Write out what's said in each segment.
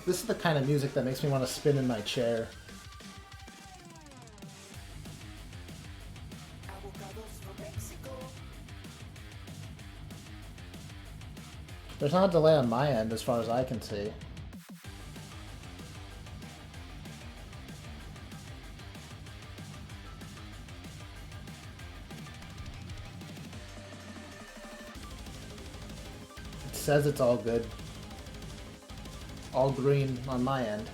This is the kind of music that makes me want to spin in my chair. There's not a delay on my end as far as I can see. It says it's all good. All green on my end.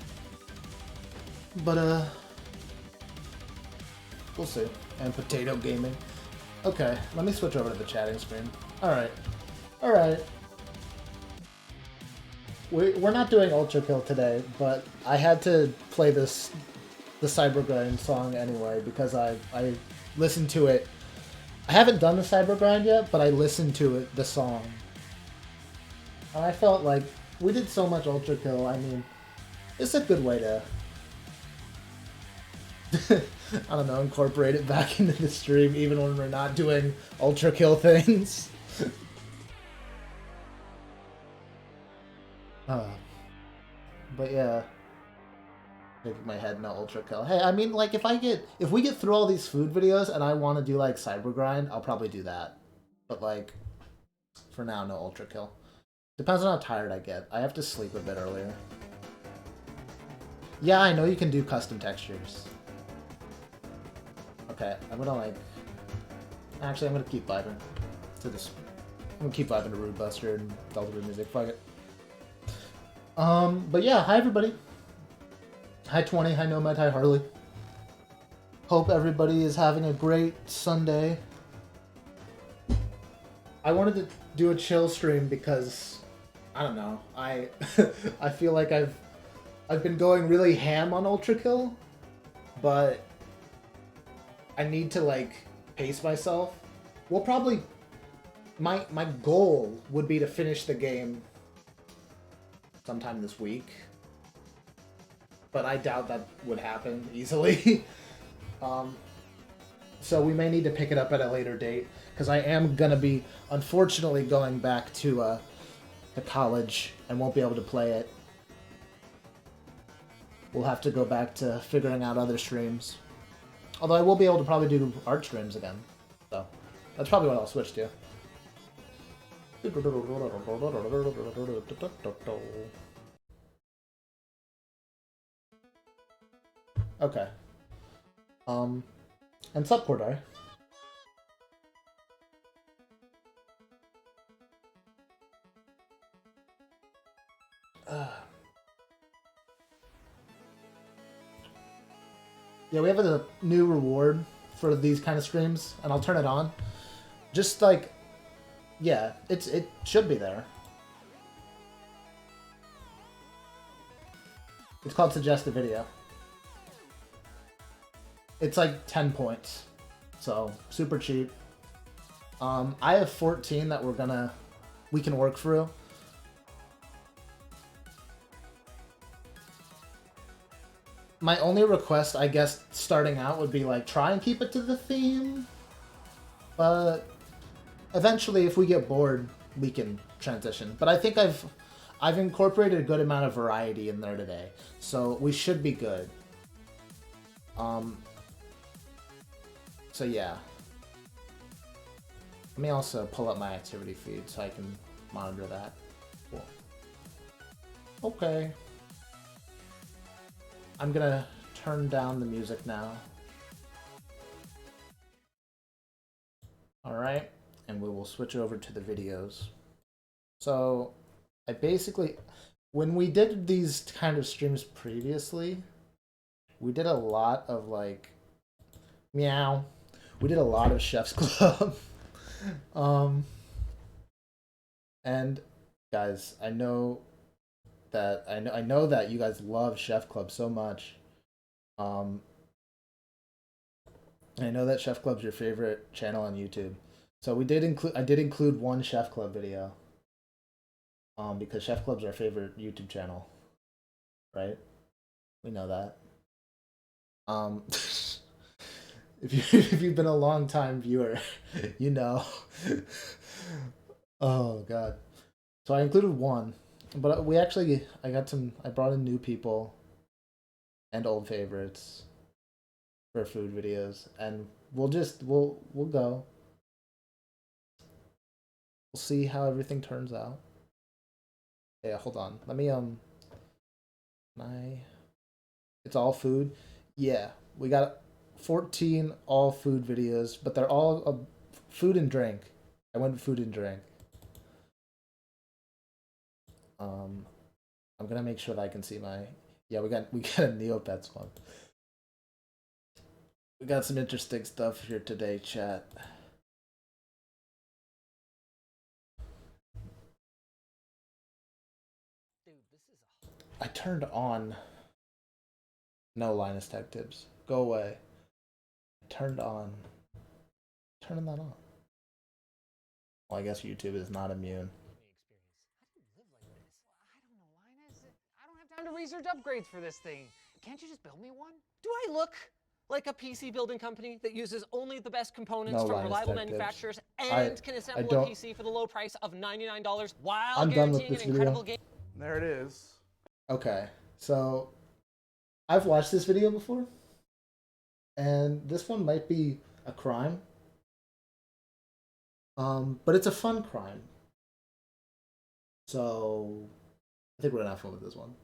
But, we'll see. And potato gaming. Okay, let me switch over to the chatting screen. Alright. Alright. We're not doing Ultra Kill today, but I had to play the Cybergrind song anyway, because I listened to it. I haven't done the Cybergrind yet, but I listened to it, the song. And I felt like we did so much Ultra Kill, I mean, it's a good way to, I don't know, incorporate it back into the stream, even when we're not doing Ultra Kill things. But yeah, making my head no Ultra Kill. Hey, I mean, like, if we get through all these food videos and I want to do, like, Cybergrind, I'll probably do that. But, like, for now, no Ultra Kill. Depends on how tired I get. I have to sleep a bit earlier. Yeah, I know you can do custom textures. Okay, I'm gonna, like... Actually, I'm gonna keep vibing to this. I'm gonna keep vibing to Rude Buster and Delta music. Fuck it. But yeah, hi everybody. Hi 20, hi Nomad, hi Harley. Hope everybody is having a great Sunday. I wanted to do a chill stream because, I don't know, I feel like I've been going really ham on Ultra Kill, but I need to, like, pace myself. Well, probably, my goal would be to finish the game sometime this week, but I doubt that would happen easily. So we may need to pick it up at a later date, because I am gonna be, unfortunately, going back to college and won't be able to play it. We'll have to go back to figuring out other streams. Although I will be able to probably do art streams again, so that's probably what I'll switch to. Okay. And sup, Cordai? Yeah, we have a new reward for these kind of streams, and I'll turn it on. Just like, yeah, it should be there. It's called Suggest a Video. It's like 10 points, so super cheap. I have 14 that we can work through. My only request, I guess, starting out would be like try and keep it to the theme, but eventually, if we get bored, we can transition. But I think I've incorporated a good amount of variety in there today, so we should be good. So yeah. Let me also pull up my activity feed so I can monitor that. Cool. Okay. I'm gonna turn down the music now. Alright, and we will switch over to the videos. So, I basically, when we did these kind of streams previously, we did a lot of like, meow. We did a lot of Chef's Club. And guys, I know that you guys love Chef Club so much. I know that Chef Club's your favorite channel on YouTube. So I did include one Chef Club video. Because Chef Club's our favorite YouTube channel. Right? We know that. If you've been a long time viewer, you know. Oh god. So I included one. But I brought in new people and old favorites for food videos, and we'll go. We'll see how everything turns out. Yeah, hold on. Let me it's all food. Yeah, we got 14 all food videos, but they're all food and drink. I went food and drink. I'm gonna make sure that I can see my. Yeah, we got a Neopets one. We got some interesting stuff here today, chat. I turned on no Linus Tech Tips. Go away. Turning that on. Well, I guess YouTube is not immune. I don't have time to research upgrades for this thing. Can't you just build me one? Do I look like a PC building company that uses only the best components from reliable manufacturers and can assemble a PC for the low price of $99 while guaranteeing an incredible game? There it is. Okay, so I've watched this video before, and this one might be a crime. But it's a fun crime. So I think we're gonna have fun with this one.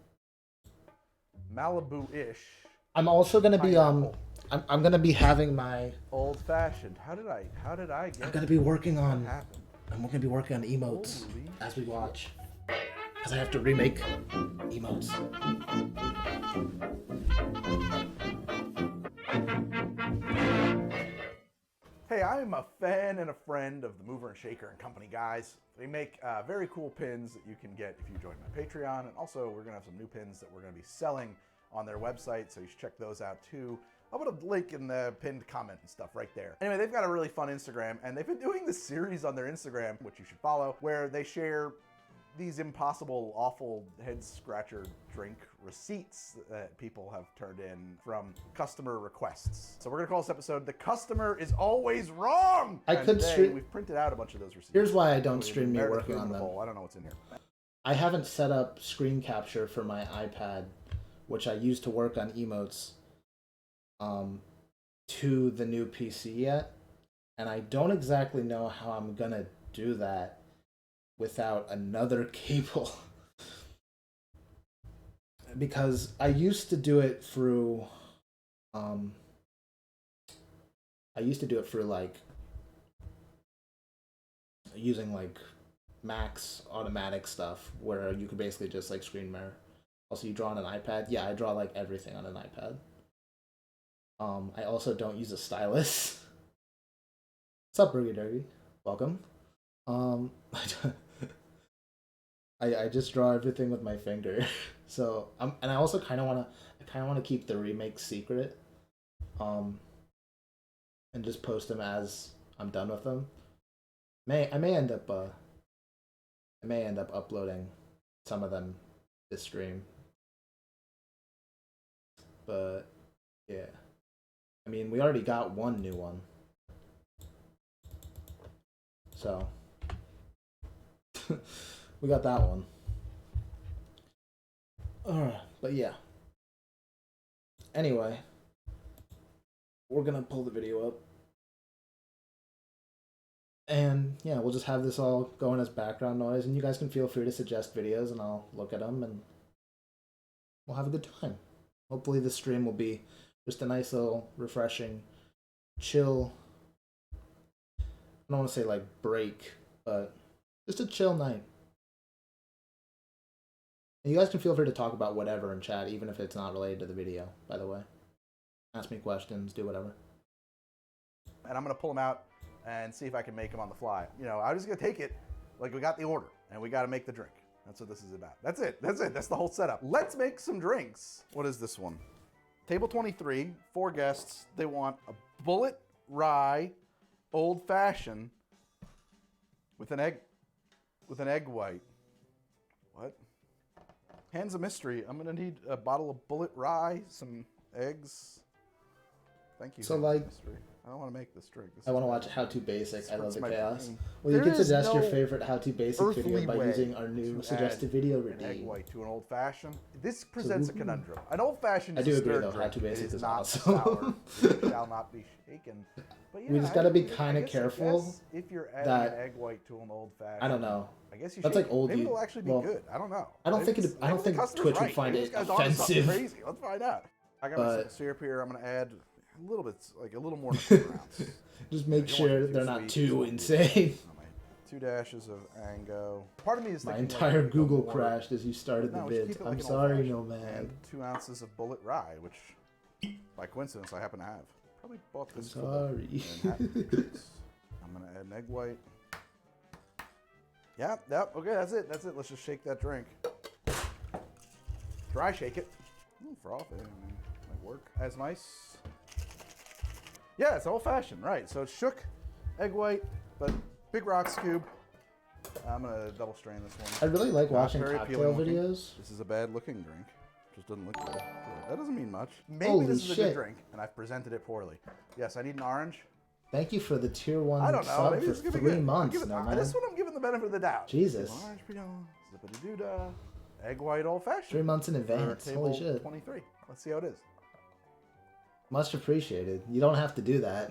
Malibu-ish. I'm also gonna be I'm gonna be having my old-fashioned. How did I get? I'm gonna be working on emotes as we watch, because I have to remake emotes. Hey, I'm a fan and a friend of the Mover and Shaker and Company guys. They make very cool pins that you can get if you join my Patreon, and also we're gonna have some new pins that we're gonna be selling on their website, so you should check those out too. I'll put a link in the pinned comment and stuff right there. Anyway, they've got a really fun Instagram, and they've been doing this series on their Instagram, which you should follow, where they share these impossible, awful head-scratcher drink receipts that people have turned in from customer requests. So we're gonna call this episode, "The Customer is Always Wrong!" We've printed out a bunch of those receipts. Here's why I don't stream me working on them. I don't know what's in here. I haven't set up screen capture for my iPad, which I use to work on emotes, to the new PC yet, and I don't exactly know how I'm gonna do that without another cable. Because I used to do it through like using like Mac's automatic stuff where you could basically just like screen mirror. Also, you draw on an iPad. Yeah, I draw like everything on an iPad. I also don't use a stylus. What's up, Burger Derby? Welcome. I just draw everything with my finger. So and I also kind of wanna keep the remakes secret, and just post them as I'm done with them. I may end up uploading some of them this stream, but yeah, I mean we already got one new one, so we got that one. Alright, but yeah. Anyway, we're gonna pull the video up. And yeah, we'll just have this all going as background noise, and you guys can feel free to suggest videos and I'll look at them and we'll have a good time. Hopefully this stream will be just a nice little refreshing, chill, I don't want to say like break, but just a chill night. And you guys can feel free to talk about whatever in chat, even if it's not related to the video, by the way. Ask me questions, do whatever. And I'm going to pull them out and see if I can make them on the fly. You know, I'm just going to take it like we got the order, and we got to make the drink. That's what this is about. That's it. That's the whole setup. Let's make some drinks. What is this one? Table 23, 4 guests. They want a bullet rye old fashioned with an egg white. What? Hands of mystery. I'm gonna need a bottle of bullet rye, some eggs. Thank you. So like, mystery. I don't want to make this drink. I want to watch How to Basic. I love the chaos. brain. Well, you There can is suggest your no favorite How to Basic video by way using our new to suggested add video an egg redeem. white to an old fashioned. This presents a conundrum. An old fashioned I is do a agree, stirred though. drink. How to It Basic is is not awesome. sour. It shall not be shaken. But yeah, We just gotta be kinda I guess careful if you're adding that- an egg white to an old fashioned, I don't know. I guess you That's should. like old. Maybe it'll actually be good. I don't know. I don't Maybe think it. I don't maybe the think customer's Twitch would right. find Maybe it this guy's onto something offensive. crazy. Let's find out. I got But- my syrup here. I'm gonna add a little bit, like a little more than a quarter ounce. Just make You don't want sure it too they're not sweet, too so- insane. My 2 dashes of Ango. Part of me is My thinking entire like, we go Google more- crashed as you started the No, we should vid. keep it I'm like an sorry, old-fashioned. no man. And 2 ounces of bullet rye, which by coincidence I happen to have. Probably bought this for the Sorry. Manhattan Patriots. I'm gonna add an egg white. Yep. Okay, that's it. Let's just shake that drink. Dry shake it. Froth it. Might work as nice. Yeah, it's old fashioned, right? So it's shook, egg white, but big rocks cube. I'm gonna double strain this one. I really like Not watching very cocktail appealing looking. videos. This is a bad looking drink. Just doesn't look good. That doesn't mean much. Maybe Holy this is a shit. good drink, and I've presented it poorly. Yes, I need an orange. Thank you for the tier 1 I don't know. sub Maybe for this is gonna be 3 good. months. Give it, No, man. this one I'm giving the benefit of the doubt. Jesus. Orange Pinot, zippity-doo-dah, egg white old fashioned. 3 months in advance. Table Holy shit. 23. Let's see how it is. Much appreciated. You don't have to do that.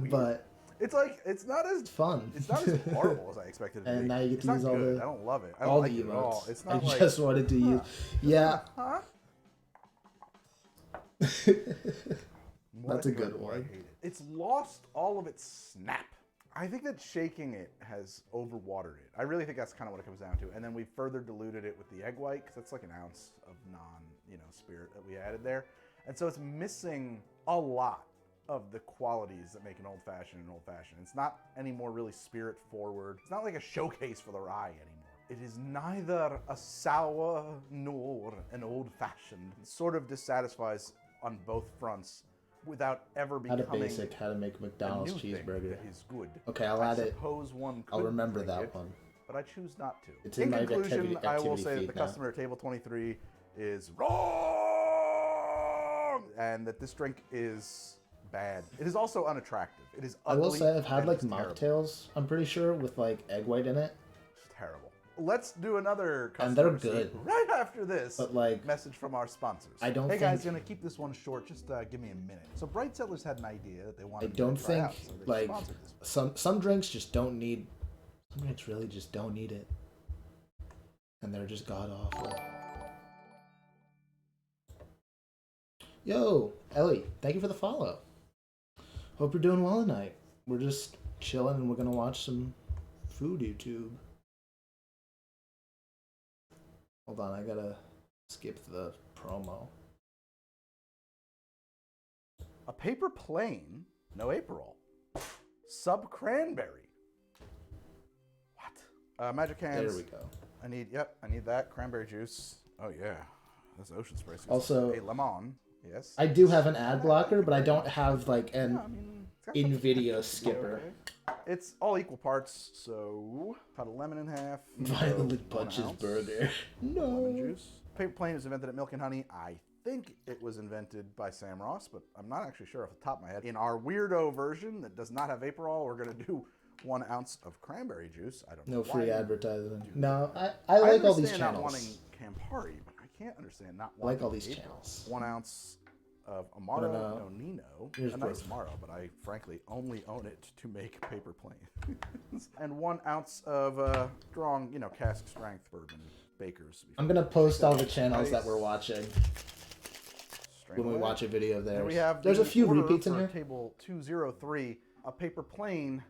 but It's like it's not as it's fun. It's not as horrible as I expected it to And be. now you get It's to not use all good. the- I don't love it. I all don't like the it at all. emotes. It's I not like just wanted to use. Yeah. Huh? That's a good one. I hate it. It's lost all of its snap. I think that shaking it has overwatered it. I really think that's kind of what it comes down to. And then we further diluted it with the egg white because that's like an ounce of spirit that we added there. And so it's missing a lot of the qualities that make an old fashioned an old fashioned. It's not anymore really spirit forward. It's not like a showcase for the rye anymore. It is neither a sour nor an old fashioned. It sort of dissatisfies on both fronts without ever How to becoming basic, how to make McDonald's a new thing cheeseburger. that is good. Okay, I'll I add it. suppose one could I'll remember drink that it, one. but I choose not to. It's in my conclusion, I will activity say that feed the now. customer at table 23 is wrong, and that this drink is bad. It is also unattractive. It is I ugly. will say I've had and like it's terrible. mocktails, I'm pretty sure, with like egg white in it. It's terrible. Let's do another And customer they're receipt good. right after this But like, message from our sponsors. I don't Hey guys, think- gonna keep this one short. Just give me a minute. So Bright Settlers had an idea that they I wanted don't to try think out, so they like sponsored this one. some drinks just don't need. Some drinks really just don't need it, and they're just god awful. Yo, Ellie, thank you for the follow. Hope you're doing well tonight. We're just chilling and we're gonna watch some food YouTube. Hold on, I gotta skip the promo. A paper plane, no Aperol. Sub cranberry. What? Magic hands. There we go. I need that cranberry juice. Oh yeah, that's ocean spray. Also- a lemon. Yes. I do have an ad blocker, but I don't have like an Yeah, I mean, it's got in-video some- skipper. Okay. It's all equal parts, so cut a lemon in half. Violet so 1 Punch's ounce burger. Lemon No. juice. Paper plane was invented at Milk and Honey. I think it was invented by Sam Ross, but I'm not actually sure off the top of my head. In our weirdo version that does not have Aperol, we're gonna do 1 ounce of cranberry juice. I don't know No why free you advertising. do No, that. I like all these understand not wanting channels. Campari, but I can't understand not I like wanting all these Aperol. channels. 1 ounce of Amaro No. no Nino, Here's a nice proof. Amaro, but I frankly only own it to make paper planes. And 1 ounce of strong, cask strength bourbon Baker's. I'm gonna post all the channels that we're watching Strain when we away. watch a video of And theirs. we have There's a the few order repeats in for here. Table 203, a paper plane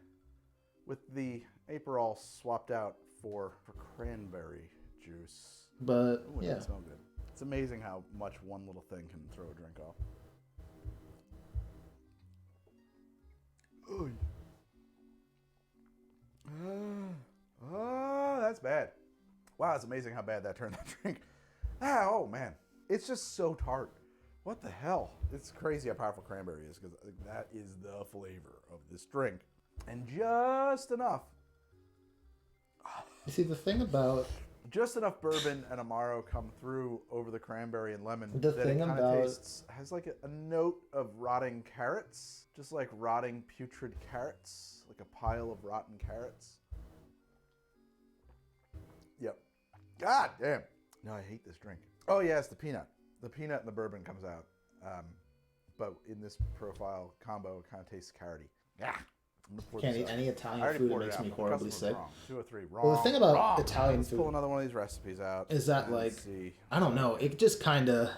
with the Aperol swapped out for cranberry juice. But Ooh, it yeah, does smell good. It's amazing how much one little thing can throw a drink off. Oy. That's bad. Wow, it's amazing how bad that turned that drink. Oh man, it's just so tart. What the hell? It's crazy how powerful cranberry is because that is the flavor of this drink, and just enough. you see the thing about just enough bourbon and Amaro come through over the cranberry and lemon The that thing it kind about of tastes, has like a note of rotting carrots, just like rotting putrid carrots, like a pile of rotten carrots. Yep. God damn. No, I hate this drink. Oh yeah, it's the peanut. The peanut and the bourbon comes out. But in this profile combo, it kind of tastes carroty. Yeah. Can't eat any Italian food. It makes me horribly sick. Wrong. 203, wrong. Well, the thing about wrong. Italian Let's food... pull another one of these recipes out. Is that like... I don't know. It just kind of...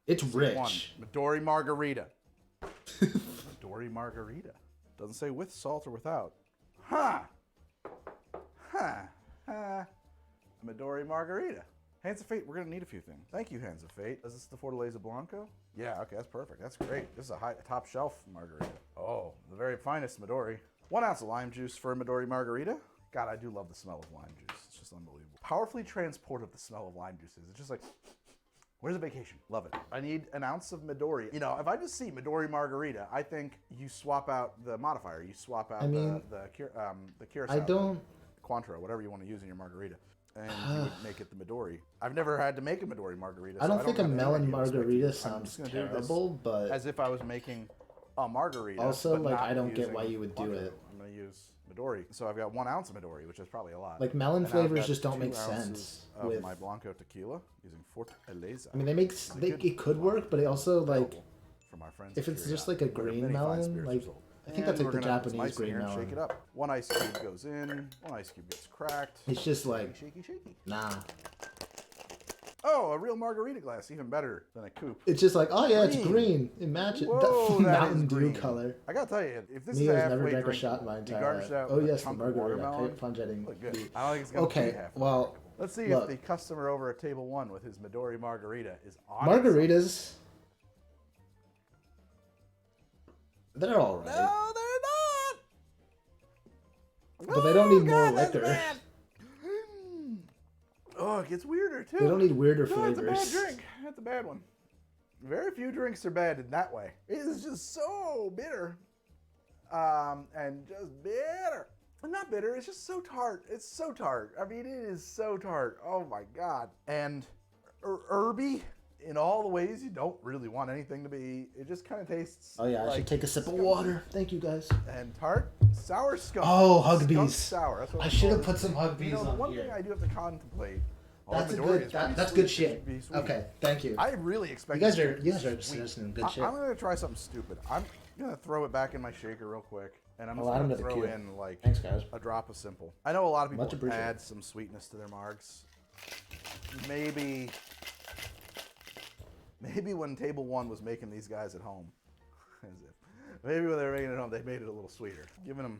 It's rich. Midori margarita. Midori margarita. Doesn't say with salt or without. Huh. Midori margarita. Hands of Fate, we're going to need a few things. Thank you, Hands of Fate. Is this the Fortaleza Blanco? Yeah, okay, that's perfect. That's great. This is a top shelf margarita. Oh, the very finest Midori. 1 ounce of lime juice for a Midori margarita. God, I do love the smell of lime juice. It's just unbelievable. Powerfully transportive, the smell of lime juice is. It's just like, where's a vacation? Love it. I need an ounce of Midori. You know, if I just see Midori margarita, I think you swap out the modifier. You swap out the curacao. I don't... Cointreau, whatever you want to use in your margarita. And you would make it the Midori. I've never had to make a Midori margarita. I don't think a melon margarita sounds terrible, but... As if I was making a margarita. Also, like, I don't get why you would do it. I'm going to use Midori. So I've got 1 ounce of Midori, which is probably a lot. Like, melon flavors just don't make sense with my Blanco tequila using Fortaleza. I mean, it could work, but it also, like... From our friends if it's just like a green melon, like... I think that's like the Japanese green melon. Shake it up. 1 ice cube goes in. 1 ice cube gets cracked. It's just like shaky. Nah. Oh, a real margarita glass, even better than a coupe. It's just like, oh yeah, it's green. It matches the Mountain Dew color. I gotta tell you, if this Neo's is a halfway never drank drink, a shot in my entire life. out Oh with a yes, the chunk of margarita. watermelon, Plungeting. look good. I don't think it's gonna be halfway. Well, let's see if the customer over at table 1 with his Midori margarita is on. Margaritas. They're all right. No, they're not. But they don't need more liquor. Oh, it gets weirder too. They don't need weirder flavors. That's a bad drink. That's a bad one. Very few drinks are bad in that way. It is just so bitter. And just bitter. Not bitter, it's just so tart. It's so tart. I mean, it is so tart. Oh my God. And herby in all the ways you don't really want anything to be. It just kind of tastes. Oh yeah, I should take a sip of water. Thank you guys. And tart, sour skunk. Oh, hug skunk bees. Sour. That's what I should have put some hug bees the on one here. thing I do have to contemplate. That's good shit. Okay, thank you. I really expect you guys are suggesting good shit. I'm gonna try something stupid. I'm gonna throw it back in my shaker real quick, and I'm just gonna throw in like a drop of simple. I know a lot of people add some sweetness to their margs. Maybe when Table 1 was making these guys at home, maybe when they were making it at home, they made it a little sweeter, giving them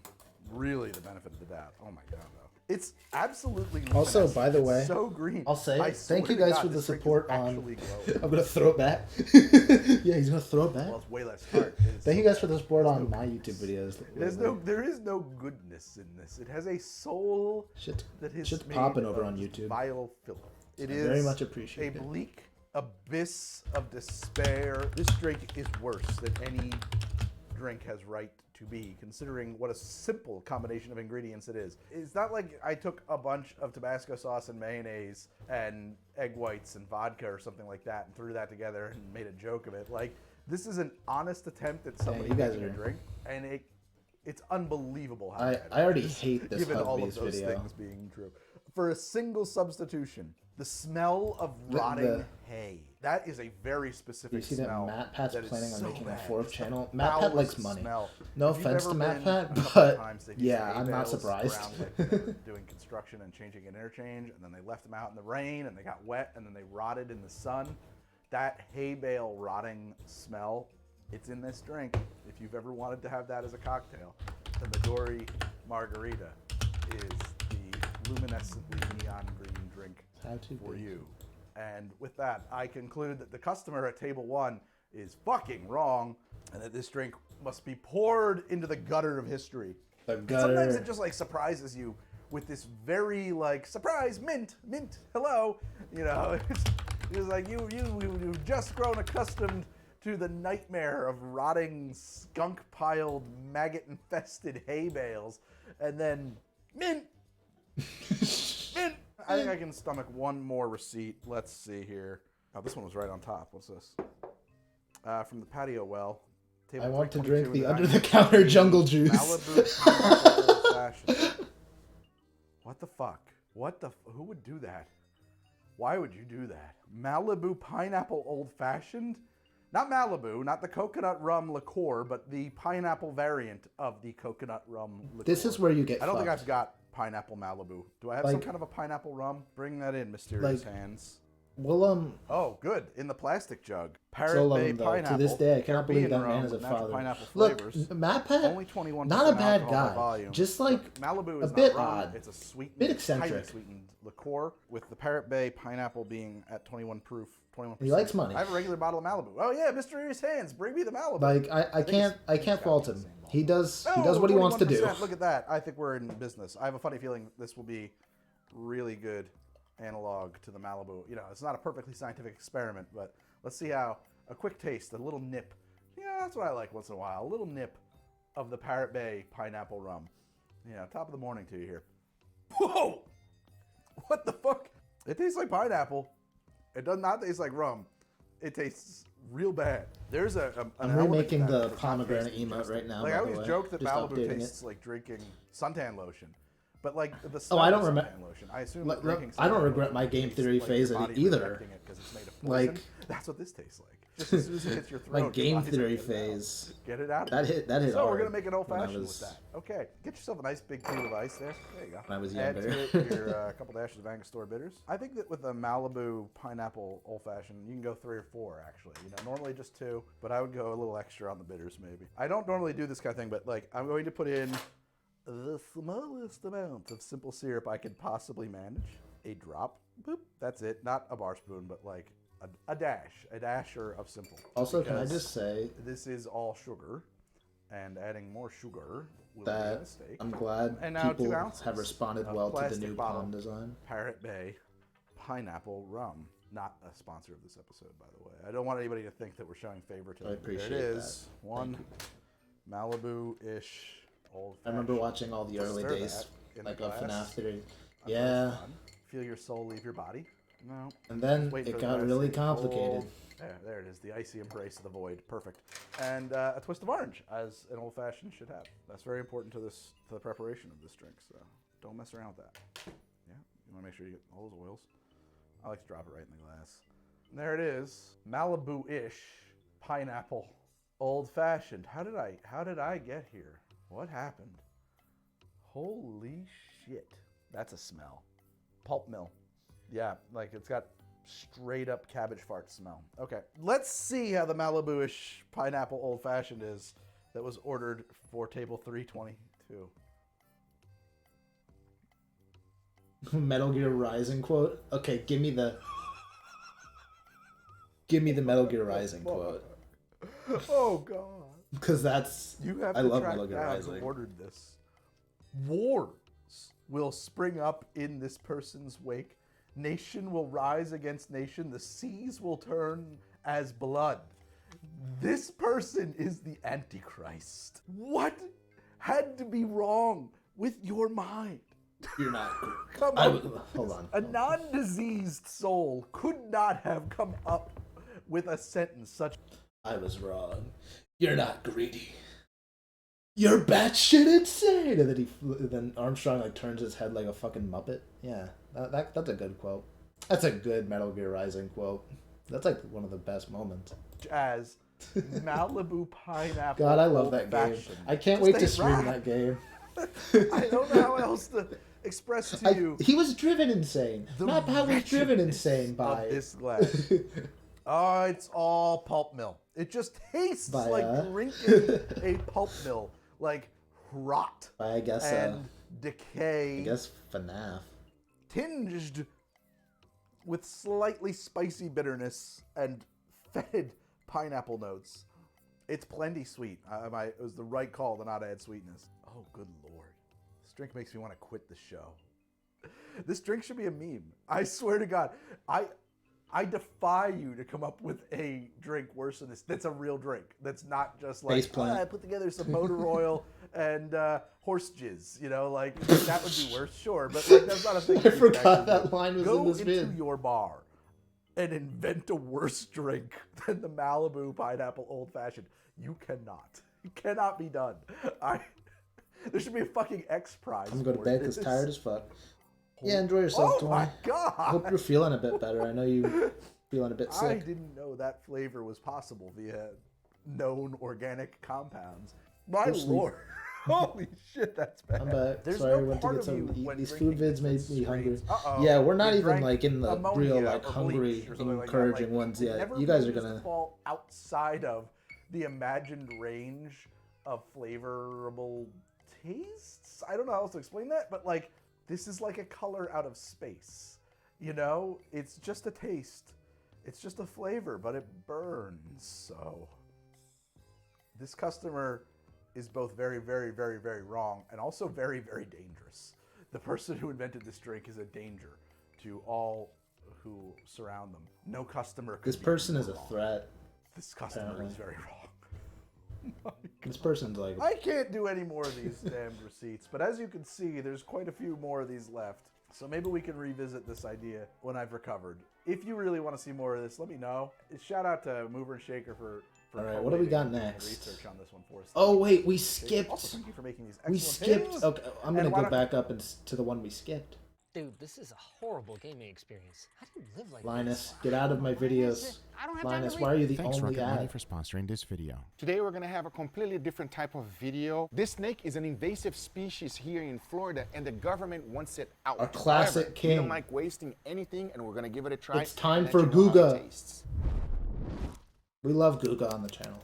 really the benefit of the doubt. Oh my God, though. It's absolutely luminescent. Also, by the way, it's so green. I'll say thank you guys for the support on. I'm gonna throw it back. Yeah, he's gonna throw it back. Well, it's way less tart. Thank you guys for the support on my YouTube videos. There is no goodness in this. It has a soul that is shit's popping over on YouTube. Vile filth. It is very much appreciated. A bleak abyss of despair. This drink is worse than any drink has right to be, considering what a simple combination of ingredients it is. It's not like I took a bunch of Tabasco sauce and mayonnaise and egg whites and vodka or something like that and threw that together and made a joke of it. Like, this is an honest attempt at somebody making a drink, and it's unbelievable how bad I already hate this given all Hugbees of those video. things being true. For a single substitution, the smell of rotting hay. That is a very specific smell. You see that MatPat's planning on making a 4th channel? The MatPat likes money. No offense to MatPat, but yeah, I'm not surprised. Doing construction and changing an interchange, and then they left them out in the rain, and they got wet, and then they rotted in the sun. That hay bale rotting smell, it's in this drink. If you've ever wanted to have that as a cocktail, the Midori Margarita is the luminescently neon green drink for you. And with that, I conclude that the customer at table 1 is fucking wrong, and that this drink must be poured into the gutter of history. The gutter. Sometimes it just like surprises you with this very like surprise mint, hello. You know, it's like you've just grown accustomed to the nightmare of rotting, skunk-piled, maggot-infested hay bales, and then mint. I think I can stomach one more receipt. Let's see here. Oh, this one was right on top. What's this? From the patio well. I want to drink the under-the-counter jungle juice. Malibu pineapple old-fashioned. What the fuck? Who would do that? Why would you do that? Malibu pineapple old-fashioned? Not Malibu, not the coconut rum liqueur, but the pineapple variant of the coconut rum liqueur. This is where you get I don't fucked. think I've got pineapple Malibu. Do I have some kind of a pineapple rum? Bring that in, mysterious hands. Well, Oh, good. In the plastic jug. Parrot so Bay pineapple. to this day, I cannot believe that man is a father. Look, MatPat, only 21% not a bad alcohol by guy. volume. Just like Look, Malibu is a bit not rum. odd. It's a sweetened, bit eccentric. highly sweetened liqueur with the Parrot Bay pineapple being at 21 proof. 21%. He likes money. I have a regular bottle of Malibu. Oh yeah, mysterious hands. Bring me the Malibu. Like I can't fault him. He does what he wants to do. Look at that. I think we're in business. I have a funny feeling this will be really good analog to the Malibu. You know, it's not a perfectly scientific experiment, but let's see how a quick taste, a little nip. Yeah, that's what I like once in a while. A little nip of the Parrot Bay pineapple rum. Yeah, top of the morning to you here. Whoa! What the fuck? It tastes like pineapple. It does not taste like rum. It tastes real bad. There's I'm remaking the pomegranate emote right now. Like I always joke that Just Malibu updating tastes like drinking suntan lotion. But like the I don't remember. lotion. I assume I don't regret my game theory phase either. It's made of poison. Like that's what this tastes like. Just as soon as it hits your throat. My game theory phase. Get it out. That hit hard. So we're gonna make an old fashioned with that. Okay, get yourself a nice big cube of ice there. There you go. When I was Add younger. to it your couple dashes of Angostura bitters. I think that with a Malibu pineapple old fashioned, you can go 3 or 4 actually. You know, normally just 2, but I would go a little extra on the bitters maybe. I don't normally do this kind of thing, but like I'm going to put in the smallest amount of simple syrup I could possibly manage. A drop. Boop. That's it. Not a bar spoon, but like a dasher of simple. Also, can I just say this is all sugar, and adding more sugar will be a that mistake. I'm glad And now people 2 ounces have responded of well to the plastic new bottle palm design. Parrot Bay pineapple rum. Not a sponsor of this episode, by the way. I don't want anybody to think that we're showing favoritism. I appreciate there it is. that. One Malibu-ish old. I remember watching all the early days, like of FNAF 3. Yeah. Feel your soul leave your body. No. And then Wait it for got the really icy complicated. cold. There it is. The icy embrace of the void. Perfect. And a twist of orange, as an old fashioned should have. That's very important to the preparation of this drink. So don't mess around with that. Yeah. You want to make sure you get all those oils. I like to drop it right in the glass. And there it is. Malibu-ish pineapple old fashioned. How did I get here? What happened? Holy shit. That's a smell. Pulp mill. Yeah, like it's got straight up cabbage fart smell. Okay, let's see how the Malibu-ish pineapple old fashioned is that was ordered for table 322. Metal Gear Rising quote. Okay, give me the Metal Gear Rising quote. Oh god. Because that's I love Metal Gear Rising. Who ordered this. Wars will spring up in this person's wake. Nation will rise against nation. The seas will turn as blood. This person is the Antichrist. What had to be wrong with your mind? You're not. Come on. Hold on. A non-diseased soul could not have come up with a sentence such. I was wrong. You're not greedy. You're batshit insane. And then Armstrong like turns his head like a fucking Muppet. Yeah, that's a good quote. That's a good Metal Gear Rising quote. That's like one of the best moments. As Malibu pineapple. God, I love that game. I can't wait to stream that game. I don't know how else to express to you. He was driven insane. Not how he was driven insane by this glass. Oh, it's all pulp mill. It just tastes like drinking a pulp mill, like rot and decay. I guess FNAF. Tinged with slightly spicy bitterness and fetid pineapple notes. It's plenty sweet. It was the right call to not add sweetness. Oh, good lord. This drink makes me want to quit the show. This drink should be a meme. I swear to God. I defy you to come up with a drink worse than this. That's a real drink. That's not just like, I put together some motor oil and and horse jizz. You know, like that would be worse, sure, but like that's not a thing. I forgot that line was in this vid. Go into your bar and invent a worse drink than the Malibu Pineapple Old Fashioned. You cannot. It cannot be done. There should be a fucking X prize. I'm going to bed because tired as fuck. Yeah, enjoy yourself, Tony. Oh my god! I hope you're feeling a bit better. I know you feeling a bit sick. I didn't know that flavor was possible via known organic compounds. My lord. Holy shit, that's bad. I'm back. There's Sorry, I no went to part get of you some. when These food vids made me hungry. Uh-oh. Yeah, we're not You even drank like in the ammonia real or like hungry, bleach or something like that. encouraging Like, ones yet. never You guys are managed to gonna fall outside of the imagined range of flavorable tastes. I don't know how else to explain that, but like this is like a color out of space. You know, it's just a taste. It's just a flavor, but it burns. So this customer is both very, very, very, very wrong and also very, very dangerous. The person who invented this drink is a danger to all who surround them. No customer could This person is a threat. This customer is very wrong. This person's like... I can't do any more of these damned receipts, but as you can see, there's quite a few more of these left. So maybe we can revisit this idea when I've recovered. If you really want to see more of this, let me know. Shout out to Mover and Shaker for all right, what do we got next? Research on this one for us. Oh wait, we skipped. Also, thank you for making these we excellent skipped. videos. Okay, I'm gonna go back up to the one we skipped. Dude, this is a horrible gaming experience. How do you live like Linus, this? get out of my videos. I don't have Linus, time to why are you the Thanks, only Rocket Money, ad? for sponsoring this video. Today we're going to have a completely different type of video. This snake is an invasive species here in Florida and the government wants it out. A classic However, king. We don't like wasting anything and we're going to give it a try. It's time and for let you know how Guga. it tastes. We love Guga on the channel.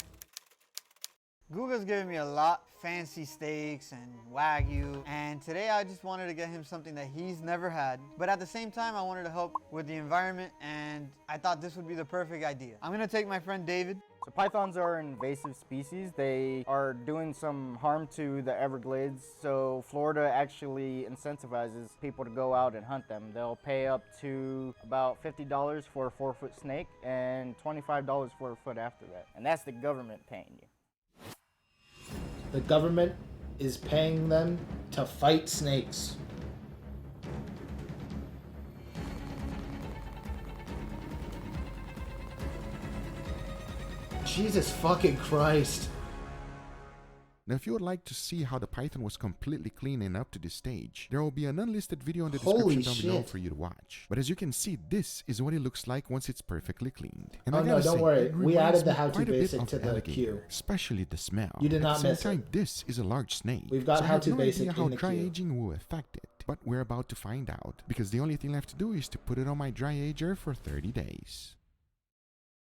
Guga's giving me a lot fancy steaks and wagyu, and today I just wanted to get him something that he's never had, but at the same time I wanted to help with the environment, and I thought this would be the perfect idea. I'm gonna take my friend David. So pythons are invasive species. They are doing some harm to the Everglades, so Florida actually incentivizes people to go out and hunt them. They'll pay up to about $50 for a 4-foot snake and $25 for a foot after that, and that's the government paying you. The government is paying them to fight snakes. Jesus fucking Christ. Now, if you would like to see how the python was completely clean and up to this stage, there will be an unlisted video in the Holy description down below shit. for you to watch. But as you can see, this is what it looks like once it's perfectly cleaned. And Oh I no, gotta don't say, worry. it We reminds added the me how-to quite a bit basic of to the alligator, queue. especially the smell. You did not At the miss same time, it. this is a large snake. We've got so I how-to have no basic idea how in the dry queue. aging will affect it. But we're about to find out, because the only thing left to do is to put it on my dry ager for 30 days.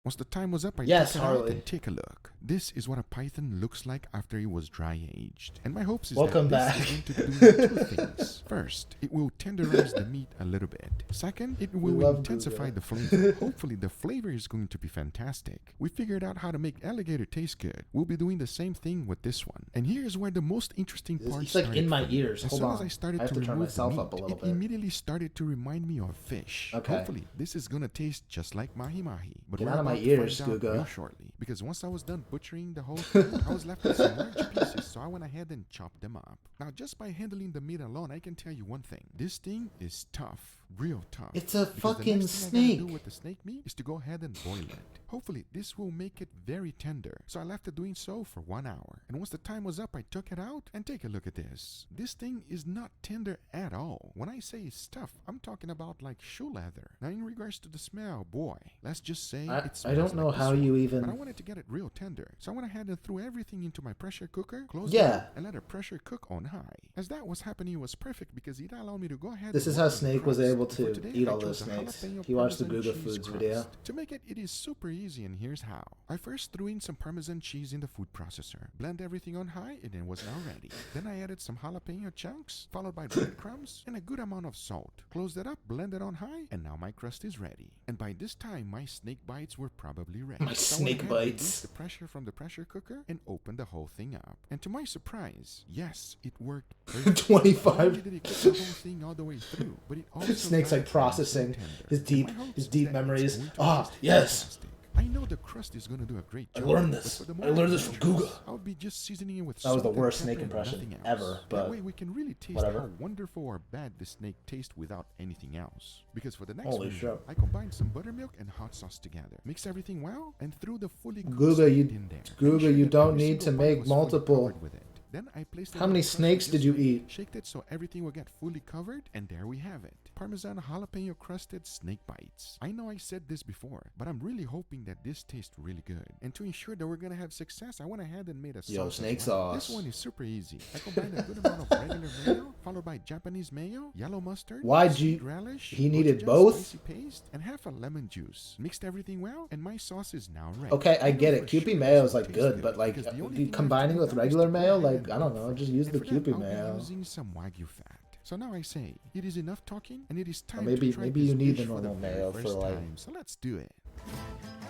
Once the time was up, I Yes, took it out Harley. and take a look. This is what a python looks like after it was dry aged. And my hopes is Welcome that back. this is going to do two things. First, it will tenderize the meat a little bit. Second, it will love intensify Guga. the flavor. Hopefully the flavor is going to be fantastic. We figured out how to make alligator taste good. We'll be doing the same thing with this one. And here's where the most interesting part It's like started in my for me. ears. As Hold soon on. as I started I have to to turn remove the myself meat, up a little it bit. immediately started to remind me of fish. Okay. Hopefully this is gonna taste just like mahi-mahi. But Get we're out of my about to ears, find out Guga. real shortly. Because once I was done butchering the whole thing, I was left with some large pieces, so I went ahead and chopped them up. Now, just by handling the meat alone, I can tell you one thing. This thing is tough. Real tough. It's a Because fucking the next thing I snake. gotta do with the snake meat is to go ahead and boil it. Hopefully, this will make it very tender. So I left it doing so for 1 hour. And once the time was up, I took it out and take a look at this. This thing is not tender at all. When I say it's tough, I'm talking about like shoe leather. Now, in regards to the smell, boy, let's just say I it don't smells know like this how one. you But I even... wanted to get it real tender. So I went ahead and threw everything into my pressure cooker, closed Yeah. it up, and let it pressure cook on high. As that was happening, it was perfect because it allowed me to go ahead This and is how work on the Snake was crust. able And for to today, eat I all chose those a snakes. jalapeno He watched the Parmesan Guga cheese Foods crust. video. To make it, it is super easy, and here's how. I first threw in some Parmesan cheese in the food processor, blend everything on high, and it was now ready. Then I added some jalapeno chunks, followed by breadcrumbs, and a good amount of salt. Closed it up, blended on high, and now my crust is ready. And by this time, my snake bites were probably ready. My So I went snake ahead and bites. released the pressure from the pressure cooker and opened the whole thing up. And to my surprise, yes, it worked perfectly. Not only 25. did it cook the whole thing all the way through, but it also Snake's got like processing nice and tender. his And deep my hopes his is deep that it's memories. going to Ah, taste yes. fantastic. I know the crust is gonna do a great I job. learned but this. for the I learned this moment, from Guga. I'll be just seasoning it with That was the salt and worst pepper snake and impression nothing else. ever, but that way we can really taste whatever. how wonderful or bad the snake tastes without anything else. Because for the next Holy video, shit. I combined some buttermilk and hot sauce together. Mix everything well and threw the fully cooked Guga, snake you in there. Guga, Ensure you that don't every need to single bite make was fully multiple. covered with it. Then I placed it How on many the crust snakes with did this you way. eat? Shake it so everything will get fully covered, and there we have it. Parmesan jalapeno crusted snake bites. I know I said this before, but I'm really hoping that this tastes really good. And to ensure that we're gonna have success, I went ahead and made a sauce. Yo, as snake well. sauce. This one is super easy. I combined a good amount of regular mayo, followed by Japanese mayo, yellow mustard, Why'd sweet you- relish, he needed gochujang both? spicy paste, and half a lemon juice. Mixed everything well, and my sauce is now ready. Okay, I know get it. for Kewpie sure mayo this is will like taste good, but like because the only thing left to combining do with now is regular to go mayo, ahead like and I don't cook know, it. just use And the for that, Kewpie I'll be mayo. using some Wagyu fat. So now I say, it is enough talking, and it is time maybe- to try maybe this you need dish the for normal very mayo for, first like- time. So let's do it.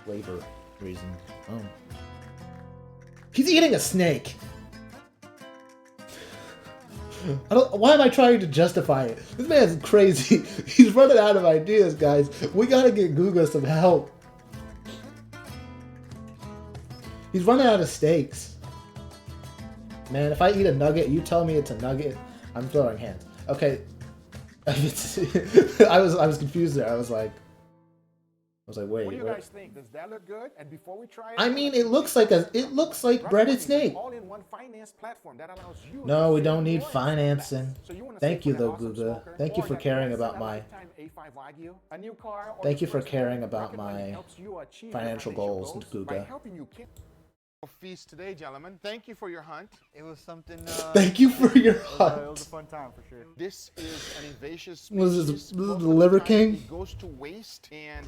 Flavor reason. Oh. He's eating a snake. I don't. Why am I trying to justify it? This man's crazy. He's running out of ideas, guys. We gotta get Guga some help. He's running out of steaks. Man, if I eat a nugget, you tell me it's a nugget, I'm throwing hands. Okay. I was confused there. I was like, wait. What do you what? guys think? Does that look good? And before we try it, I mean, it looks like breaded snake. All-in-one finance platform that allows you No, to we save don't need more financing. So you wanna Thank save you, for that though, awesome Guga. smoker, Thank you or for that caring once in about a my- lifetime A5 Wagyu, a new car, or Thank the you for first caring home, about Rocket Money my helps you achieve your financial goals, by Guga. helping you feast today, gentlemen. Thank you for your hunt. It was something. Thank you for your It was hunt. a fun time for sure. This is an invasive species. Was this Most the of Liver time King? It goes to waste, and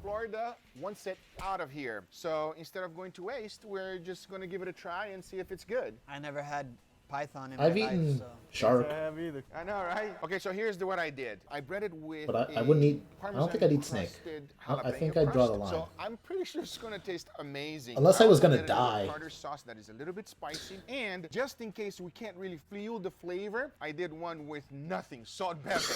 Florida wants it out of here. So instead of going to waste, we're just going to give it a try and see if it's good. I never had python in I've my life, eaten so. shark, I have either. I know, right? Okay, so here's what I did. I breaded with but I wouldn't eat. I don't think I'd eat Parmesan snake. crusted I think jalapeno I'd draw the crust. line. So I'm pretty sure it's gonna taste amazing. Unless I was also gonna added a little die. tartar sauce that is a little bit spicy, and just in case we can't really feel the flavor, I did one with nothing, salt, pepper.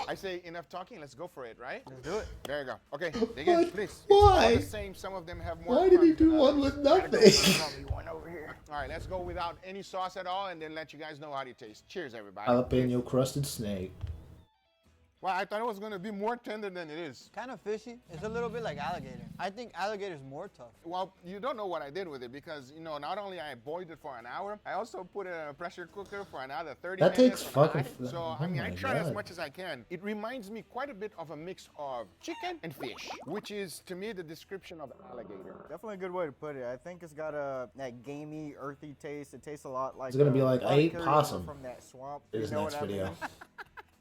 I say enough talking. Let's go for it, right? Let's do it. There you go. Okay, dig in, What? please. It's Why? all the same. Some of them have more. Why did he fun do than one others. with Gotta go nothing? for the one over here. All right, let's go without any sauce at all, and then let you guys know how it tastes. Cheers, everybody. Jalapeno crusted snake. Well, I thought it was gonna be more tender than it is. Kind of fishy. It's a little bit like alligator. I think alligator's more tough. Well, you don't know what I did with it because, you know, not only I boiled it for an hour, I also put it in a pressure cooker for another 30 That minutes. takes on fucking high. So, oh I mean, I my tried as God. much as I can. It reminds me quite a bit of a mix of chicken and fish, which is, to me, the description of alligator. Definitely a good way to put it. I think it's got that gamey, earthy taste. It tastes a lot like. It's gonna be like, I ate carryover possum. from that swamp. In You his know next what I video. mean?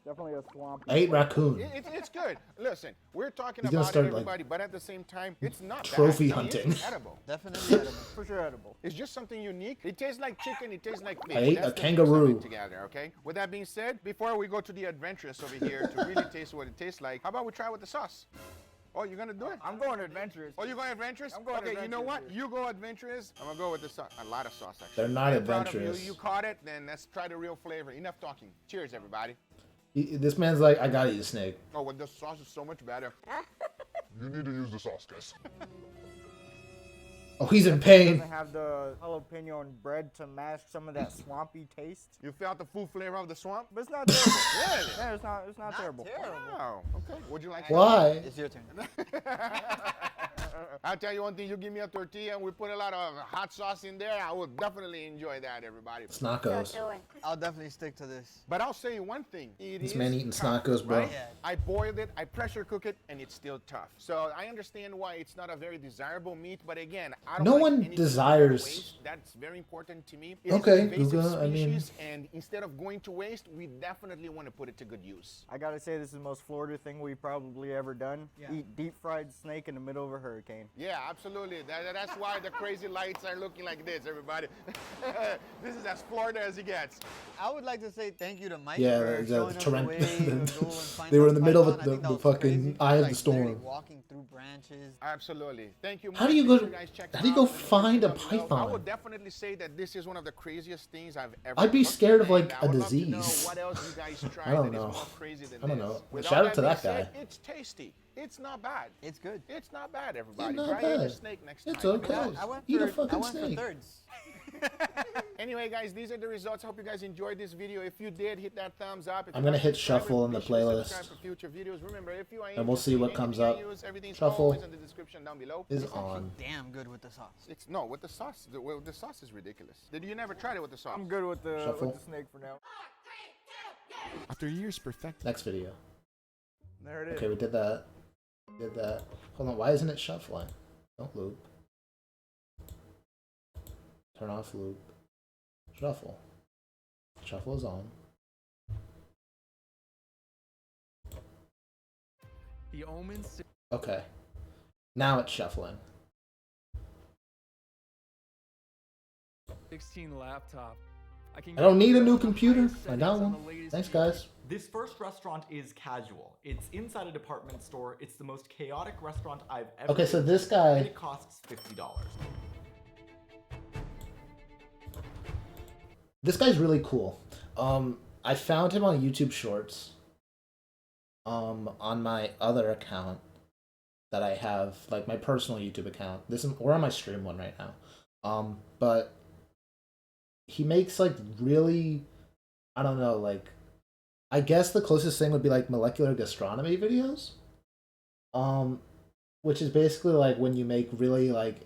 Definitely a swamp. I ate raccoon. It's good. Listen, we're talking He's gonna about start, it, like, everybody, but at the same time, it's not trophy bad. hunting. It's edible. Definitely edible. For sure edible. It's just something unique. It tastes like chicken. It tastes like fish. I ate That's a the mix of kangaroo. it together, okay? With that being said, before we go to the adventurous over here to really taste what it tastes like, how about we try with the sauce? Oh, you're gonna do it? I'm going adventurous. Oh, you're going adventurous? I'm going okay, you know what? adventurous. You go adventurous. I'm gonna go with the sauce. A lot of sauce, actually. They're not I'm proud of adventurous. You caught it. Then let's try the real flavor. Enough talking. Cheers, everybody. This man's like, I gotta eat a snake. Oh, well, the sauce is so much better. You need to use the sauce, guys. Oh, he's in It pain. doesn't have the jalapeno and bread to mask some of that swampy taste. You felt the full flavor of the swamp? But it's not terrible. Really? Yeah, it's not terrible. Wow. Okay. Would you like? Why? It's your turn. I'll tell you one thing. You give me a tortilla and we put a lot of hot sauce in there, I would definitely enjoy that, everybody. Snockos. I'll definitely stick to this. But I'll say you one thing. This man eating Snockos, bro. Right? I boiled it, I pressure cook it, and it's still tough. So I understand why it's not a very desirable meat, but again, I don't No like one anything desires- to waste. That's very important to me. It is Okay, an invasive Guga, I mean- species, and instead of going to waste, we definitely want to put it to good use. I gotta say, this is the most Florida thing we've probably ever done. Yeah. Eat deep fried snake in the middle of a hurricane. Yeah, absolutely. That's why the crazy lights are looking like this, everybody. This is as Florida as it gets. I would like to say thank you to Mike Yeah, for the showing us the torrent- way to go and find they were in some the middle of python. I the- think that the was fucking crazy. eye of the Like, literally storm. walking through branches. Absolutely. Thank you. How do Mike. you Make go- sure you guys check how do you it go out. find a Let me know. I python? would definitely say that this is one of the craziest things I've ever. I'd be cooked, scared of, and like, I a would love to know disease. what else you guys tried I don't that is know. more crazy than I don't this. know. With Shout all out to being that guy. said, it's tasty. It's not bad. It's good. It's not bad, everybody. Not Try bad. a snake next It's time. okay. I went Eat a for fucking snake. thirds. Anyway, guys, these are the results. I hope you guys enjoyed this video. If you did, hit that thumbs up. If I'm you gonna haven't hit subscribed, shuffle in the be sure to playlist. subscribe for future videos. Remember, if you are And we'll see what interested in comes anything up. I use, everything's Shuffle always in the description down below. Is on. Damn good with the sauce. It's no with the sauce. The sauce is ridiculous. Did you never tried it with the sauce? I'm good with the Shuffle. snake for now. After years perfect. Next video. There it is. Okay, we did that. Did that. Hold on, why isn't it shuffling? Don't loop. Turn off loop. Shuffle. Shuffle is on. The omens. Okay. Now it's shuffling. 16 laptop. I don't need a new computer. I got one. Thanks, guys. This first restaurant is casual. It's inside a department store. It's the most chaotic restaurant I've ever Okay, so been this to, guy- and it costs $50. This guy's really cool. I found him on YouTube Shorts. On my other account that I have, like my personal YouTube account. We're on my stream one right now. But he makes like really, I don't know, like I guess the closest thing would be like molecular gastronomy videos. Which is basically like when you make really like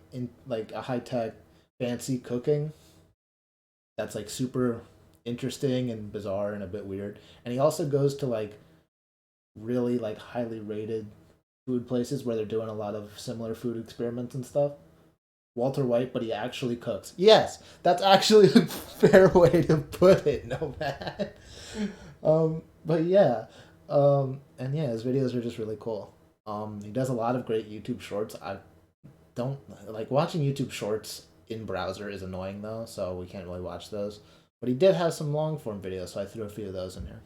a high-tech fancy cooking that's like super interesting and bizarre and a bit weird. And he also goes to like really like highly rated food places where they're doing a lot of similar food experiments and stuff. Walter White, but he actually cooks. Yes, that's actually a fair way to put it, no man. But yeah. And yeah, his videos are just really cool. He does a lot of great YouTube shorts. I don't like watching YouTube shorts in browser is annoying though, so we can't really watch those. But he did have some long form videos, so I threw a few of those in here.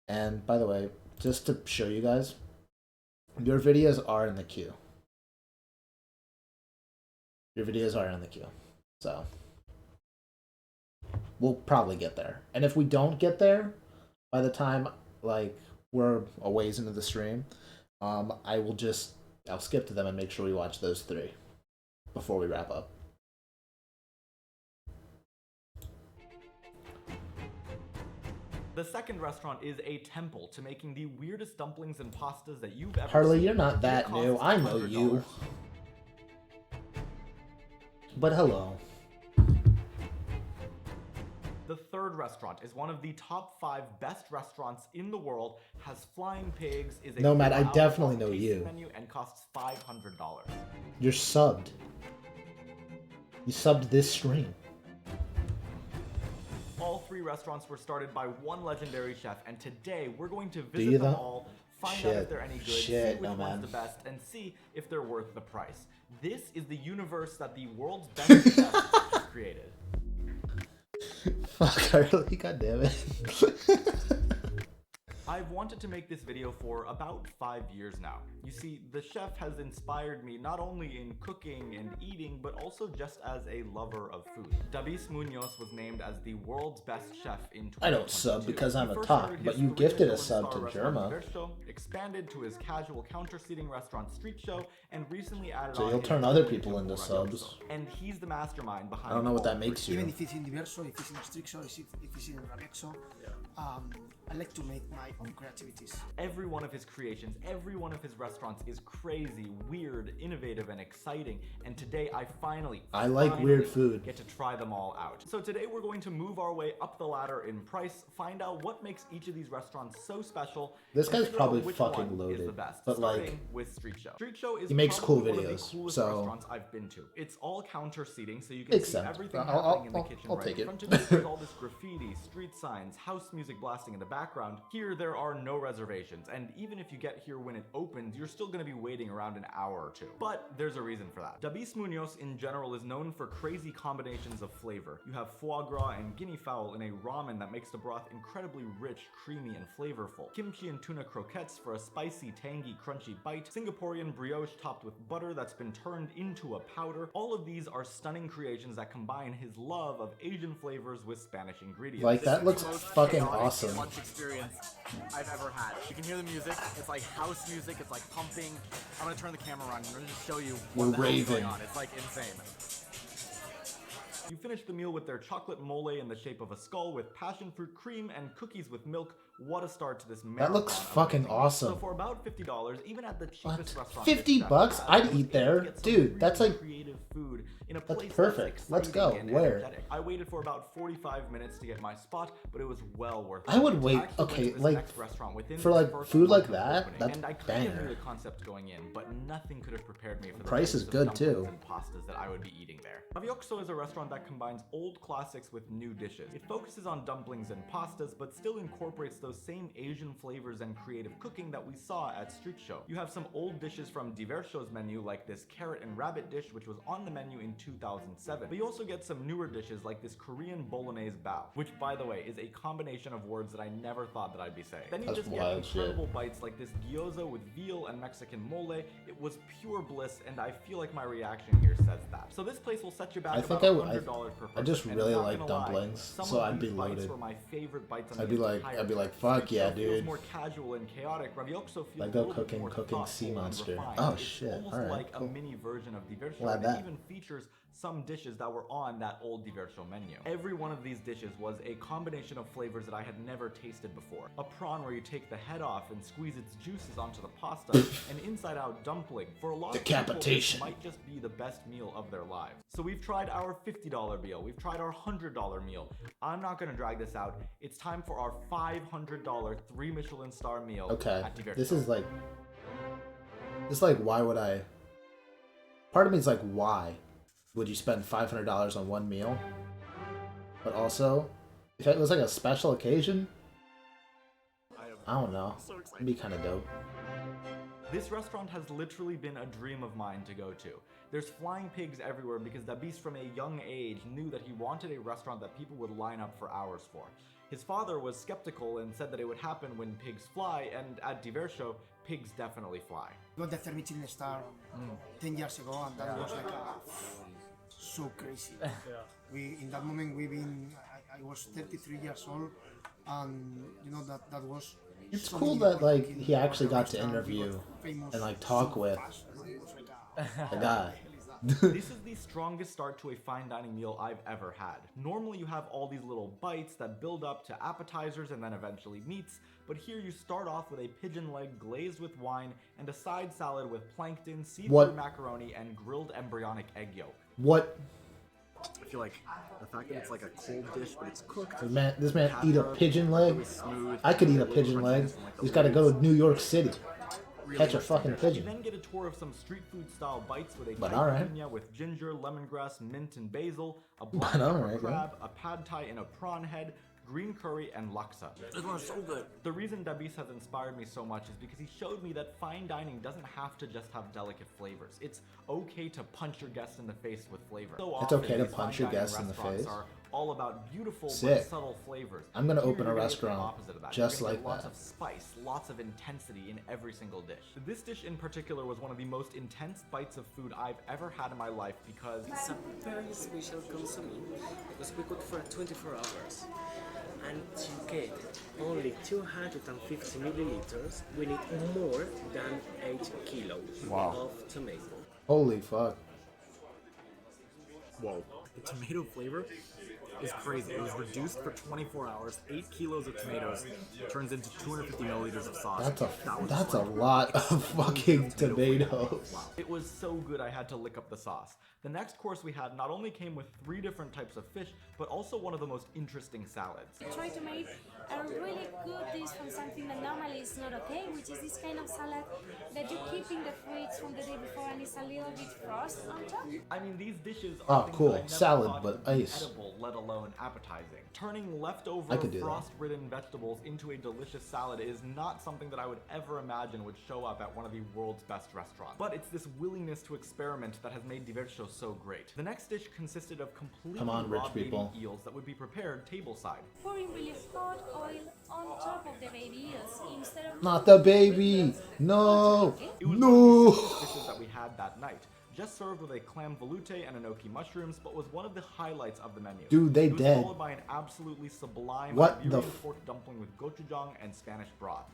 And by the way, just to show you guys, your videos are in the queue. Your videos are in the queue. So we'll probably get there. And if we don't get there by the time like we're a ways into the stream, I'll skip to them and make sure we watch those 3 before we wrap up. The second restaurant is a temple to making the weirdest dumplings and pastas that you've ever Harley, seen. you're not that It new. costs I know $100. you. But hello. The third restaurant is one of the top 5 best restaurants in the world, has flying pigs, is a Nomad, I full-hour definitely know tasting you. menu, and costs $500. You're subbed. You subbed this stream. All 3 restaurants were started by one legendary chef, and today we're going to you visit them though? all, find out Shit. if they're any good, Shit, see which no, one's man. the best, and see if they're worth the price. This is the universe that the world's best chef created. Fuck, Harley, goddammit. I've wanted to make this video for about 5 years now. You see, the chef has inspired me not only in cooking and eating, but also just as a lover of food. Davis Munoz was named as the world's best chef in 2022. I don't sub because I'm He a first top, started but his you career gifted a at sub one-star to restaurant Germa. Verso, expanded to his casual counter-seating restaurant Street Show, and recently added So on you'll his turn other own people into Muradoso. subs. And he's the mastermind behind I don't know what that all makes three. you. Even if it's in Diverso, if it's in Strixo, if it's in Rarexo, I like to make my own creativities. Every one of his creations, every one of his restaurants is crazy, weird, innovative, and exciting. And today I finally weird food. get to try them all out. So today we're going to move our way up the ladder in price, find out what makes each of these restaurants so special. This and guy's figure out probably which fucking one is loaded, the best. but, like, Starting with Street Show. Street Show is he makes cool probably one of the videos, coolest so- restaurants I've been to. It's all counter seating, so you can Makes see sense. everything I'll- happening in the I'll- kitchen I'll right take in it. front of you. There's all this graffiti, street signs, house music blasting in the background. Here there are no reservations, and even if you get here when it opens, you're still gonna be waiting around an hour or 2. But there's a reason for that. Davis Munoz in general is known for crazy combinations of flavor. You have foie gras and guinea fowl in a ramen that makes the broth incredibly rich, creamy, and flavorful. Kimchi and tuna croquettes for a spicy, tangy, crunchy bite. Singaporean brioche topped with butter that's been turned into a powder. All of these are stunning creations that combine his love of Asian flavors with Spanish ingredients. Like, that looks fucking awesome. Lunch experience I've ever had. You can hear the music. It's like house music. It's like pumping. I'm gonna turn the camera on. I'm gonna just show you what the hell's going on. It's like insane. You finish the meal with their chocolate mole in the shape of a skull with passion fruit cream and cookies with milk. What a start to this marathon. That looks fucking awesome. So for about $50, even at the cheapest restaurant, $50? I'd eat there. Dude, that's like creative food in a that's place perfect. Let's go. Where? Energetic. I waited for about 45 minutes to get my spot, but it was well worth it. I would wait. Okay, like for like food like that. That's and I kind of knew banger. the concept going in, but nothing could have prepared me for the Price is types of good, dumplings too. and pastas that I would be eating there. Raviokso is a restaurant that combines old classics with new dishes. It focuses on dumplings and pastas, but still incorporates those same Asian flavors and creative cooking that we saw at Street Show. You have some old dishes from Diversho's menu, like this carrot and rabbit dish, which was on the menu in 2007. But you also get some newer dishes, like this Korean bolognese bao, which, by the way, is a combination of words that I never thought that I'd be saying. Then you That's just get wild incredible bites like this gyoza with veal and Mexican mole. It was pure bliss, and I feel like my reaction here says that. So this place will set you back about $100 per person. I just and really not like gonna lie, dumplings, some so of I'd be these bites loaded. were my favorite bites on I'd the be entire like, place. fuck yeah, Street show feels dude. more casual and chaotic. Raviokso feels Like a go little bit more cooking sea thoughtful and monster. refined. Oh It's shit! almost All right, like cool. a mini version of Divershow, Like and that. it even features some dishes that were on that old Divershow menu. Every one of these dishes was a combination of flavors that I had never tasted before. A prawn where you take the head off and squeeze its juices onto the pasta, an inside-out dumpling. For a lot of people, Decapitation. this might just be the best meal of their lives. So we've tried our $50 meal, we've tried our $100 meal. I'm not gonna drag this out. It's time for our $500 3 Michelin star meal Okay, at Divershow. this is like why would I? Part of me is like, why would you spend $500 on one meal? But also, if it was like a special occasion, I don't know, it'd be kind of dope. This restaurant has literally been a dream of mine to go to. There's flying pigs everywhere because the beast from a young age knew that he wanted a restaurant that people would line up for hours for. His father was skeptical and said that it would happen when pigs fly, and at Divershow, pigs definitely fly. Got the third Michelin star 10 years ago, and that was like so crazy. We in that moment I was 33 years old, and you know that was. It's so cool many that people like talking he about actually the got to restaurant. We interview got famous and like talk so with fast. It was like the guy. This is the strongest start to a fine dining meal I've ever had. Normally you have all these little bites that build up to appetizers and then eventually meats, but here you start off with a pigeon leg glazed with wine and a side salad with plankton, seafood macaroni, and grilled embryonic egg yolk. What? I feel like the fact that it's like a cold dish, but it's cooked. This man eat a pigeon leg? I could eat a pigeon leg. He's got to go to New York City. Catch a fucking You pigeon. then get a tour of some street food style bites with a But alright. caipirinha with ginger, lemongrass, mint, and basil, a But black pepper alright, crab, a pad thai in a prawn head, green curry, and laksa. This one's so good. The reason Dabis has inspired me so much is because he showed me that fine dining doesn't have to just have delicate flavors. It's okay to punch your guests in the face with flavor. So It's often, okay to these punch fine your dining guests in the restaurants face? Are all about beautiful Sick. but subtle flavors. I'm gonna Here open a you're gonna get the restaurant opposite of that. just You're gonna get like lots that. of spice, lots of intensity in every single dish. This dish in particular was one of the most intense bites of food I've ever had in my life because it's a very special consomme because we cook for 24 hours. And to get only 250 milliliters, we need more than 8 kilos of tomato. Holy fuck. Whoa. The tomato flavor is crazy. It was reduced for 24 hours. 8 kilos of tomatoes turns into 250 milliliters of sauce. That's a lot of fucking tomatoes. Wow. It was so good I had to lick up the sauce. The next course we had not only came with 3 different types of fish, but also one of the most interesting salads. Try to make a really good dish from something that normally is not okay, which is this kind of salad that you keep in the fridge from the day before and it's a little bit frost on top. I mean, these dishes Oh, are things cool. that I never Salad, thought but would be ice. edible, let alone appetizing. Turning leftover I could do that. frost-ridden vegetables into a delicious salad is not something that I would ever imagine would show up at one of the world's best restaurants. But it's this willingness to experiment that has made Divershow so great. The next dish consisted of completely Come on, rich raw baby people. eels that would be prepared tableside. Pouring really hot oil on top of the baby eels instead of... Not the baby! No! It was No! one of the dishes that we had that night. just served with a clam veloute and enoki mushrooms, but was one of the highlights of the menu. Dude, they it was dead. followed by an absolutely sublime What the pork dumpling with gochujang and Spanish broth.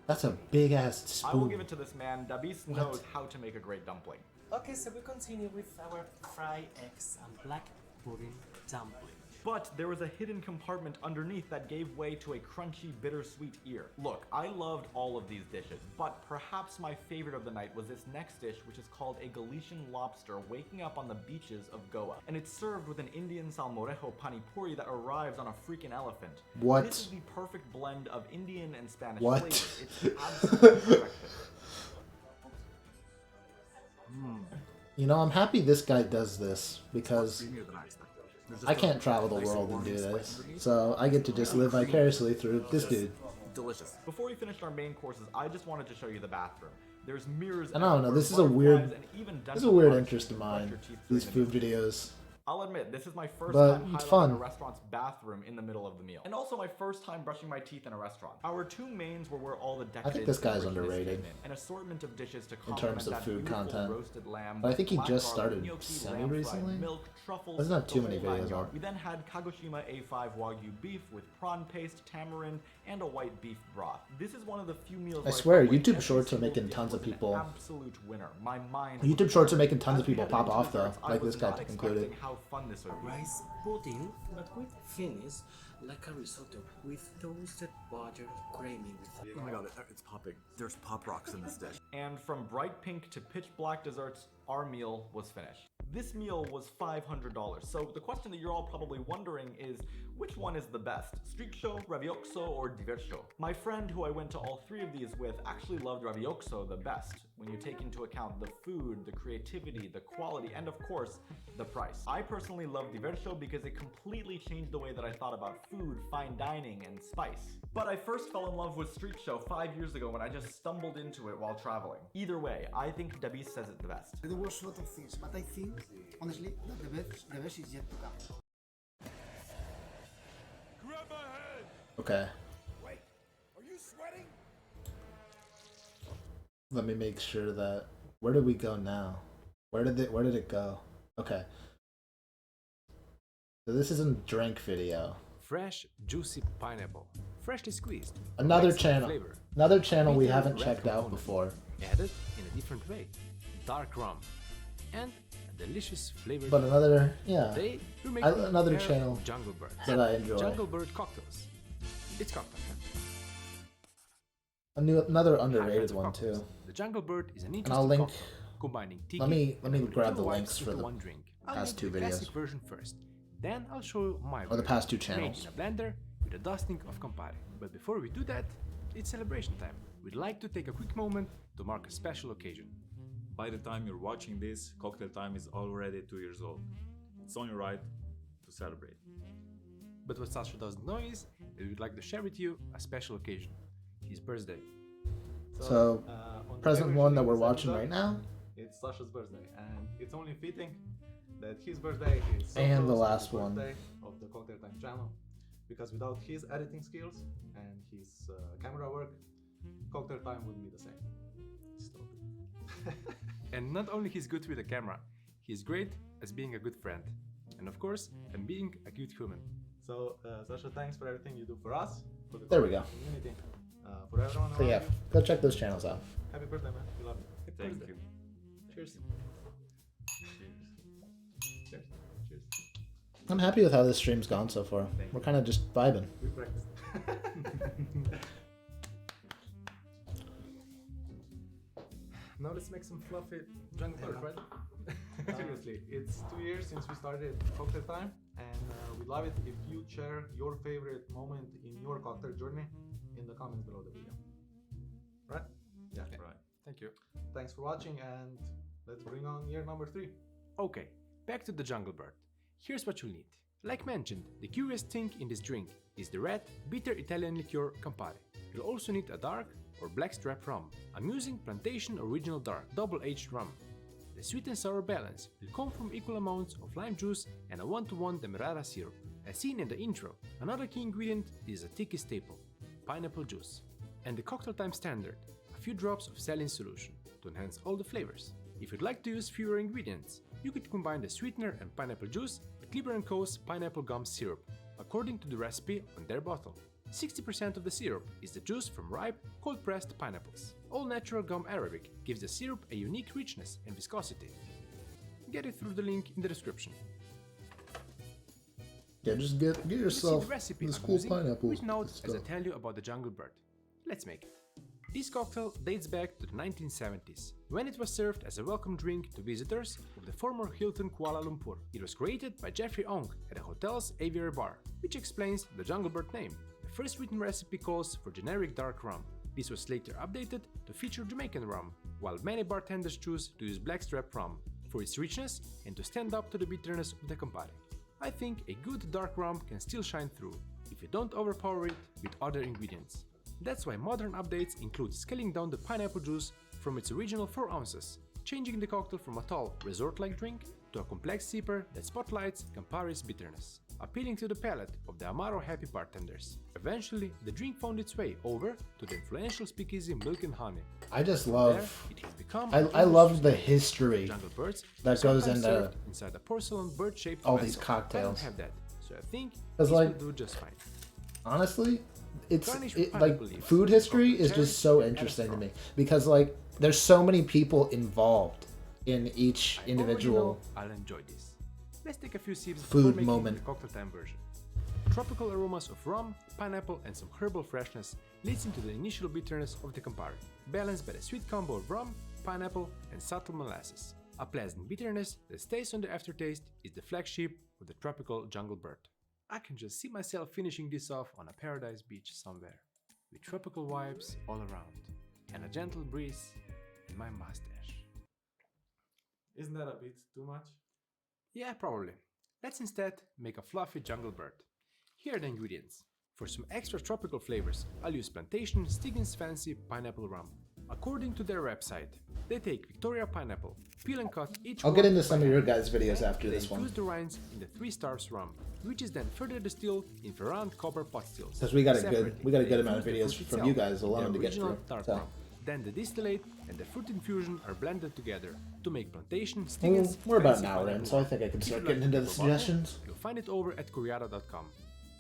That's a big ass spoon. I will give it to this man. Dabis knows how to make a great dumpling. Okay, so we continue with our fried eggs and black pudding dumpling. But there was a hidden compartment underneath that gave way to a crunchy, bittersweet ear. Look, I loved all of these dishes, but perhaps my favorite of the night was this next dish, which is called a Galician lobster waking up on the beaches of Goa. And it's served with an Indian salmorejo pani puri that arrives on a freaking elephant. What? This is the perfect blend of Indian and Spanish What? flavors. It's absolutely perfection. You know, I'm happy this guy does this because Creamier than I expected. There's I just can't a travel the nice world and warm do spice this. underneath. So I get to just live vicariously through this dude. Delicious. Before we finished our main courses, I just wanted to show you the bathroom. There's mirrors. I don't know, everywhere, this is a weird, butterflies, and even this is a weird dental interest of marks mine, to brush your teeth these through food the meal. videos. I'll admit, this is my first But time it's highlighting fun. a restaurant's bathroom in the middle of the meal. And also my first time brushing my teeth in a restaurant. Our two mains were where all the decadence this guy's and richness underrated came in. An assortment of dishes to in terms complement of that food beautiful content. roasted lamb, But I think he black just garlic, started gnocchi, semi lamb-fried recently. milk, truffles, There's not too the many whole nine videos yards. up. We then had Kagoshima A5 Wagyu beef with prawn paste, tamarind, and a white beef broth. This is one of the few meals I where swear, felt like YouTube every Shorts are single making dish tons of was an people. absolute winner. My mind YouTube Shorts are making tons of As we people headed pop into off though, desserts, I like was this guy not included. expecting how fun this would be. Rice pudding, but with finish like a risotto with toasted butter creamy with. Oh my god, it's popping. There's pop rocks in this dish. And from bright pink to pitch black desserts, our meal was finished. This meal was $500. So the question that you're all probably wondering is, which one is the best? Streakcho, Raviokso, or Diversho? My friend who I went to all three of these with actually loved Raviokso the best, when you take into account the food, the creativity, the quality, and of course, the price. I personally love Diversho because it completely changed the way that I thought about food, fine dining, and spice. But I first fell in love with Streakcho 5 years ago when I just stumbled into it while traveling. Either way, I think Dabis says it the best. There was a lot of things, but I think, honestly, that the best is yet to come. Okay. Wait, are you sweating? Let me make sure that. Where did we go now? Where did it go? Okay. So this isn't a drink video. Fresh, juicy pineapple, freshly squeezed. Another Excellent channel. flavor. Another channel we Bitter haven't red checked out component, before. Added in a different way. Dark rum. And a delicious flavor. But another, yeah. Today, we're making Another a pair channel of Jungle Bird. that I enjoy. Jungle Bird cocktails. It's cocktail time. Another High underrated fat one cocktails. too. The Jungle Bird is an And interesting I'll link. cocktail, combining tiki Let me and grab the vibes links for into the one drink. I'll past make two the classic videos. version first. Then I'll show you my Or the version, past two made channels. in a blender with a dusting of Campari. But before we do that, it's celebration time. We'd like to take a quick moment to mark a special occasion. By the time you're watching this, Cocktail Time is already 2 years old. It's only right to celebrate. But what Sasha doesn't know is that we'd like to share with you a special occasion, his birthday. So, on the present beverage one that we're this watching episode, right now, It's Sasha's birthday, and it's only fitting that his birthday is so and the close to last the one. birthday of the Cocktail Time channel, because without his editing skills and his camera work, Cocktail Time wouldn't be the same. Stop it. And not only he's good with the camera, he's great as being a good friend. And of course, and being a cute human. So, Sasha, thanks for everything you do for us, for the There we Cocktail community, for everyone So around yeah, you. go check those channels out. Happy birthday, man. We love you. Thank you. Cheers. Cheers. Cheers. I'm happy with how this stream's gone so far. We're kind of just vibing. We practiced. Now let's make some fluffy jungle bird, right? Seriously, it's 2 years since we started Cocktail Time, and we'd love it if you share your favorite moment in your cocktail journey in the comments below the video. Right? Yeah. Right. Thank you. Thanks for watching, and let's bring on year number 3. Okay, back to the Jungle Bird. Here's what you'll need. Like mentioned, the curious thing in this drink is the red, bitter Italian liqueur Campari. You'll also need a dark or blackstrap rum. I'm using Plantation Original Dark, double-aged rum. The sweet and sour balance will come from equal amounts of lime juice and a 1-to-1 demerara syrup. As seen in the intro, another key ingredient is a tiki staple, pineapple juice. And the Cocktail Time standard, a few drops of saline solution to enhance all the flavors. If you'd like to use fewer ingredients, you could combine the sweetener and pineapple juice with Lieber & Co.'s pineapple gum syrup, according to the recipe on their bottle. 60% of the syrup is the juice from ripe, cold-pressed pineapples. All-natural gum Arabic gives the syrup a unique richness and viscosity. Get it through the link in the description. Yeah, just get yourself this cool pineapple. Quick note as I tell you about the Jungle Bird. Let's make it. This cocktail dates back to the 1970s, when it was served as a welcome drink to visitors of the former Hilton Kuala Lumpur. It was created by Jeffrey Ong at the hotel's aviary bar, which explains the Jungle Bird name. The first written recipe calls for generic dark rum. This was later updated to feature Jamaican rum, while many bartenders choose to use blackstrap rum for its richness and to stand up to the bitterness of the Campari. I think a good dark rum can still shine through, if you don't overpower it with other ingredients. That's why modern updates include scaling down the pineapple juice from its original 4 ounces, changing the cocktail from a tall, resort-like drink to a complex sipper that spotlights Campari's bitterness, appealing to the palate of the Amaro happy bartenders. Eventually, the drink found its way over to the influential speakeasy Milk and Honey. I just love. There, it has become I love the history Jungle Birds that goes into inside a porcelain bird-shaped all vessel. these cocktails. I don't have that, so I think Because, this like, will do just fine. Honestly, Garnish with like pineapple leaves, food history coconut is cherries, just so and interesting to straw. me because like there's so many people involved in each individual I'll enjoy this. Let's take a few sips food before making moment. the cocktail time version. Tropical aromas of rum, pineapple and some herbal freshness leads into the initial bitterness of the Campari, balanced by the sweet combo of rum, pineapple and subtle molasses. A pleasant bitterness that stays on the aftertaste is the flagship of the tropical Jungle Bird. I can just see myself finishing this off on a paradise beach somewhere, with tropical vibes all around, and a gentle breeze in my mustache. Isn't that a bit too much? Yeah, probably. Let's instead make a fluffy Jungle Bird. Here are the ingredients. For some extra tropical flavors, I'll use Plantation Stiggins Fancy Pineapple Rum. According to their website, they take Victoria pineapple, peel and cut each I'll one get into some of your by guys' hand. videos Then after they this one. infuse the rinds in the 3 Stars rum, which is then further distilled in Ferrand copper pot stills. Because we got a Separately, good they amount of infuse videos the fruit from you itself guys in alone the to get original through. dark So. rum. Then the distillate and the fruit infusion are blended together to make Plantation Stiggins We're about Fancy an hour in, Pineapple so I Rum. think I can If start you'd getting like into to the have a bottle, suggestions. You'll find it over at Curiara.com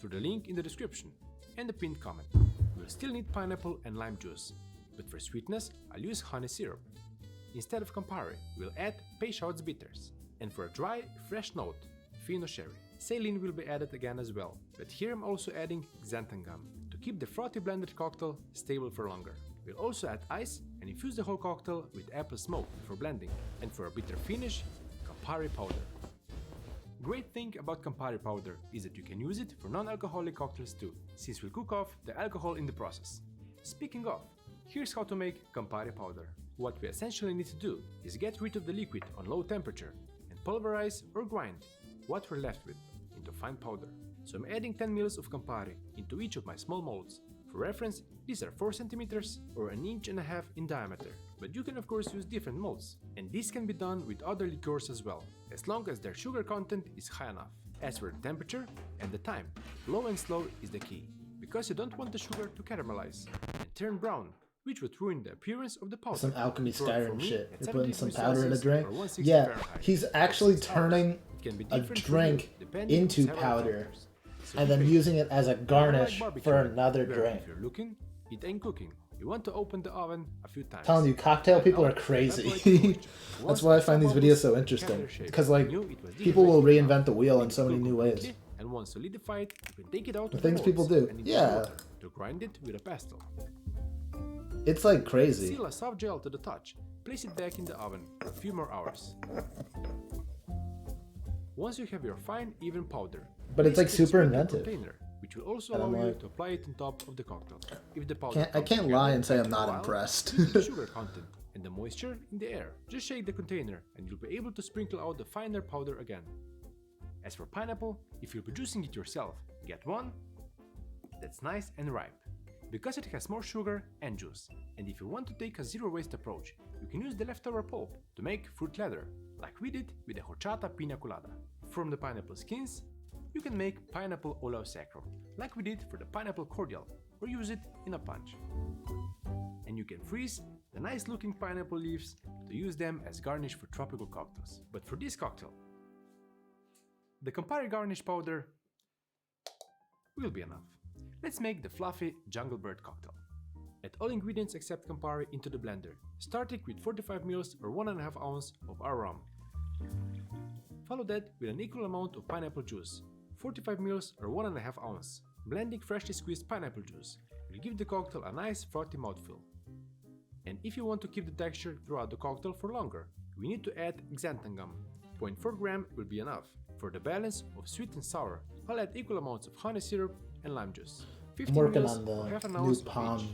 through the link in the description and the pinned comment. We'll still need pineapple and lime juice, but for sweetness, I'll use honey syrup. Instead of Campari, we'll add Peychaud's bitters, and for a dry, fresh note, Fino sherry. Saline will be added again as well, but here I'm also adding xanthan gum to keep the frothy blended cocktail stable for longer. We'll also add ice and infuse the whole cocktail with apple smoke for blending, and for a bitter finish, Campari powder. Great thing about Campari powder is that you can use it for non-alcoholic cocktails too, since we'll cook off the alcohol in the process. Speaking of, here's how to make Campari powder. What we essentially need to do is get rid of the liquid on low temperature and pulverize or grind what we're left with into fine powder. So I'm adding 10 ml of Campari into each of my small molds. For reference, these are 4 cm or 1.5 inches in diameter, but you can of course use different molds, and this can be done with other liqueurs as well, as long as their sugar content is high enough. As for the temperature and the time, low and slow is the key, because you don't want the sugar to caramelize and turn brown, which would ruin the appearance of the powder. Some alchemy For Skyrim me, shit. at You're putting 70 some degrees powder in a Celsius drink. or 160 Yeah, Fahrenheit he's for actually 6 hours. turning It can be a different for drink you, depending on into several powder factors. So and be then patient. using it as a garnish Unlike for barbecue, another where drink. If you're looking, it ain't cooking. You want to open the oven a few times. Telling you, cocktail Then people now, are crazy. evaporate the moisture. That's Once why I the find these bubbles videos so capture interesting. their shape, Because like you knew it was people will dehydrated reinvent the wheel in Make so it many cook new ways. completely, and once solidified, you can take it out The of things molds people do. and into Yeah. water to grind it with a pestle. It's like crazy. Seal a soft gel to the touch. Place it back in the oven for a few more hours. Once you have your fine, even powder, But it's like place it in a super spherical inventive. container, which will also And I'm allow you like- to apply it on top of the cocktail. If the powder I comes can't lie together and say I'm after a not while, impressed. due to the sugar content and the moisture in the air, just shake the container and you'll be able to sprinkle out the finer powder again. As for pineapple, if you're producing it yourself, get one that's nice and ripe, because it has more sugar and juice. And if you want to take a zero waste approach, you can use the leftover pulp to make fruit leather, like we did with the horchata pina colada. From the pineapple skins, you can make pineapple oleo sacrum, like we did for the pineapple cordial, or use it in a punch. And you can freeze the nice looking pineapple leaves to to use them as garnish for tropical cocktails. But for this cocktail, the Campari garnish powder will be enough. Let's make the fluffy Jungle Bird cocktail. Add all ingredients except Campari into the blender, starting with 45 ml or 1.5 ounce of our rum. Follow that with an equal amount of pineapple juice, 45 ml or 1.5 ounce. Blending freshly squeezed pineapple juice will give the cocktail a nice frothy mouthfeel. And if you want to keep the texture throughout the cocktail for longer, we need to add xanthan gum. 0.4 gram will be enough. For the balance of sweet and sour, I'll add equal amounts of honey syrup and lime juice. I'm working on the new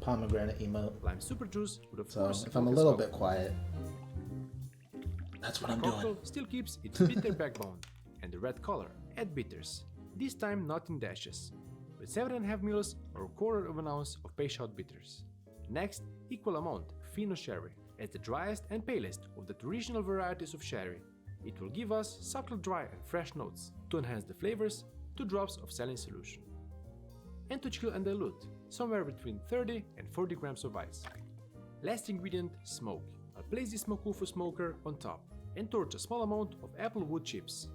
pomegranate emote. Lime super juice would of So course if I'm a little bit quiet, that's what I'm doing. Cocktail still keeps its bitter backbone and the red color. Add bitters, this time not in dashes, with 7.5 ml or 1/4 ounce of Peychaud bitters. Next, equal amount Fino sherry, as the driest and palest of the original varieties of sherry. It will give us subtle dry and fresh notes. To enhance the flavors, 2 drops of saline solution. And to chill and dilute, somewhere between 30 and 40 grams of ice. Last ingredient, smoke. I'll place the Smokufu smoker on top and torch a small amount of apple wood chips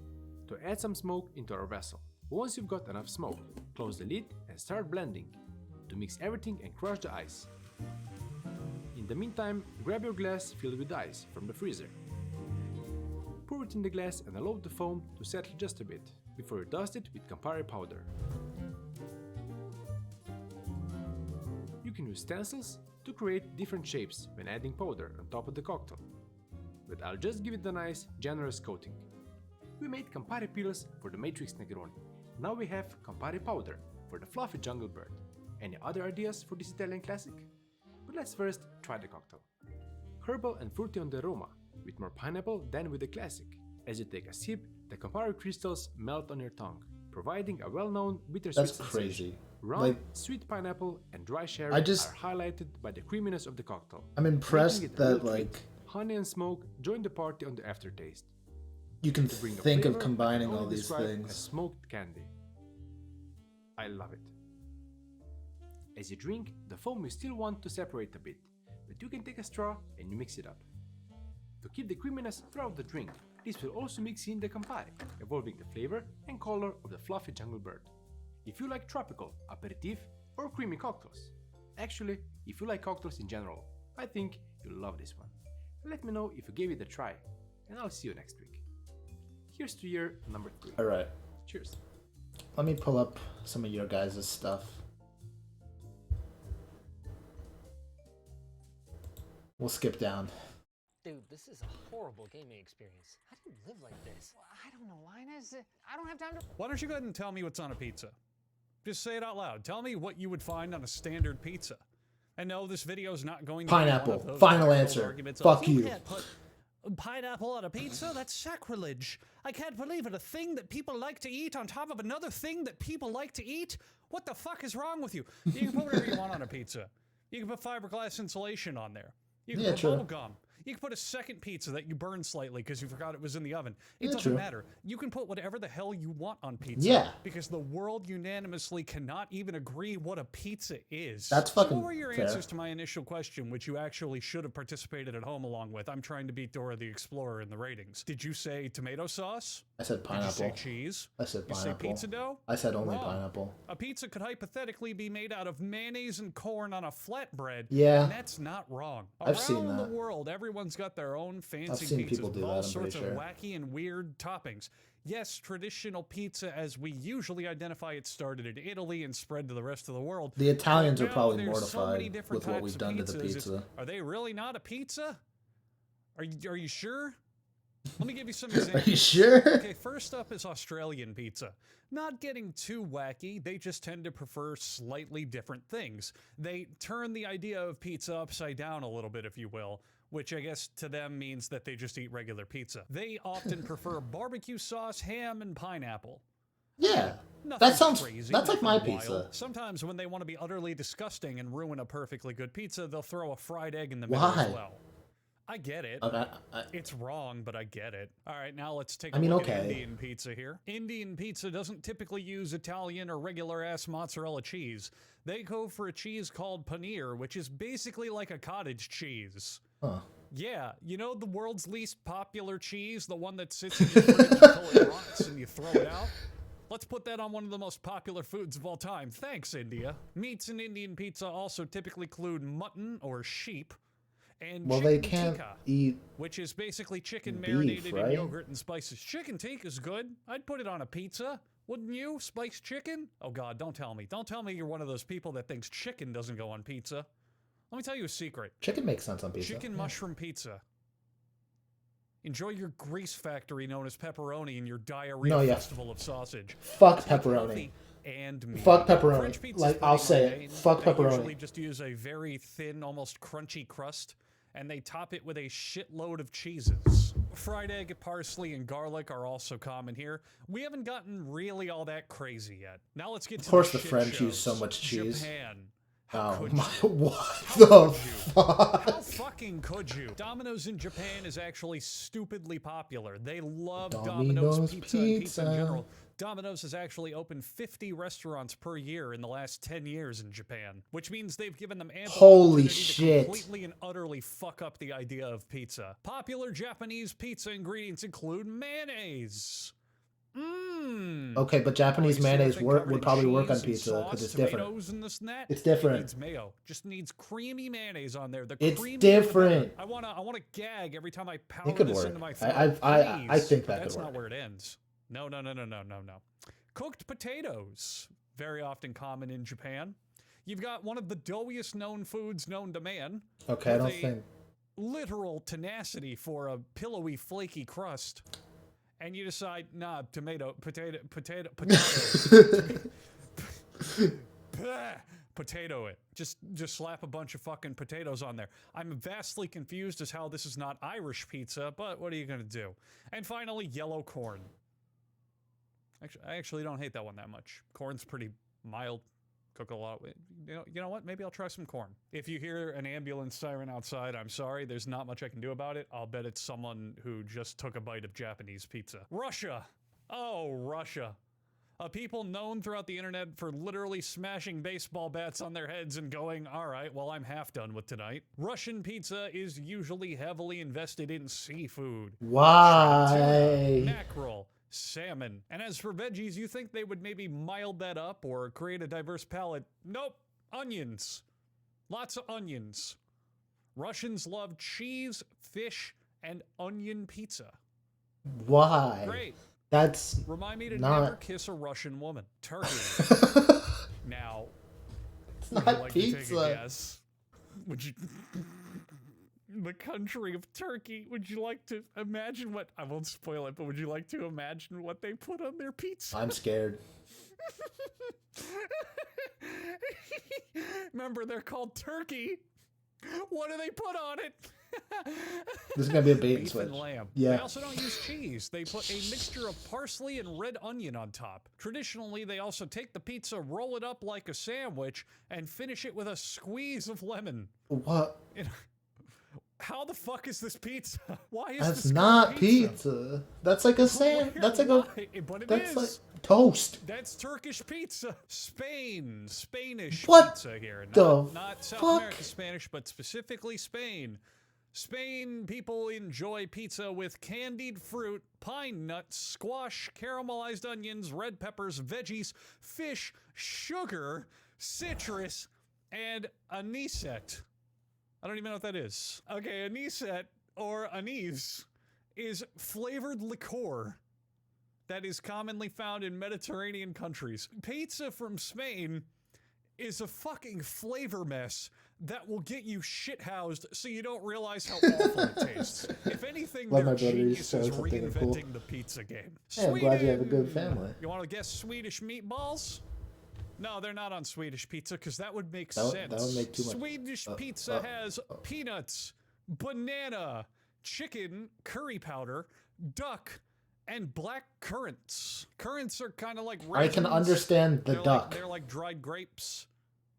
to add some smoke into our vessel. Once you've got enough smoke, close the lid and start blending to mix everything and crush the ice. In the meantime, grab your glass filled with ice from the freezer. Pour it in the glass and allow the foam to settle just a bit before you dust it with Campari powder. You can use stencils to create different shapes when adding powder on top of the cocktail, but I'll just give it a nice, generous coating. We made Campari peels for the Matrix Negroni. Now we have Campari powder for the fluffy Jungle Bird. Any other ideas for this Italian classic? But let's first try the cocktail. Herbal and fruity on the aroma, with more pineapple than with the classic. As you take a sip, the Campari crystals melt on your tongue, providing a well-known bittersweet That's sensation. crazy. Rum, Like, sweet pineapple, and dry sherry I just- are highlighted by the creaminess of the cocktail. I'm impressed making it a that, real treat. like, honey and smoke join the party on the aftertaste. you can To bring a think of flavor combining I can all only these describe things. as smoked candy. I love it. As you drink, the foam you still want to separate a bit, but you can take a straw and you mix it up. To keep the creaminess throughout the drink, this will also mix in the Campari, evolving the flavor and color of the fluffy Jungle Bird. If you like tropical, aperitif, or creamy cocktails, actually, if you like cocktails in general, I think you'll love this one. Let me know if you gave it a try, and I'll see you next week. Here's to year number 3. Alright. Cheers. Let me pull up some of your guys' stuff. We'll skip down. Dude, this is a horrible gaming experience. How do you live like this? Well, I don't know, Linus. I don't have time to... Why don't you go ahead and tell me what's on a pizza? Just say it out loud. Tell me what you would find on a standard pizza. And no, this video is not going to Pineapple. be one of those Final terrible answer. arguments Fuck of, you. can't put pineapple on a pizza? That's sacrilege. I can't believe it. A thing that people like to eat on top of another thing that people like to eat? What the fuck is wrong with you? You can put whatever you want on a pizza. You can put fiberglass insulation on there. You can put bubble gum. You can put a second pizza that you burned slightly because you forgot it was in the oven. It doesn't matter. You can put whatever the hell you want on pizza. Yeah. Because the world unanimously cannot even agree what a pizza is. That's So fucking what were your fair. answers to my initial question, which you actually should have participated at home along with? I'm trying to beat Dora the Explorer in the ratings. Did you say tomato sauce? I said pineapple. Did you say cheese? I said You say pineapple. pizza dough? I said only Wrong. pineapple. A pizza could hypothetically be made out of mayonnaise and corn on a flatbread. Yeah. And that's not wrong. I've seen Around that. the world, everyone's got their own fancy seen pizzas people do with that, all I'm sorts of pretty sure. wacky and weird toppings. Yes, traditional pizza, as we usually identify it, started in Italy and spread to the rest of the world. The Italians But are now probably there's so many mortified different with what types we've of done to the pizzas. pizza. Are they really not a pizza? Are you sure? Let me give you some examples. Are you sure? Okay, first up is Australian pizza. Not getting too wacky, they just tend to prefer slightly different things. They turn the idea of pizza upside down a little bit, if you will, which I guess to them means that they just eat regular pizza. They often prefer barbecue sauce, ham, and pineapple. Yeah. Nothing That sounds crazy, that's like my nothing wild. pizza. Sometimes when they want to be utterly disgusting and ruin a perfectly good pizza, they'll throw a fried egg in the middle Why? as well. I get it. It's wrong, but I get it. All right, now let's take a look at Indian pizza here. Indian pizza doesn't typically use Italian or regular-ass mozzarella cheese. They go for a cheese called paneer, which is basically like a cottage cheese. Huh. Yeah, you know the world's least popular cheese, the one that sits in your fridge until it rots and you throw it out? Let's put that on one of the most popular foods of all time. Thanks, India. Meats in Indian pizza also typically include mutton or sheep, and Well, chicken they can't tikka, eat which is basically chicken beef, marinated right? in yogurt and spices. Chicken tikka is good. I'd put it on a pizza. Wouldn't you? Spiced chicken? Oh God, don't tell me. Don't tell me you're one of those people that thinks chicken doesn't go on pizza. Let me tell you a secret. Chicken makes sense on pizza. Chicken mushroom pizza. Enjoy your grease factory known as pepperoni and your diarrhea festival of sausage. Fuck It's pepperoni. healthy and meaty. Fuck pepperoni. French pizza's Like, pretty I'll say it. mundane. Fuck They pepperoni. usually just use a very thin, almost crunchy crust, and they top it with a shitload of cheeses. Fried egg, parsley, and garlic are also common here. We haven't gotten really all that crazy yet. Now let's get to Of course, the shit French shows. use so much cheese. Japan. Oh my! What the fuck? How fucking could you? Domino's in Japan is actually stupidly popular. They love Domino's pizza and pizza in general. Domino's has actually opened 50 restaurants per year in the last 10 years in Japan, which means they've given them ample Holy opportunity shit. to completely and utterly fuck up the idea of pizza. Popular Japanese pizza ingredients include mayonnaise. Okay, but Japanese mayonnaise would probably work on cheese and pizza because sauce, it's different. tomatoes and this and that. It's different. It needs mayo. Just needs creamy mayonnaise on there. The It's creamier the different. better. I wanna gag every time I powder It could this work. into my throat. I think But that that's could not work. where it ends. No. Cooked potatoes, very often common in Japan. You've got one of the doughiest known foods known to man. Okay, I with don't a think. literal tenacity for a pillowy, flaky crust. And you decide, nah, potato. Potato it. Just slap a bunch of fucking potatoes on there. I'm vastly confused as how this is not Irish pizza, but what are you gonna do? And finally, yellow corn. Actually, I actually don't hate that one that much. Corn's pretty mild. Cook a lot. You know what? Maybe I'll try some corn. If you hear an ambulance siren outside, I'm sorry. There's not much I can do about it. I'll bet it's someone who just took a bite of Japanese pizza. Russia. Oh, Russia. A people known throughout the internet for literally smashing baseball bats on their heads and going, all right, well, I'm half done with tonight. Russian pizza is usually heavily invested in seafood. Why? Mackerel. Salmon. And as for veggies, you think they would maybe mild that up or create a diverse palette? Nope. Onions. Lots of onions. Russians love cheese, fish, and onion pizza. Why? Great. That's Remind me to not. never kiss a Russian woman. Turkey. Now, It's would not you like to take a pizza. guess? Would you... The country of Turkey, would you like to imagine what... I won't spoil it, but would you like to imagine what they put on their pizza? I'm scared. Remember, they're called turkey. What do they put on it? This is gonna be a bait and Beef switch. and lamb. Yeah. They also don't use cheese. They put a mixture of parsley and red onion on top. Traditionally, they also take the pizza, roll it up like a sandwich, and finish it with a squeeze of lemon. What? How the fuck is this pizza? Why is That's this not called pizza. That's like a sand. That's like a. But it That's is. like toast. That's Turkish pizza. Spanish What pizza here. the Not South fuck? American Spanish, but specifically Spain. Spain people enjoy pizza with candied fruit, pine nuts, squash, caramelized onions, red peppers, veggies, fish, sugar, citrus, and anisette. I don't even know what that is. Okay, anisette, or anise, is flavored liqueur that is commonly found in Mediterranean countries. Pizza from Spain is a fucking flavor mess that will get you shithoused so you don't realize how awful it tastes. If anything, Love my their brother, he's genius so is something reinventing cool. the pizza game. Hey, I'm glad you have a good family. You want to guess Swedish meatballs? No, they're not on Swedish pizza because that would make That would- sense. that would make too much- Swedish pizza has peanuts, banana, chicken, curry powder, duck, and black currants. Currants are kind of like raisins. I can understand the They're duck. they're like dried grapes,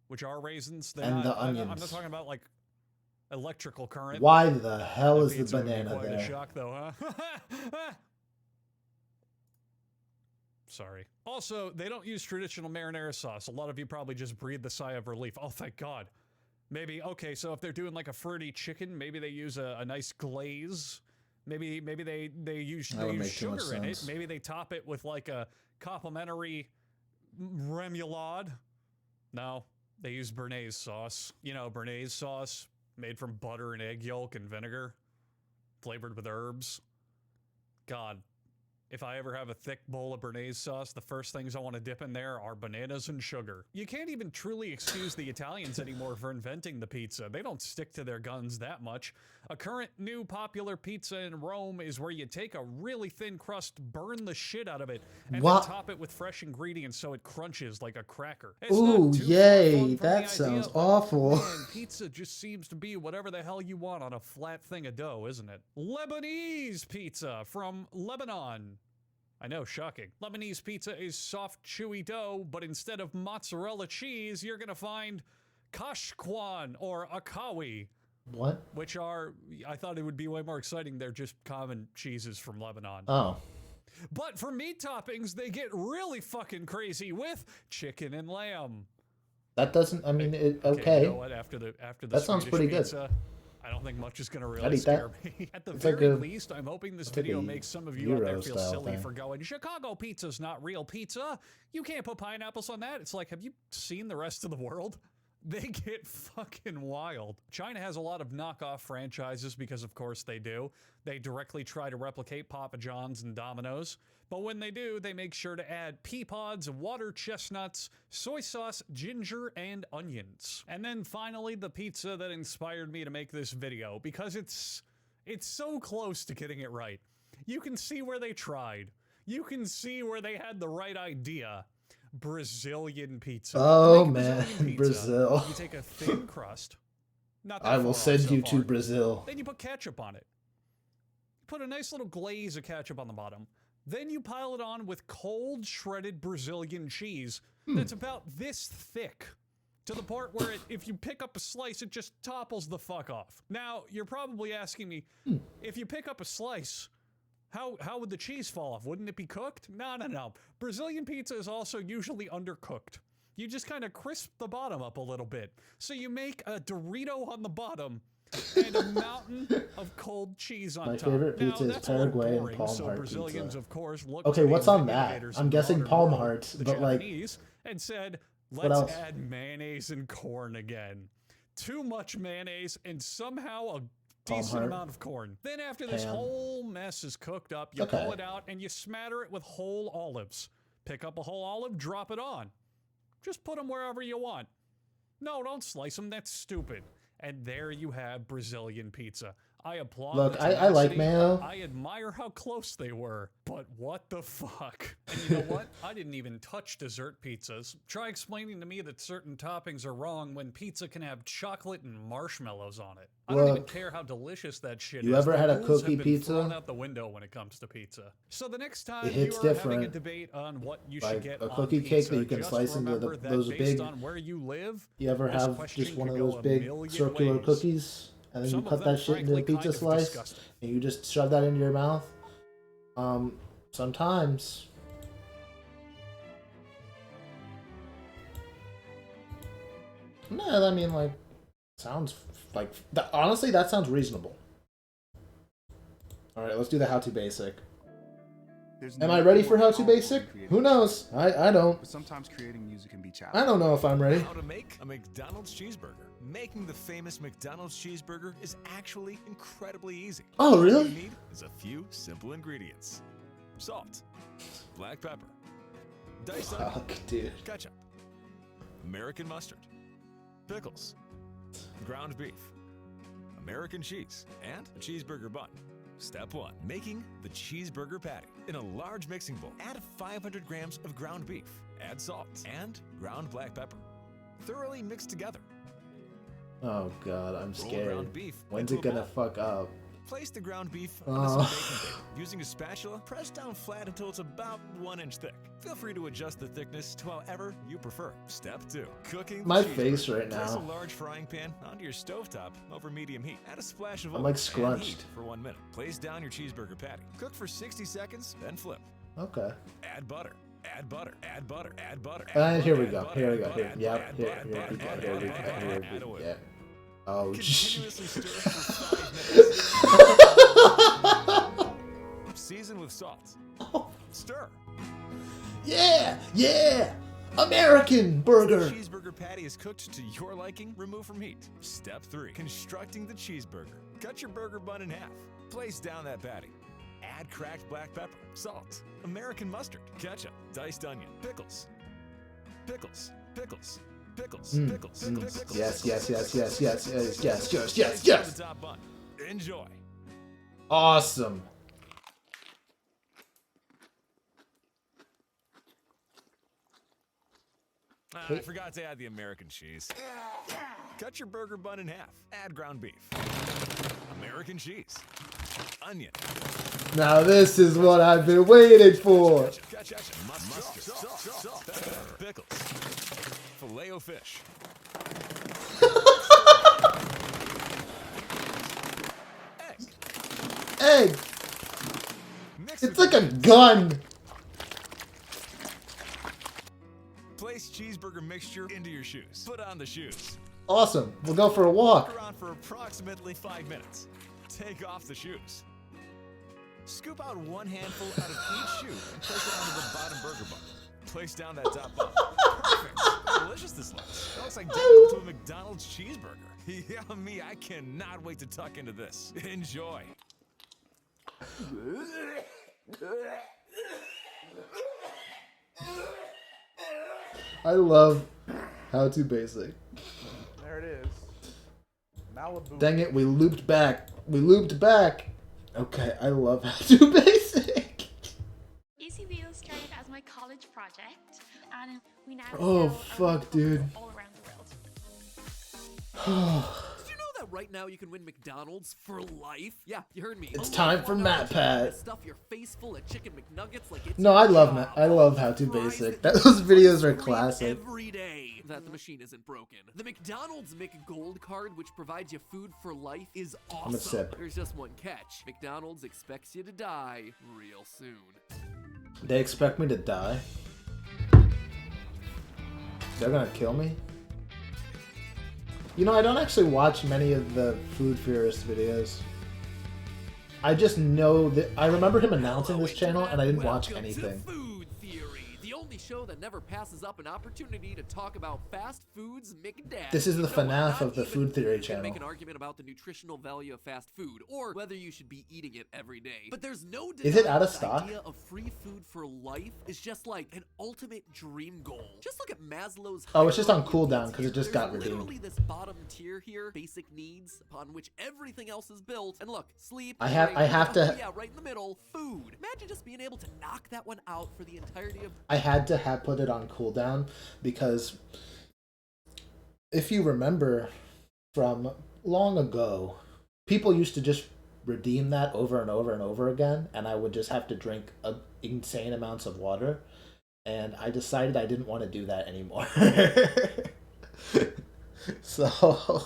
which are raisins. They're And not, the I'm onions. not talking about like electrical current. Why the hell That is the pizza would be banana quite a there? shock, though, huh? Sorry. Also, they don't use traditional marinara sauce. A lot of you probably just breathed the sigh of relief. Oh, thank God. Maybe, okay, so if they're doing like a fruity chicken, maybe they use a nice glaze. Maybe they use sugar in it. Maybe they top it with like a complimentary remoulade. No, they use béarnaise sauce. You know, béarnaise sauce made from butter and egg yolk and vinegar, flavored with herbs. God, if I ever have a thick bowl of béarnaise sauce, the first things I want to dip in there are bananas and sugar. You can't even truly excuse the Italians anymore for inventing the pizza. They don't stick to their guns that much. A current new popular pizza in Rome is where you take a really thin crust, burn the shit out of it, and then top it with fresh ingredients so it crunches like a cracker. Ooh, yay, that sounds awful. Man, pizza just seems to be whatever the hell you want on a flat thing of dough, isn't it? Lebanese pizza from Lebanon. I know, shocking. Lebanese pizza is soft, chewy dough, but instead of mozzarella cheese, you're gonna find kashkwan or akawi. What? Which are, I thought it would be way more exciting. They're just common cheeses from Lebanon. Oh. But for meat toppings, they get really fucking crazy with chicken and lamb. That doesn't, I mean, okay. You know what? After the that sounds Swedish pretty pizza, good. I don't think much is going to I'd really eat scare that. me. At the It's very like least, I'm hoping this video makes some of you out there feel silly for going, Chicago pizza's not real pizza. You can't put pineapples on that. It's like, have you seen the rest of the world? They get fucking wild. China has a lot of knockoff franchises because of course they do. They directly try to replicate Papa John's and Domino's. But when they do, they make sure to add pea pods, water chestnuts, soy sauce, ginger, and onions. And then finally, the pizza that inspired me to make this video, because it's so close to getting it right. You can see where they tried. You can see where they had the right idea. Brazilian pizza. Oh man, Brazil. You take a thin crust. Not that I will far off send so you far. to Brazil. Then you put ketchup on it. Put a nice little glaze of ketchup on the bottom. Then you pile it on with cold shredded Brazilian cheese that's about this thick. To the part where if you pick up a slice, it just topples the fuck off. Now, you're probably asking me, if you pick up a slice, how would the cheese fall off? Wouldn't it be cooked? No. Brazilian pizza is also usually undercooked. You just kind of crisp the bottom up a little bit. So you make a Dorito on the bottom and a mountain of cold cheese on top. My favorite pizza is Paraguay and Palm so Heart Brazilians, pizza. Of course, looked Okay, to what's the on that? innovators I'm of the guessing modern Palm world, Hearts, the but like, Japanese, and said, what let's else? add mayonnaise and corn again. Too much mayonnaise and somehow a decent amount of corn. Then after this whole mess is cooked up, you pull it out and you smatter it with whole olives. Pick up a whole olive, drop it on. Just put them wherever you want. No, don't slice them. That's stupid. And there you have Brazilian pizza. I applaud. Look, the I like tenacity. mayo. I admire how close they were, but what the fuck? And you know what? I didn't even touch dessert pizzas. Try explaining to me that certain toppings are wrong when pizza can have chocolate and marshmallows on it. I don't even care how delicious that shit is. You ever The had a rules cookie have been pizza? thrown out the window when it comes to pizza. So the next time It hits you are having a different. debate on what you Like should get a on cookie pizza, cake that you can just slice into remember that those based big. on where you live, You ever this have question just one of could go those a big million circular ways. cookies, and then Some you of cut them, that shit into a frankly, pizza kind of slice, disgusting. and you just shove that into your mouth? Sometimes. No, I mean, like, sounds like honestly, that sounds reasonable. All right, let's do the how to basic. Am I ready for how to basic? Who knows? I don't. But sometimes creating music can be challenging. I don't know if I'm ready. How to make a McDonald's cheeseburger. Making the famous McDonald's cheeseburger is actually incredibly easy. Oh, really? All you need is a few simple ingredients. Salt, black pepper, diced onion, Fuck, dude. ketchup, American mustard, pickles, ground beef, American cheese, and a cheeseburger bun. Step 1. Making the cheeseburger patty. In a large mixing bowl, add 500 grams of ground beef. Add salt and ground black pepper. Thoroughly mix together. Oh god, I'm Roll scared. ground beef When's into it a gonna bowl. fuck up? Place the ground beef Oh. on some baking paper. Using a spatula, press down flat until it's about 1 inch thick. Feel free to adjust the thickness to however you prefer. Step 2. Cooking the My cheeseburger. face right Place a now. large frying pan onto your stovetop over medium heat. Add a splash of I'm oil like and scrunched. heat for 1 minute. Place down your cheeseburger patty. Cook for 60 seconds, then flip. Okay. Add butter. Add butter. Add butter. Add butter. And here we add go. butter, Here we add go. butter, Here. add Yep. butter, Here. add Here butter, we go. add Here we butter, go. Here add we oil. go. Oh, Continuously stir for 5 minutes. Season with salt. Stir. Yeah, yeah, American burger. The cheeseburger patty is cooked to your liking. Remove from heat. Step 3: constructing the cheeseburger. Cut your burger bun in half. Place down that patty. Add cracked black pepper, salt, American mustard, ketchup, diced onion, pickles, pickles, pickles, pickles, pickles, pickles. Yes, yes, yes, yes, yes, yes, yes, yes, yes, yes. The top bun. Enjoy. Awesome. I forgot to add the American cheese. Cut your burger bun in half. Add ground beef, American cheese, onion. Now this is what I've been waiting for. Mustard, salt, pepper, pickles, Filet-O-Fish. Egg. It's like a gun. Place cheeseburger mixture into your shoes. Put on the shoes. Awesome. We'll go for a walk. Walk around for approximately 5 minutes. Take off the shoes. Scoop out one handful out of each shoe and place it onto the bottom burger bun. Place down that top bun. Perfect. How delicious this looks. It looks identical to a McDonald's cheeseburger. Yeah, me, I cannot wait to tuck into this. Enjoy. I love How To Basic. There it is. Malibu. Dang it, we looped back. We looped back. Okay, I love How To Basic. Easy Wheels started as my college project, and we now Oh, sell fuck, dude. all around the Oh. world. Did you know that right now you can win McDonald's for life? Yeah, you heard me. It's time for Matt Pat. Stuff your face full of chicken McNuggets like it's No, I love How To Basic. Those videos are classic. every day that the machine isn't broken. The McDonald's McGold card, which provides you food for life, is awesome. I'm a sip. There's just one catch. McDonald's expects you to die real soon. They expect me to die? They're gonna kill me? You know, I don't actually watch many of the Food Theorist videos. I just know that I remember him announcing this channel and I didn't watch anything. Food Theory, the only show that never passes up an opportunity to talk about fast foods McDad. This is the You know, FNAF not of the even Food Theory you can channel. make an argument about the nutritional value of fast food or whether you should be eating it every day. But there's no Is it denying out of the stock? idea of free food for life is just like an ultimate dream goal. Just look at Maslow's Oh, it's just on hierarchy of cooldown needs because here. it just There's got redeemed. literally this bottom tier here, basic needs, upon which everything else is built. And look, sleep, I have drink, to- oh yeah, right in the middle, food. Imagine just being able to knock that one out for the entirety of I had to have put it on cooldown because if you remember from long ago, people used to just redeem that over and over and over again, and I would just have to drink insane amounts of water, and I decided I didn't want to do that anymore. So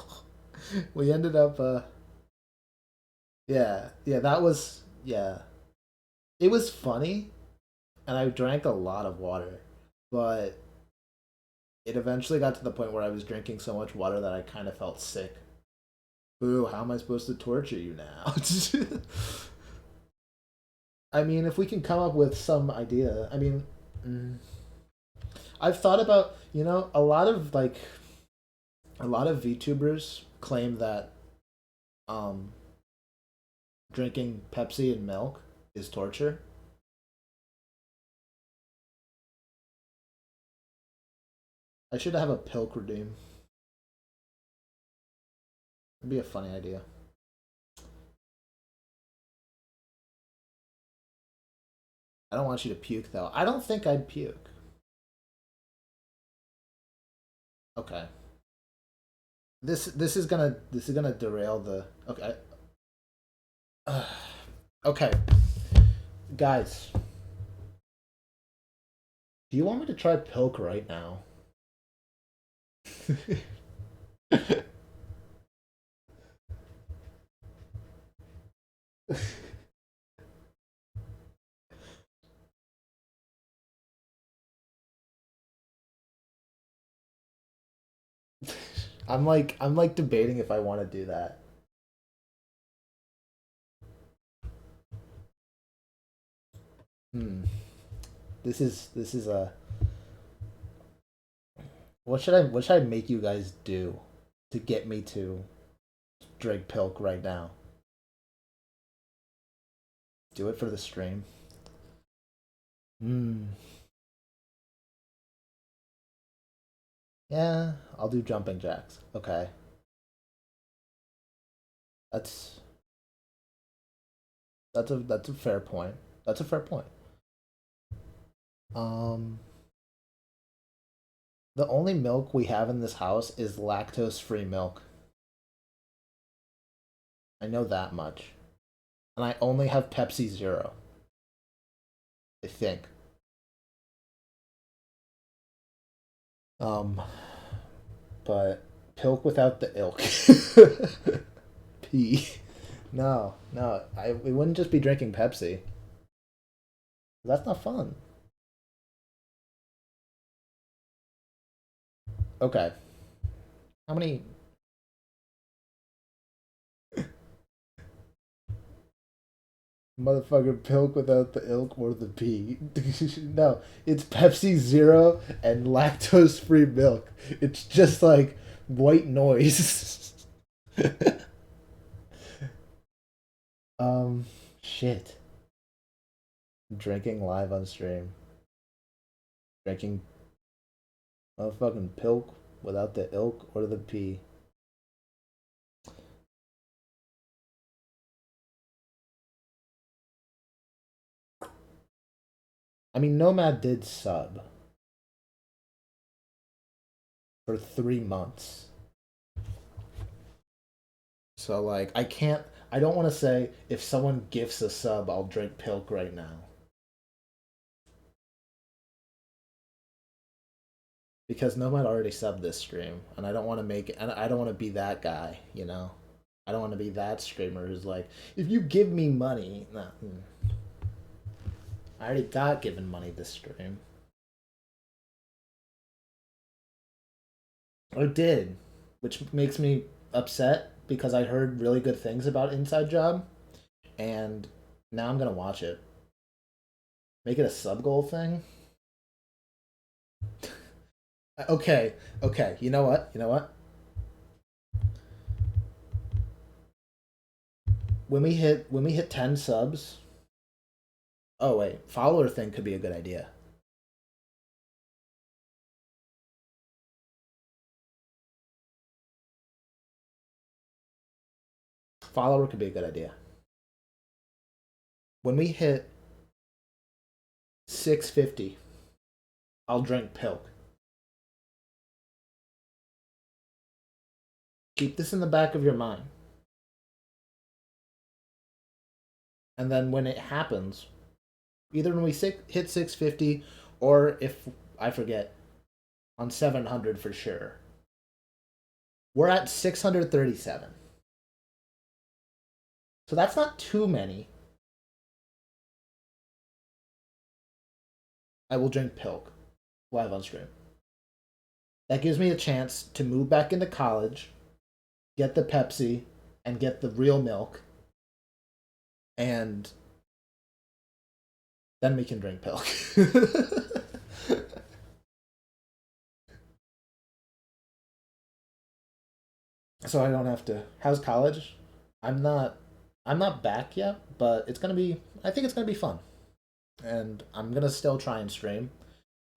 we ended up it was funny, and I drank a lot of water, but it eventually got to the point where I was drinking so much water that I kind of felt sick. Boo, how am I supposed to torture you now? I mean, if we can come up with some idea. I mean, I've thought about, you know, a lot of VTubers claim that drinking Pepsi and milk is torture. I should have a pilk redeem. It'd be a funny idea. I don't want you to puke though. I don't think I'd puke. Okay. This is gonna derail the okay. Okay. Guys. Do you want me to try pilk right now? I'm like debating if I want to do that. This is a. What should I make you guys do to get me to drink Pilk right now? Do it for the stream. Yeah, I'll do jumping jacks. Okay. That's a fair point. That's a fair point. The only milk we have in this house is lactose-free milk. I know that much. And I only have Pepsi Zero. I think. But Pilk without the ilk. P. No, we wouldn't just be drinking Pepsi. That's not fun. Okay. How many? Motherfucker, Pilk without the ilk or the P. No, it's Pepsi Zero and lactose-free milk. It's just like white noise. Shit. Drinking live on stream. Drinking motherfucking Pilk without the ilk or the P. I mean, Nomad did sub for 3 months. So, like, I don't want to say if someone gifts a sub, I'll drink Pilk right now. Because Nomad already subbed this stream, and I don't want to make it, and I don't want to be that guy, you know? I don't want to be that streamer who's like, if you give me money, nah. I already got given money this stream. I did, which makes me upset because I heard really good things about Inside Job, and now I'm gonna watch it. Make it a sub goal thing. Okay. You know what? When we hit 10 subs. Oh wait, follower thing could be a good idea. Follower could be a good idea. When we hit 650, I'll drink Pilk. Keep this in the back of your mind. And then when it happens, either when we hit 650 or if I forget, on 700 for sure. We're at 637. So that's not too many. I will drink Pilk live on stream. That gives me a chance to move back into college, get the Pepsi, and get the real milk. And then we can drink Pilk. So I don't have to. How's college? I'm not back yet, but it's gonna be. I think it's gonna be fun, and I'm gonna still try and stream.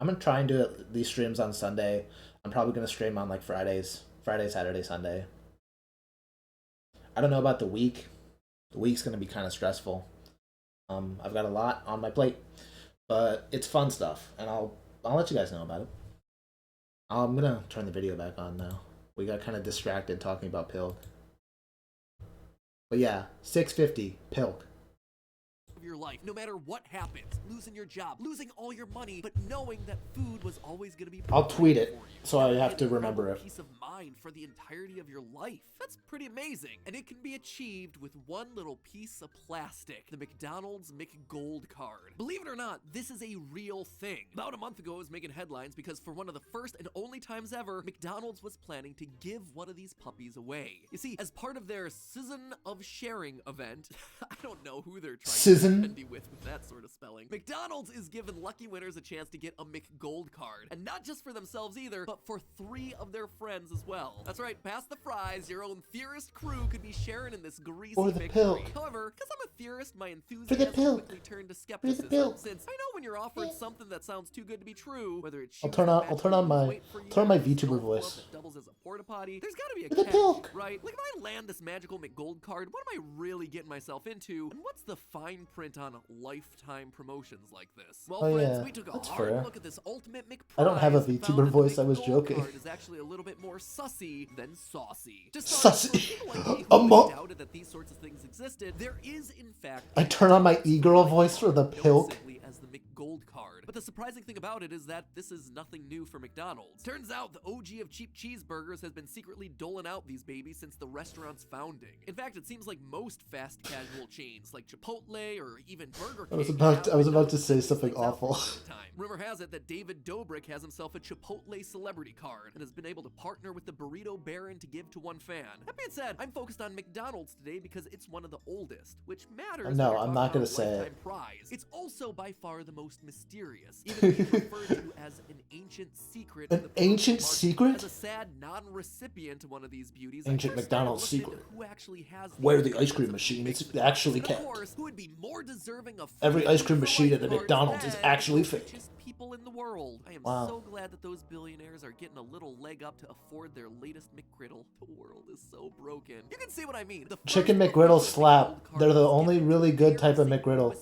I'm gonna try and do these streams on Sunday. I'm probably gonna stream on like Friday, Saturday, Sunday. I don't know about the week. The week's gonna be kind of stressful. I've got a lot on my plate, but it's fun stuff, and I'll let you guys know about it. I'm gonna turn the video back on now. We got kind of distracted talking about Pilk. But yeah, 650 Pilk. Of your life, no matter what happens, losing your job, losing all your money, but knowing that food was always going to be. I'll tweet it, so I have to remember it. Peace of mind. mind for the entirety of your life. That's pretty amazing, and it can be achieved with one little piece of plastic, the McDonald's McGold card. Believe it or not, this is a real thing. About a month ago, I was making headlines because for one of the first and only times ever, McDonald's was planning to give one of these puppies away. You see, as part of their Season of Sharing event, I don't know who they're trying to be with that sort of spelling, McDonald's is giving lucky winners a chance to get a McGold card. And not just for themselves either, but for 3 of their friends as well. That's right, past the fries, your own theorist crew could be sharing in this greasy victory. However, because I'm a theorist, my enthusiasm quickly turned to skepticism. Since I know when you're offered something that sounds too good to be true, whether it's I'll turn on my VTuber voice. Doubles as a porta potty, there's gotta be a catch, right? Like, if I land this magical McGold card, what am I really getting myself into? And what's the fine print on lifetime promotions like this? Well, friends, we took a hard look at this ultimate McPrize. I don't have a VTuber voice, I was joking. Card is actually a little bit more sussy than saucy. Sussy. Doubted that these sorts of things existed. There is, in fact, I turn on my e-girl voice for the pilk. As the McGold card. But the surprising thing about it is that this is nothing new for McDonald's. Turns out the OG of cheap cheeseburgers has been secretly doling out these babies since the restaurant's founding. In fact, it seems like most fast casual chains like Chipotle or even Burger King. I was about to say something awful. Rumor has it that David Dobrik has himself a Chipotle celebrity card and has been able to partner with the Burrito Baron to give to one fan. That being said, I'm focused on McDonald's today because it's one of the oldest, which matters. No, I'm not gonna say it. Prize. It's also by far the most mysterious, even being referred to as an ancient secret. An ancient secret? As a sad non-recipient to one of these beauties, ancient McDonald's secret. Who actually has where the ice cream machine is actually kept. Who would be more deserving of every ice cream machine at the McDonald's is actually fake. People in the world. I am so glad that those billionaires are getting a little leg up to afford their latest McGriddle. The world is so broken. You can see what I mean. Chicken McGriddles slap. They're the only really good type of McGriddle.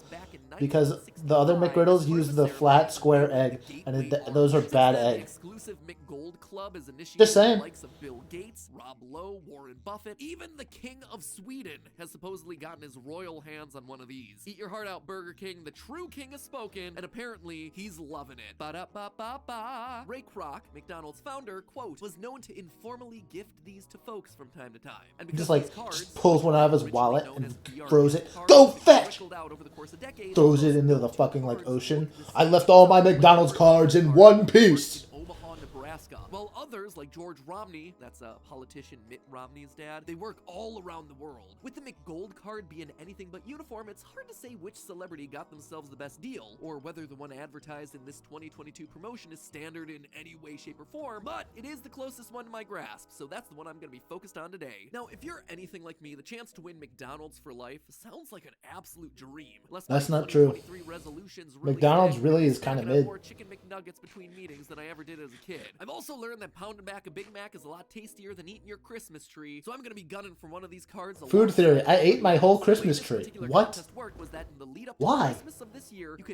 Because the other McGriddles use the flat square egg, and those are bad eggs. Exclusive McGold Club is initiated Just saying. by the likes of Bill Gates, Rob Lowe, Warren Buffett. Even the King of Sweden has supposedly gotten his royal hands on one of these. Eat your heart out, Burger King. The true king has spoken, and apparently he's loving it. Ba-da-ba-ba-ba. Ray Kroc, McDonald's founder, quote, was known to informally gift these to folks from time to time. And He just pulls one out of his wallet and throws it. Go fetch! Throws it into the fucking ocean. I left all my McDonald's cards in one piece. Omaha, Nebraska. While others, like George Romney, that's a politician Mitt Romney's dad, they work all around the world. With the McGold card being anything but uniform, it's hard to say which celebrity got themselves the best deal, or whether the one advertised in this 2022 promotion is standard in any way, shape, or form, but it is the closest one to my grasp, so that's the one I'm going to be focused on today. Now, if you're anything like me, the chance to win McDonald's for life sounds like an absolute dream. That's not true. McDonald's really is kind of mid. More chicken McNuggets between meetings than I ever did as a kid. I've also learned that pounding back a Big Mac is a lot tastier than eating your Christmas tree, so I'm going to be gunning for one of these cards. Food theory. I ate my whole Christmas tree. What? Why?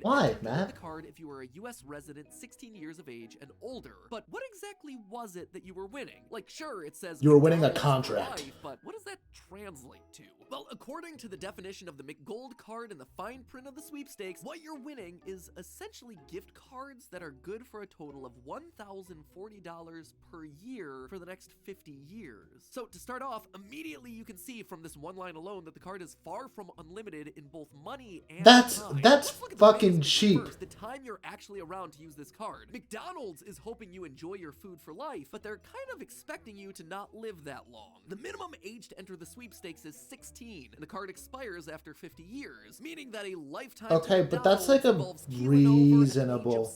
Why, man? The card if you were a U.S. resident 16 years of age and older. But what exactly was it that you were winning? Like, sure, it says you were winning a contract. But what does that translate to? Well, according to the definition of the McGold card and the fine print of the sweepstakes, what you're winning is essentially gift cards that are good for a total of $1,040 per year for the next 50 years. So to start off, immediately you can see from this one line alone that the card is far from unlimited in both money and time. That's fucking cheap. First, the time you're actually around to use this card. McDonald's is hoping you enjoy your food for life, but they're kind of expecting you to not live that long. The minimum age to enter the sweepstakes is 16, and the card expires after 50 years, meaning that a lifetime. Okay, but that's like a reasonable.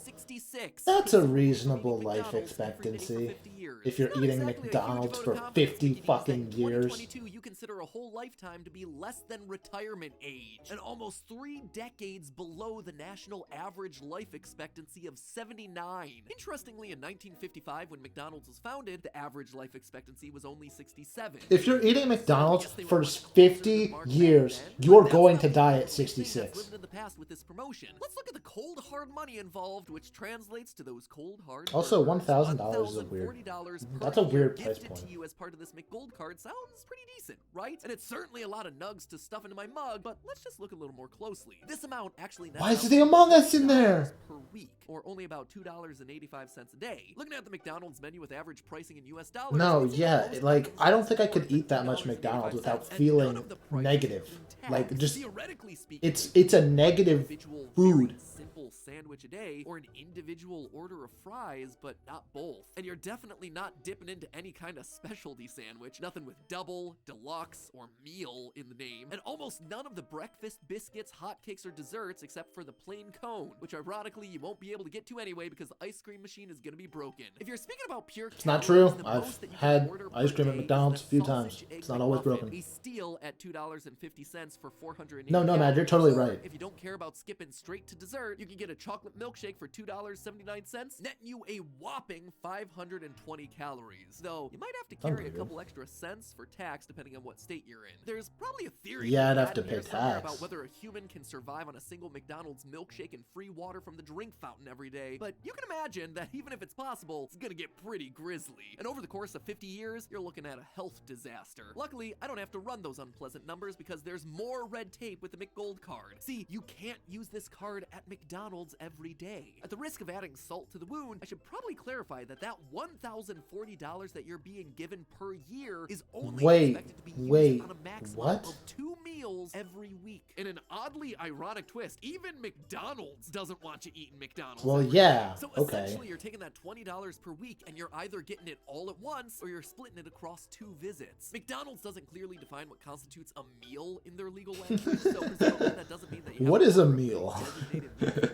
That's a reasonable life expectancy. If you're eating McDonald's for 50 fucking years. You consider a whole lifetime to be less than retirement age, and almost 3 decades below the national average life expectancy of 79. Interestingly, in 1955, when McDonald's was founded, the average life expectancy was only 67. If you're eating McDonald's for 50 years, you're going to die at 66. In the past with this promotion. Let's look at the cold hard money involved, which translates to those cold hard. Also, one $1,000 is a weird. That's a weird price gifted point. to you as part of this McGold card sounds pretty decent, right? And it's certainly a lot of nugs to stuff into my mug, but let's just look a little more closely. This amount actually nets Why is out the Among Us in there? per week, or only about $2.85 a day. Looking at the McDonald's menu with average pricing in US dollars. No, yeah, like I don't think I could eat that much McDonald's without feeling negative. Like just it's a negative food. Simple sandwich a day or an individual order of fries, but not both. And you're definitely not dipping into any kind of specialty sandwich. Nothing with double, deluxe, or meal in the name. And almost none of the breakfast biscuits, hotcakes, or desserts except for the plain cone, which ironically you won't be able to get to anyway because the ice cream machine is gonna be broken. If you're speaking about pure It's not true. I've had ice cream at McDonald's a few times. It's not always broken. A steal at $2.50 for 480 No, man, you're totally calories. right. If you don't care about skipping straight to dessert, you can get a chocolate milkshake for $2.79, netting you a whopping 520 calories. Though you might have to carry a couple extra cents for tax depending on what state you're in. There's probably a theory Yeah, I'd have out to here pay somewhere tax. about whether a human can survive on a single McDonald's milkshake and free water from the drink fountain every day. But you can imagine that even if it's possible, it's gonna get pretty grisly. And over the course of 50 years, you're looking at a health disaster. Luckily, I don't have to run those unpleasant numbers because there's more red tape with the McGold card. See, you can't use this card at McDonald's every day. At the risk of adding salt to the wound, I should probably clarify that $1,040 that you're being given per year is only expected to be used on a maximum of 2 meals every week. In an oddly ironic twist, even McDonald's doesn't want you eating McDonald's. Well, every yeah, day. So okay. essentially, you're taking that $20 per week and you're either getting it all at once or you're splitting it across 2 visits. McDonald's doesn't clearly define what constitutes a meal in their legal language, so presumably that doesn't mean that you What have is a to meal?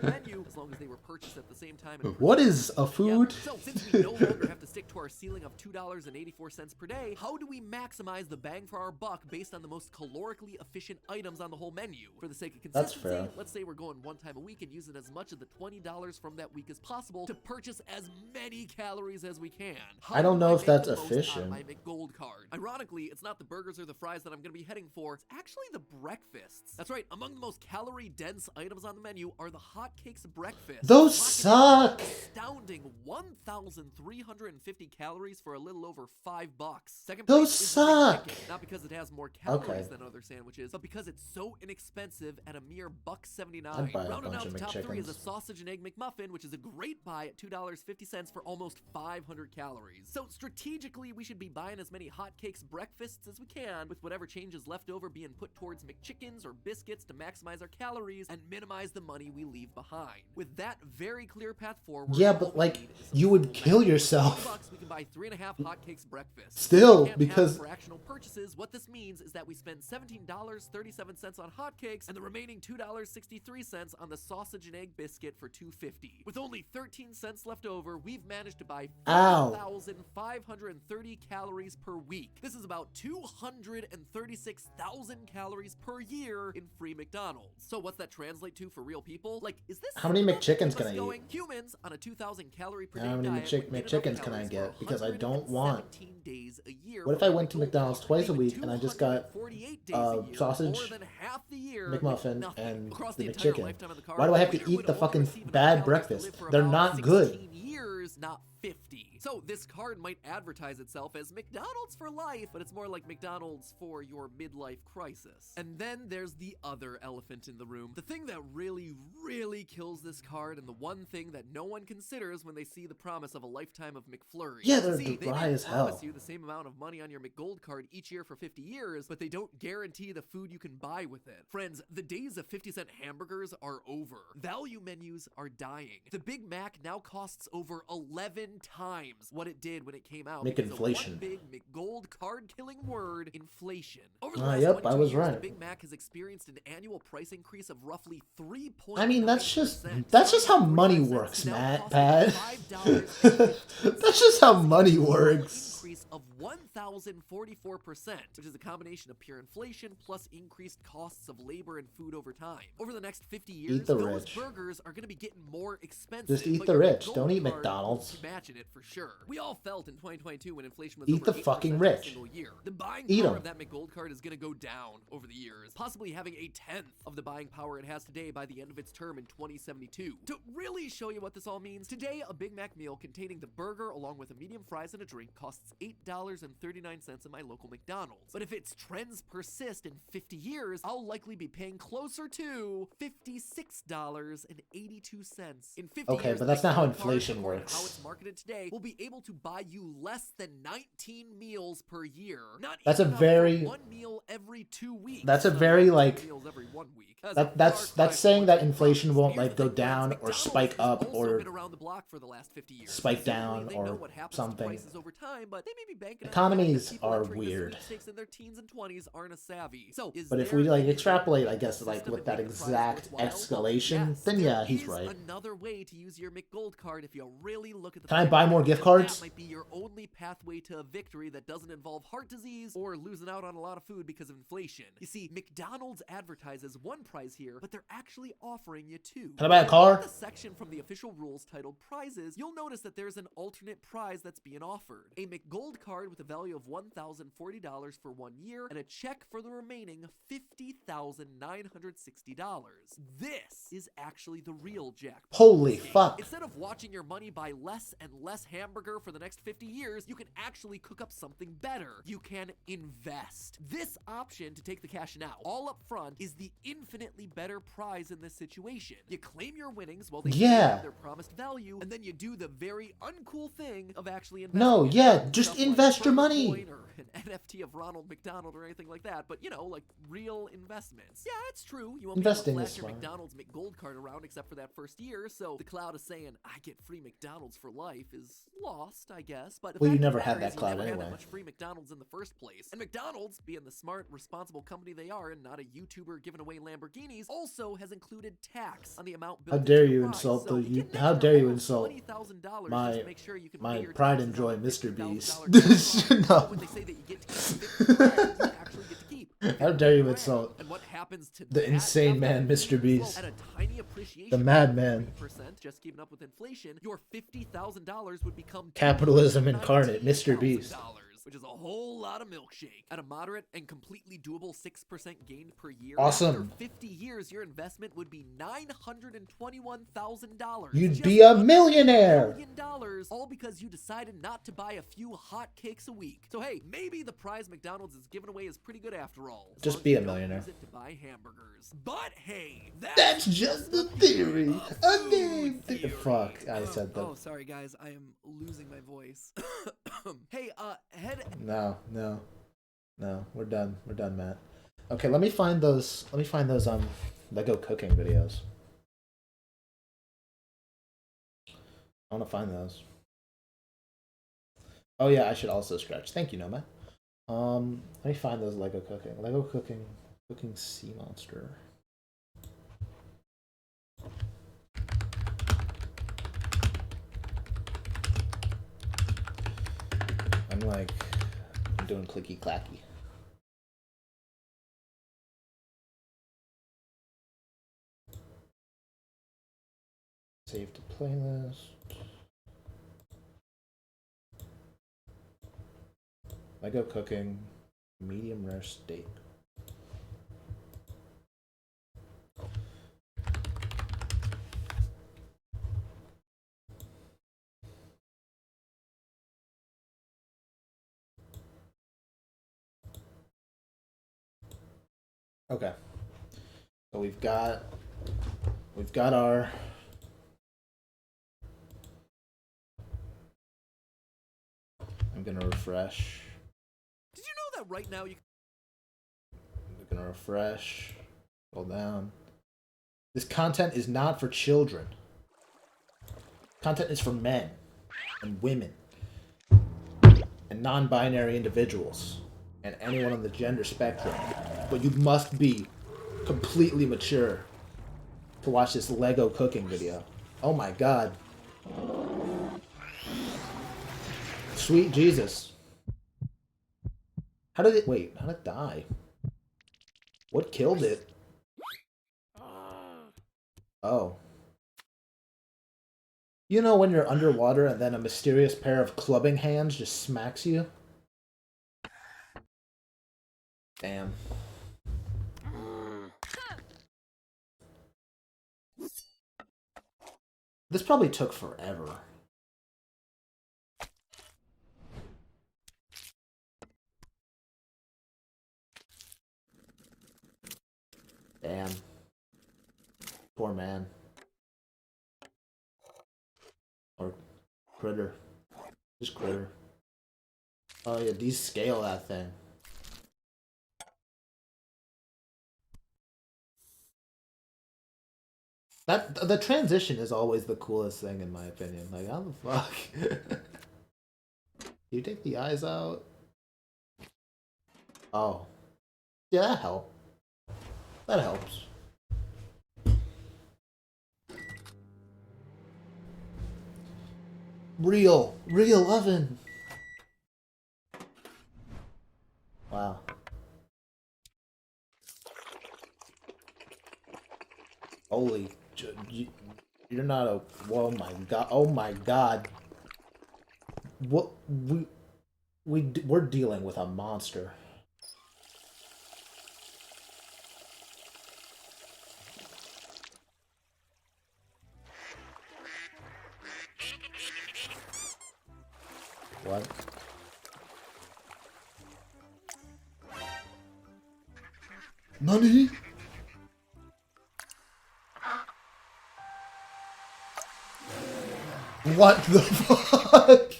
menu as long as they were purchased at the same time. What is a food? So since we no longer have to stick to our ceiling of $2.84 per day, how do we maximize the bang for our buck based on the most calorically efficient items on the whole menu? For the sake of That's consistency, fair. let's say we're going one time a week and using as much of the $20 from that week as possible to purchase as many calories as we can. How I don't do know if make that's the most out of efficient. my McGold card? Ironically, it's not the burgers or the fries that I'm going to be heading for. It's actually the breakfasts. That's right. Among the most calorie-dense items on the menu are the hotcakes breakfast. Those Hotcakes suck. Astounding 1,350 calories for a little over $5. Second Those place is the suck. McChicken, not because it has more calories Okay. than other sandwiches, but because it's so inexpensive at a mere $1.79. I'd buy a Rounding bunch out of the top 3 is a McChickens. sausage and egg McMuffin, which is a great buy at $2.50 for almost 500 calories. So strategically, we should be buying as many hotcakes breakfasts as we can, with whatever changes left over being put towards McChickens or biscuits to maximize our calories and minimize the money we leave behind. With that very clear path forward, Yeah, all but we like need is you would kill yourself. $20, we can buy 3.5 hotcakes breakfast. Still, We can't because- have fractional purchases. What this means is that we spend $17.37 on hotcakes and the remaining $2.63 on the sausage and egg biscuit for $2.50. With only 13 cents left over, we've managed to buy Ow. 4,530 calories per week. This is about 236,000 calories per year in free McDonald's. So what's that translate to for real people? Like, is this How many McChickens can I going? eat? Humans on a 2,000 calorie per day How many diet would get enough McChickens can I calories for get? Because I don't want. 117 days a year. What if I went to McDonald's twice a week and I just got sausage, more than half the year, McMuffin, nothing. and Across the entire McChicken? lifetime of the card, Why do I have we to eat would the only fucking receive enough bad calories to breakfast? live for They're about not good. 16 years, not 50. So this card might advertise itself as McDonald's for life, but it's more like McDonald's for your midlife crisis. And then there's the other elephant in the room. The thing that really, really kills this card, and the one thing that no one considers when they see the promise of a lifetime of McFlurry. Yeah, they're See, dry they as promise hell. you the same amount of money on your McGold card each year for 50 years, but they don't guarantee the food you can buy with it. Friends, the days of 50-cent hamburgers are over. Value menus are dying. The Big Mac now costs over 11 times what it did when it came out. because of one McInflation. big McGold card-killing word, inflation. Over the Ah, last yep, 22 I was years, right. the Big Mac has experienced an annual price increase of roughly 3.9%. I mean, that's just how money works, Matt. Pat. That's just how money works. Increase of 1,044%, which is a combination of pure inflation plus increased costs of labor and food over time. Over the next 50 years, the those rich. burgers are going to be getting more expensive. Just eat but the your rich. gold Don't eat card McDonald's. won't be matching it for sure. We all felt in 2022 when inflation was Eat over the fucking 8% rich. every single year. The buying Eat power 'em. of that McGold card is going to go down over the years, possibly having a tenth of the buying power it has today by the end of its term in 2072. To really show you what this all means, today a Big Mac meal containing the burger along with a medium fries and a drink costs $8.39 at my local McDonald's. But if its trends persist in 50 years, I'll likely be paying closer to $56.82. In 50 Okay, years, but that's not how McDonald's card, inflation according to works. How it's marketed today, will be able to buy you less than 19 meals per year. Not That's a even enough very- for one meal every 2 weeks. That's a So very, like, meals every 1 week. that's saying that inflation won't like go down or spike up or been around the block for the last 50 years. spike Presumably, down they know or what happens to something. prices over time, but they may be banking on the fact that Economies people are entering the weird. sweepstakes in their teens and 20s aren't as savvy. So, is But if there we like any extrapolate, I guess like system with to that make the prize exact worthwhile? escalation, Yes, then yeah, he's is right. another way to use your McGold card if you really look at the Can I fact buy more gift that cards? That might be your only pathway to a victory that doesn't involve heart disease or losing out on a lot of food because of inflation. You see, McDonald's advertises one prize here, but they're actually offering you two. Can I buy a car? In the section from the official rules titled Prizes, you'll notice that there's an alternate prize that's being offered. A McGold card with a value of $1,040 for 1 year and a check for the remaining $50,960. This is actually the real jackpot. Holy fuck. Instead of watching your money buy less and less hamburger for the next 50 years, you can actually cook up something better. You can invest. This option to take the cash now, all up front, is the infinitely better prize in this situation. You claim your winnings while they have their promised value, and then you do the very uncool thing of actually investing. No, it. yeah, just Stuff like invest your money. Bitcoin or an NFT of Ronald McDonald or anything like that, but you know, like real investments. Yeah, it's true. You won't Investing be able is to flash your smart. McDonald's McGold card around except for that first year, so the cloud of saying I get free McDonald's for life is lost, I guess. But the Well, you fact of never the had matter that is cloud you never had anyway. that much free McDonald's in the first place. And McDonald's, being the smart, responsible company they are and not a YouTuber giving away Lamborghinis, also has included tax on the amount How built dare into you your prize. insult So the you you? can How never dare you owe insult $20,000 my just to make sure you can pay my your pride taxes and joy, on Mr. Beast? $50,000 No. when they say that you get to keep 50 grand, you actually get to keep. How dare you insult And what happens to the that insane number? man, Mr. Beast? At a tiny appreciation The of madman. 3%, just keeping up with inflation, your $50,000 would become Capitalism incarnate, Mr. Beast. $19,000, which is a whole lot of milkshake. At a moderate and completely doable 6% gain per year, Awesome. after 50 years, your investment would be $921,000. You'd Just be a $1 millionaire. million, all because you decided not to buy a few hot cakes a week. So hey, maybe the prize McDonald's is giving away is pretty good after all. As Just long be as a you don't millionaire. use it to buy hamburgers. But hey, That's just a theory. A name. Fuck, I said Oh, that. sorry guys, I am losing my voice. Hey, head. No, we're done. We're done, Matt. Okay, let me find those Lego cooking videos. I want to find those. Oh yeah, I should also stretch. Thank you, Nomad. Let me find those Lego cooking sea monster. I'm doing clicky clacky. Save to playlist. Lego cooking, medium rare steak. Okay. So we've got our I'm gonna refresh. Did you know that right now you I'm gonna refresh. Scroll down. This content is not for children. Content is for men and women and non-binary individuals and anyone on the gender spectrum. But you must be completely mature to watch this Lego cooking video. Oh my god. Sweet Jesus. How did it... Wait, how did it die? What killed it? Oh. You know when you're underwater and then a mysterious pair of clubbing hands just smacks you? Damn. This probably took forever. Damn. Poor man. Or critter. Just critter. Oh yeah, descale that thing. The transition is always the coolest thing in my opinion. Like, how the fuck? You take the eyes out? Oh. Yeah, that helps. That helps. Real oven. Wow. Holy, you're not a. Oh my god! Oh my god! What we're dealing with a monster. What? Nani? What the fuck?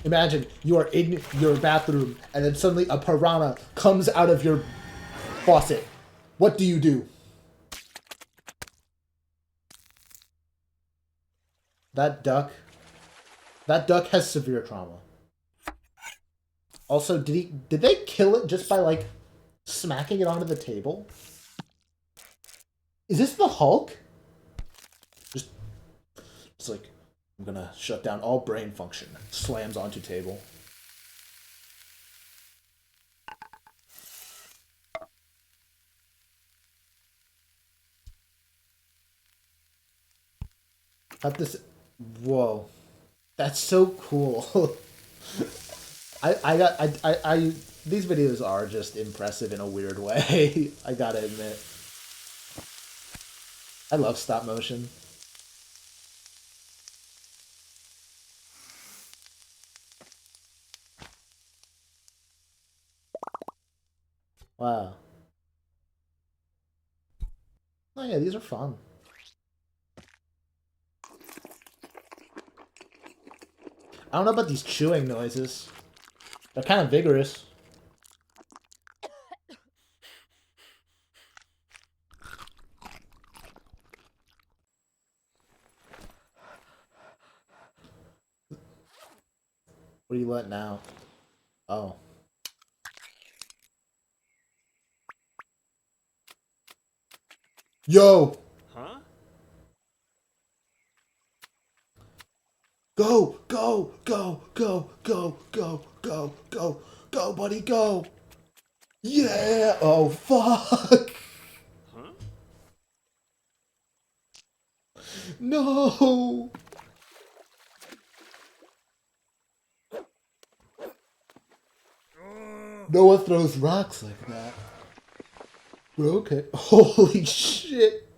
Imagine you are in your bathroom and then suddenly a piranha comes out of your faucet. What do you do? That duck has severe trauma. Also, did they kill it just by like smacking it onto the table? Is this the Hulk? Just like, I'm gonna shut down all brain function. Slams onto table. Have this. Whoa, that's so cool. These videos are just impressive in a weird way. I gotta admit. I love stop motion. Wow. Oh yeah, these are fun. I don't know about these chewing noises. They're kind of vigorous. What do you let now? Oh. Yo! Huh? Go, go, go, go, go, go, go, go, go, buddy, go! Yeah! Oh, fuck! Huh? No! No one throws rocks like that. But okay. Holy shit!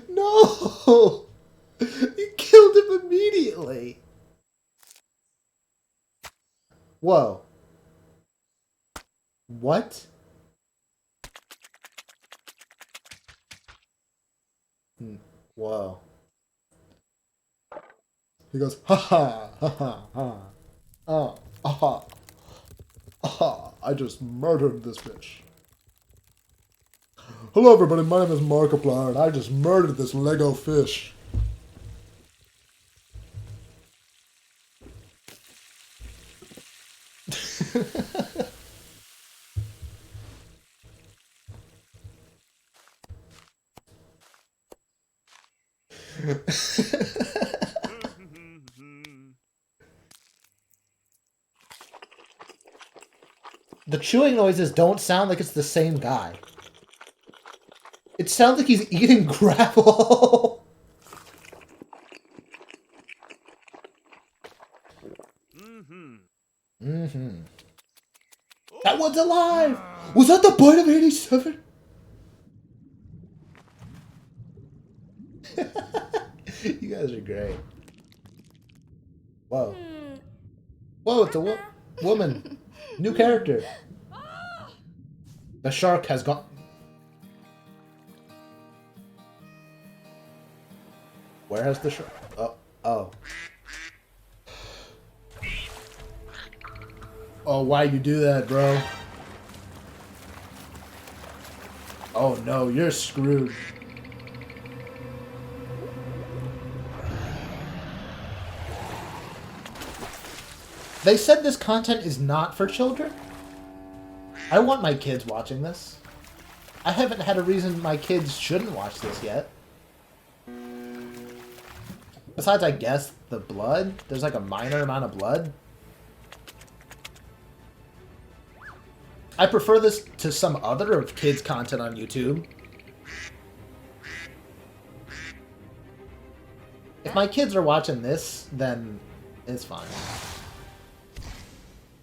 No! You killed him immediately! Whoa. What? Whoa. He goes, ha ha, ha ha, ha. Oh, aha. Aha, I just murdered this bitch. Hello everybody, my name is Markiplier and I just murdered this Lego fish. The chewing noises don't sound like it's the same guy. It sounds like he's eating gravel. That one's alive! Was that the bite of 87? You guys are great. Whoa. Whoa, it's a woman. New character. The shark has gone... Where has the shark... Oh. Oh. Oh, why you do that, bro? Oh no, you're screwed. They said this content is not for children? I want my kids watching this. I haven't had a reason my kids shouldn't watch this yet. Besides, I guess, the blood. There's like a minor amount of blood. I prefer this to some other of kids' content on YouTube. If my kids are watching this, then it's fine.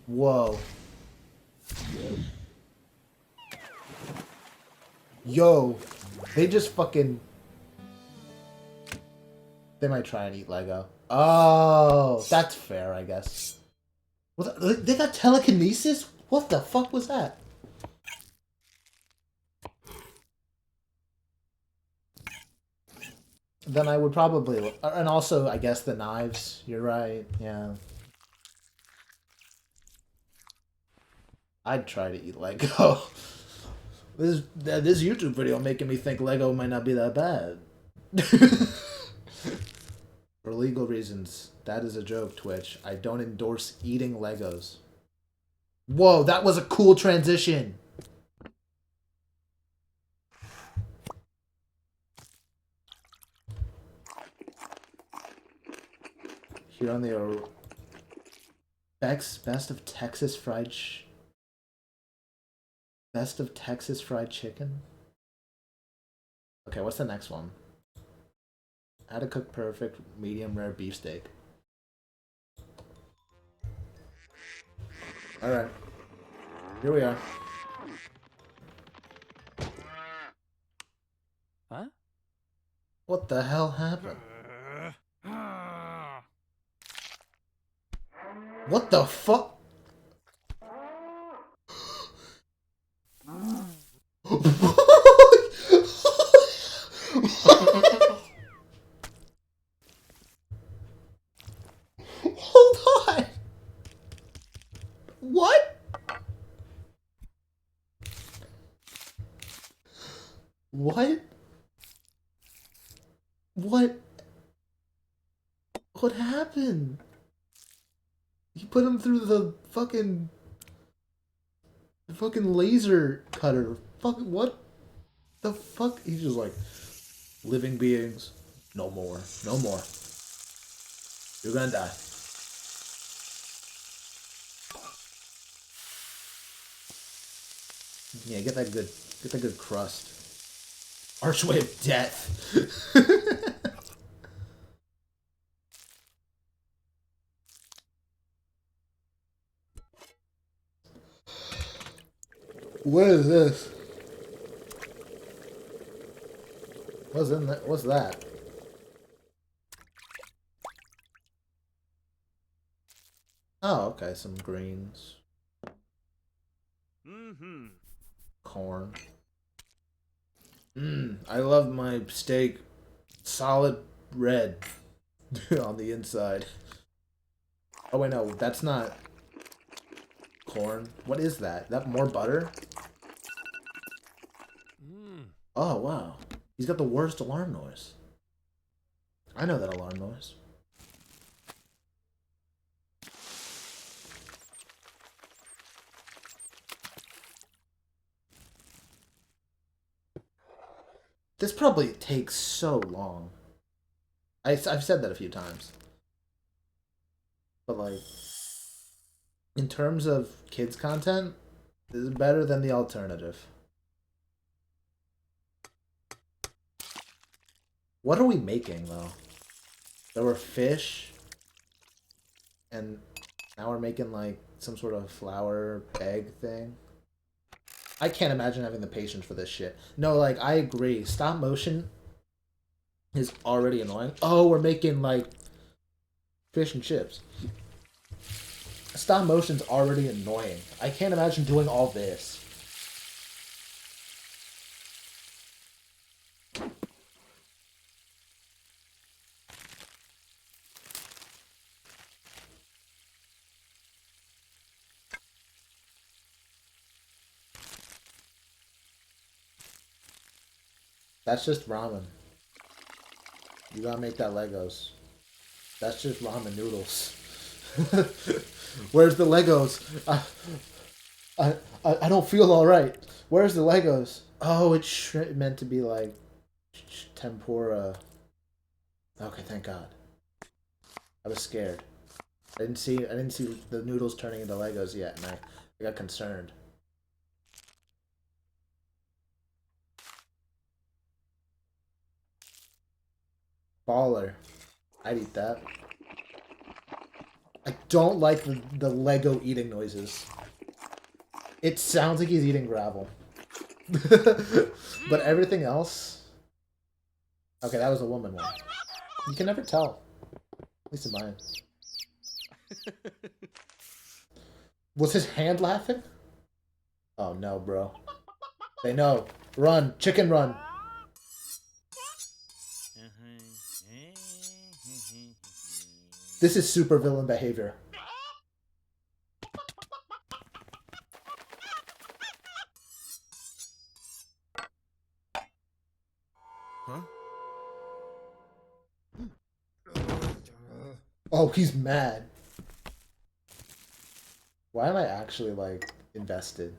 Whoa. Yo, they just fucking... They might try and eat Lego. Oh, that's fair, I guess. They got telekinesis? What the fuck was that? Then I would probably... And also, I guess, the knives. You're right, yeah. I'd try to eat Lego. This YouTube video making me think Lego might not be that bad. For legal reasons. That is a joke, Twitch. I don't endorse eating Legos. Whoa, that was a cool transition. Here on the best of Texas fried best of Texas fried chicken. Okay, what's the next one? How to cook perfect medium rare beefsteak. Alright. Here we are. Huh? What the hell happened? What the fuck? Hold on. What? What? What happened? You put him through the fucking laser cutter. Fucking what the fuck? He's just like, living beings, no more, no more. You're gonna die. Yeah, get that good crust. Archway of death. What is this? What's in that? What's that? Oh, okay, some greens. Corn. I love my steak solid red on the inside. Oh wait, no, that's not corn. What is that? Is that more butter? Oh, wow. He's got the worst alarm noise. I know that alarm noise. This probably takes so long. I've said that a few times. But like, in terms of kids content, this is better than the alternative. What are we making though? There were fish, and now we're making like some sort of flour egg thing. I can't imagine having the patience for this shit. No, like, I agree. Stop motion is already annoying. Oh, we're making like fish and chips. Stop motion's already annoying. I can't imagine doing all this. That's just ramen. You gotta make that Legos. That's just ramen noodles. Where's the Legos? I don't feel alright. Where's the Legos? Oh, it's meant to be like tempura. Okay, thank God. I was scared. I didn't see the noodles turning into Legos yet, and I got concerned. Baller. I'd eat that. I don't like the Lego eating noises. It sounds like he's eating gravel. But everything else... Okay, that was a woman one. You can never tell. At least in mine. Was his hand laughing? Oh no, bro. They know. Run. Chicken run. This is super villain behavior. Huh? Oh, he's mad. Why am I actually, like, invested?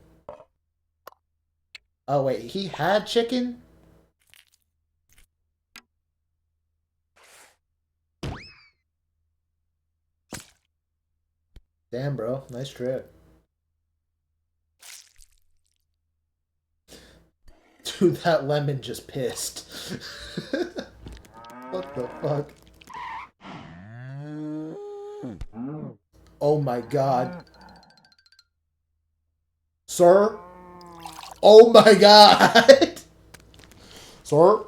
Oh, wait, he had chicken? Damn, bro. Nice trip. Dude, that lemon just pissed. What the fuck? Oh my God. Sir? Oh my God! Sir?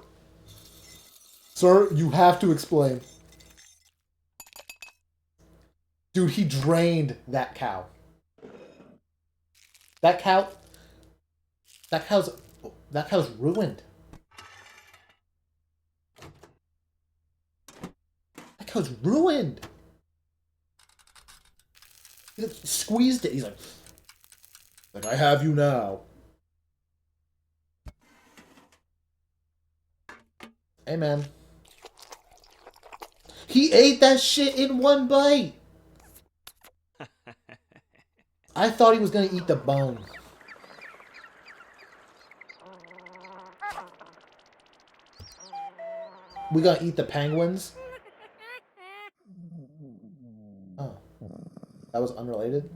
Sir, you have to explain. Dude, he drained that cow. That cow's ruined. That cow's ruined. He squeezed it. He's like, I have you now. Hey, man. He ate that shit in one bite. I thought he was gonna eat the bone. We gonna eat the penguins? Oh. That was unrelated?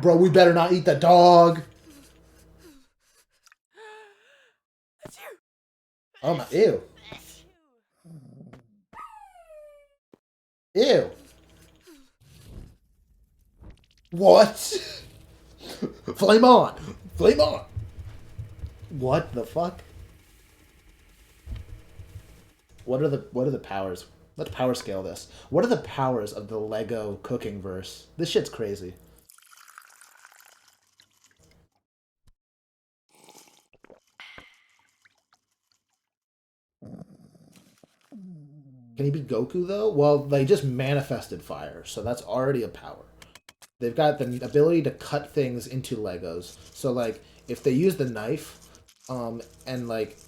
Bro, we better not eat the dog! Oh my, ew. Ew. What? Flame on! Flame on! What the fuck? What are the powers? Let's power scale this. What are the powers of the Lego cooking verse? This shit's crazy. Can he be Goku though? Well, they just manifested fire, so that's already a power. They've got the ability to cut things into Legos. So like, if they use the knife, and like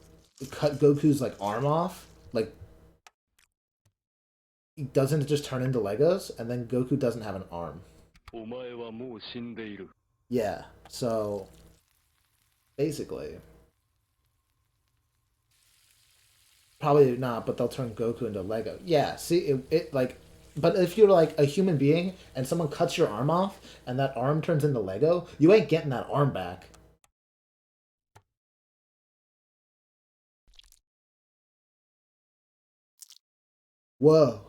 cut Goku's like arm off, like, doesn't it just turn into Legos? And then Goku doesn't have an arm. Yeah. So basically, Probably not, but they'll turn Goku into Lego. Yeah, see, it like, but if you're like a human being and someone cuts your arm off and that arm turns into Lego, you ain't getting that arm back. Whoa.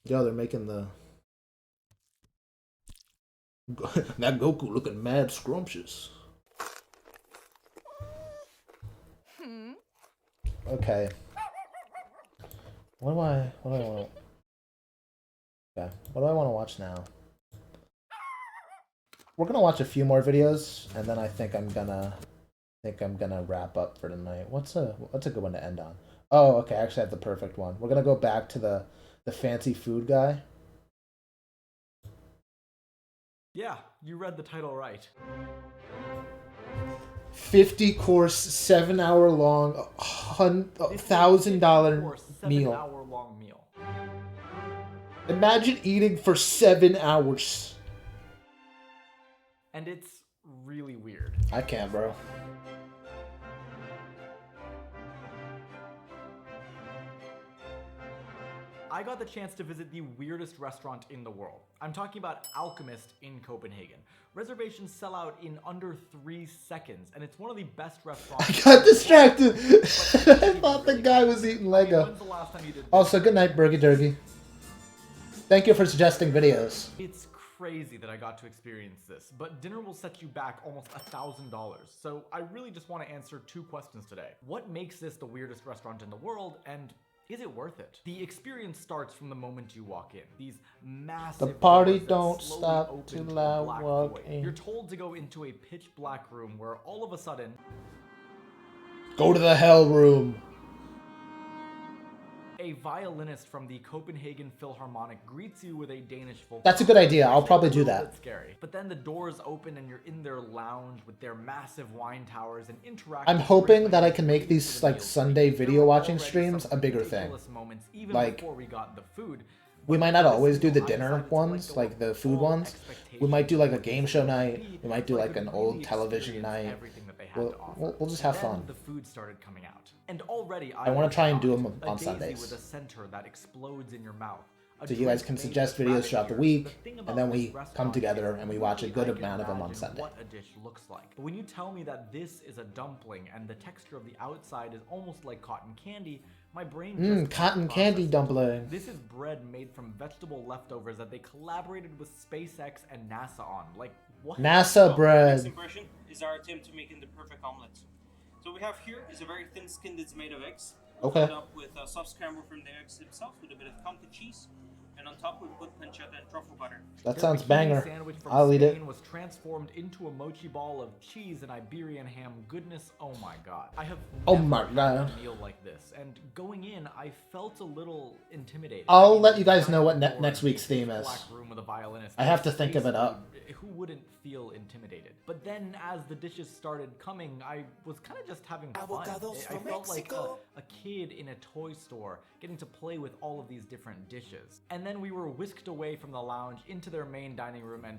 Yo, they're making the... that Goku looking mad scrumptious. Okay. What do I want? Okay. What do I want to watch now? We're gonna watch a few more videos, and then I think I'm gonna wrap up for tonight. What's a good one to end on? Oh, okay. I actually have the perfect one. We're gonna go back to the fancy food guy. Yeah, you read the title right. 50 course, 7 hour long, $1,000 meal. 7 hour long meal. Imagine eating for 7 hours. And it's really weird. I can't, bro. I got the chance to visit the weirdest restaurant in the world. I'm talking about Alchemist in Copenhagen. Reservations sell out in under 3 seconds, and it's one of the best restaurants. I got distracted. I thought the guy was eating Lego. When's the last time you did this? Also, good night, Burgy Durgy. Thank you for suggesting videos. It's crazy that I got to experience this, but dinner will set you back almost $1,000. So I really just want to answer 2 questions today. What makes this the weirdest restaurant in the world, and is it worth it? The experience starts from the moment you walk in. These massive The party doors that don't slowly stop open till to a I black walk void. in. You're told to go into a pitch black room where all of a sudden, Go to the hell room. a violinist from the Copenhagen Philharmonic greets you with a Danish folk. That's a good idea. I'll probably do It's a little that. bit scary. But then the doors open and you're in their lounge with their massive wine towers and interactive. I'm hoping that I can make these like Sunday video watching streams a bigger thing. Moments, even Like, before we got the food. we might not always do the dinner ones, like the food ones. We might do like a game show night. We might do like an old television night. We'll just have fun. The food started coming out. And already I want to try and do them on daisy Sundays. with a center that explodes in your mouth. So you guys can suggest videos throughout the week, and then we come together and we watch a good amount of them on Sunday. What a dish looks like. But when you tell me that this is a dumpling and the texture of the outside is almost like cotton candy, my brain just can't Cotton process candy it. dumpling. This is bread made from vegetable leftovers that they collaborated with SpaceX and NASA on. Like, what? NASA bread. Next impression is our attempt to making the perfect omelet. So we have here is a very thin skin that's made of eggs. Okay. Filled up with a soft scramble from the eggs itself with a bit of comté cheese. And on top we put pancetta and truffle butter. That Their sounds bikini banger. sandwich from I'll eat it. Spain was transformed into a mochi ball of cheese and Iberian ham goodness. Oh my god. I have Oh never my had God. a meal like this, and going in, I felt a little intimidated. I'll let you guys know what next week's theme is. Black room with a violinist. I have to think of it up. Who wouldn't feel intimidated? But then, as the dishes started coming, I was kind of just having fun. I felt like a kid in a toy store getting to play with all of these different dishes. And then we were whisked away from the lounge into their main dining room, and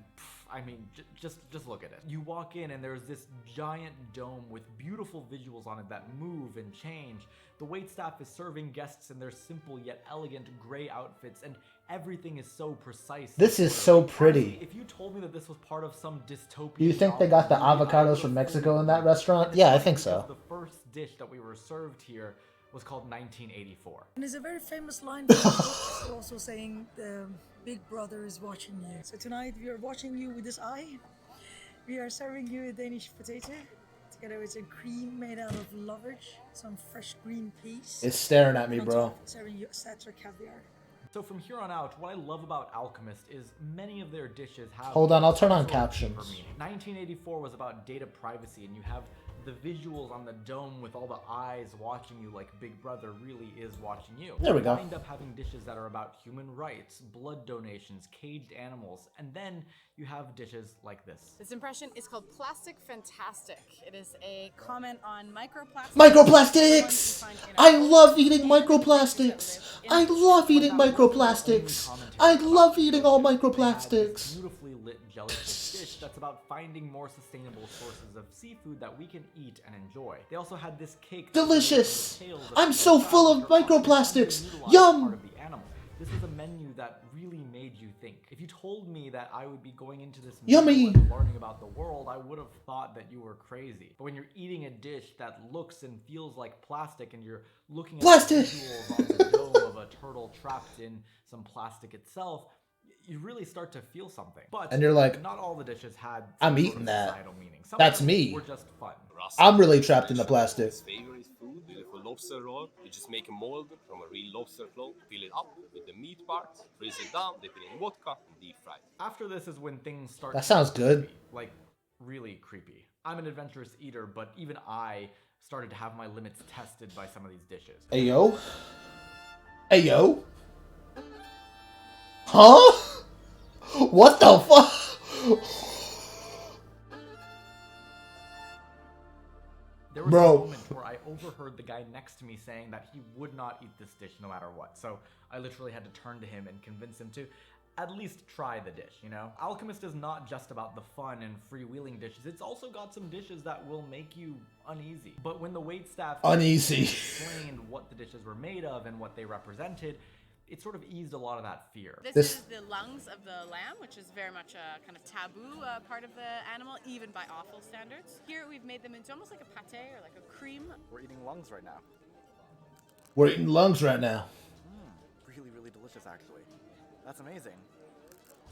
I mean, just look at it. You walk in and there's this giant dome with beautiful visuals on it that move and change. The waitstaff is serving guests in their simple yet elegant gray outfits, and everything is so precise. This is so pretty. If you told me that this was part of some dystopian... Do you think they got the avocados from Mexico in that restaurant? Yeah, I think so. The first dish that we were served here was called 1984. And there's a very famous line from the book also saying the Big Brother is watching you. So tonight we are watching you with this eye. We are serving you a Danish potato together with some cream made out of lovage, some fresh green peas. It's staring at me, And on bro. top, serving you Satra caviar. So from here on out, what I love about Alchemist is many of their dishes have... Hold on, I'll turn on some sort of captions. deeper meaning. 1984 was about data privacy, and you have the visuals on the dome with all the eyes watching you like Big Brother really is watching you. There we go. You wind up having dishes that are about human rights, blood donations, caged animals, and then you have dishes like this. This impression is called Plastic Fantastic. It is a comment on microplastics. Microplastics! I love eating microplastics! I love eating microplastics! I love eating all microplastics! Beautifully lit jellyfish dish that's about finding more sustainable sources of seafood that we can eat and enjoy. They also had this cake. Delicious! I'm so full of microplastics! Part Yum! of the animal. This was a menu that really made you think. If you told me that I would be going into this Yummy! and learning about the world, I would have thought that you were crazy. But when you're eating a dish that looks and feels like plastic, and you're looking at the visuals on the dome of a turtle trapped in some plastic itself, you really start to feel something. But and you're like, not all the dishes had I'm eating that. Some That's of them me. were just fun. I'm really trapped in the plastic. Favorite food, beautiful lobster roll. You just make a mold from a real lobster claw, fill it up with the meat parts, freeze it down, dip it in vodka, and deep fry. After this is when things start. That sounds good. Like really creepy. I'm an adventurous eater, but even I started to have my limits tested by some of these dishes. Ayo? Ayo? Huh? What the fuck? There was a moment where I overheard the guy next to me saying that he would not eat this dish no matter what. So I literally had to turn to him and convince him to at least try the dish, you know? Alchemist is not just about the fun and freewheeling dishes. It's also got some dishes that will make you uneasy. But when the waitstaff explained what the dishes were made of and what they represented, it sort of eased a lot of that fear. This is the lungs of the lamb, which is very much a kind of taboo part of the animal, even by awful standards. Here we've made them into almost like a pate or like a cream. We're eating lungs right now. We're eating lungs right now. Really, really delicious, actually. That's amazing.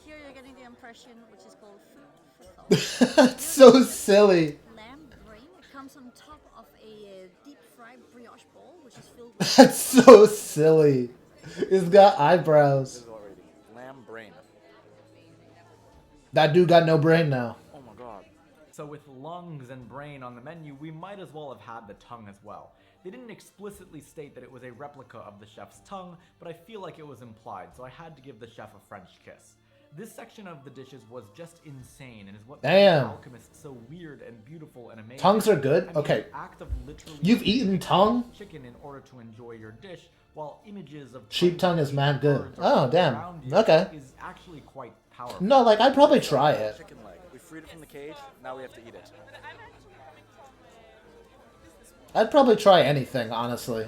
Here you're getting the impression, which is called food. That's so silly. Lamb brain. It comes on top of a deep fried brioche bowl, which is filled with. That's so silly. It's got eyebrows. This is what we're eating. Lamb brain. That dude got no brain now. Oh my god. So with lungs and brain on the menu, we might as well have had the tongue as well. They didn't explicitly state that it was a replica of the chef's tongue, but I feel like it was implied, so I had to give the chef a French kiss. This section of the dishes was just insane and is what makes Alchemist so weird and beautiful and amazing. Tongues are good? I mean, Okay. the act of literally You've eaten tongue? chicken in order to enjoy your dish, while images of Sheep tongue is mad good. birds Oh, damn. around you Okay. is actually quite powerful. No, like, I'd probably try it. Chicken leg. We freed it from the cage. Now we have to eat it. I'd probably try anything, honestly.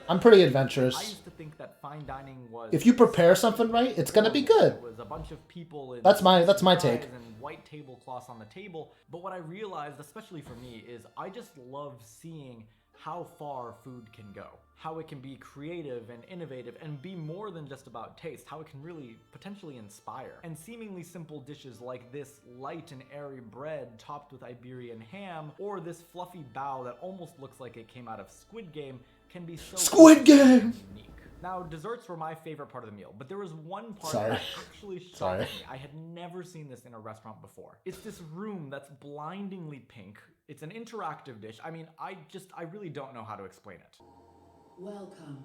I'm pretty I adventurous. used to think that fine dining was If you prepare something right, it's gonna be good. It was a bunch of people in That's my take. and white tablecloths on the table. But what I realized, especially for me, is I just love seeing how far food can go. How it can be creative and innovative and be more than just about taste. How it can really potentially inspire. And seemingly simple dishes like this light and airy bread topped with Iberian ham, or this fluffy bao that almost looks like it came out of Squid Game, can be so Squid Game! unique. Now, desserts were my favorite part of the meal, but there was one part Sorry. that actually shocked Sorry. me. I had never seen this in a restaurant before. It's this room that's blindingly pink. It's an interactive dish. I mean, I really don't know how to explain it. Welcome.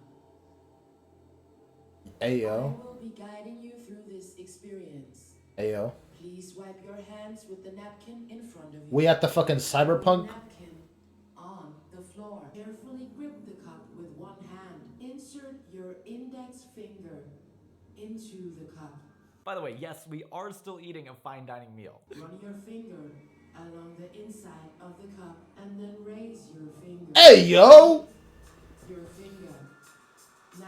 Ayo. I will be guiding you through this experience. Ayo. Please wipe your hands with the napkin in front of you. We at the fucking cyberpunk? Napkin on the floor. Carefully grip the cup with one hand. Insert your index finger into the cup. By the way, yes, we are still eating a fine dining meal. Run your finger along the inside of the cup and then raise your finger. Hey, yo! Your finger. Now.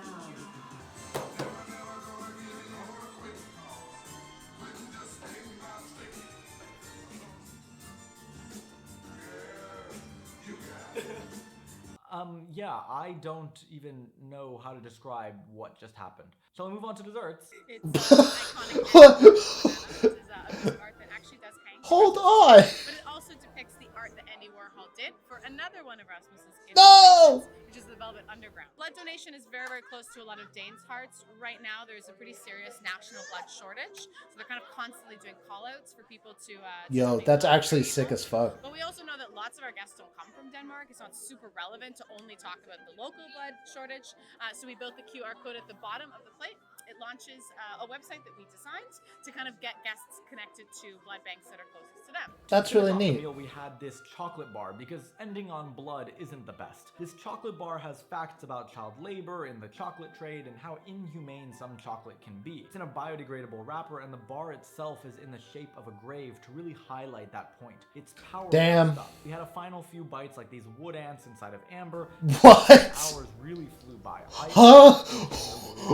Yeah, I don't even know how to describe what just happened. Shall we move on to desserts? It's iconic. This is a art that actually does hang. Hold on! But it also depicts the art that Andy Warhol did for another one of Rasmus's No! which is the Velvet Underground. Blood donation is very, very close to a lot of Danes' hearts. Right now, there's a pretty serious national blood shortage, so they're kind of constantly doing call-outs for people to Yo, donate that's blood. actually sick as fuck. But we also know that lots of our guests don't come from Denmark. It's not super relevant to only talk about the local blood shortage. So we built the QR code at the bottom of the plate. it launches a website that we designed to kind of get guests connected to blood banks that are closest to them. That's To finish really off the neat. meal, we had this chocolate bar because ending on blood isn't the best. This chocolate bar has facts about child labor in the chocolate trade and how inhumane some chocolate can be. It's in a biodegradable wrapper, and the bar itself is in the shape of a grave to really highlight that point. It's powerful Damn. stuff. We had a final few bites like these wood ants inside of amber. What? Hours really flew by. Huh?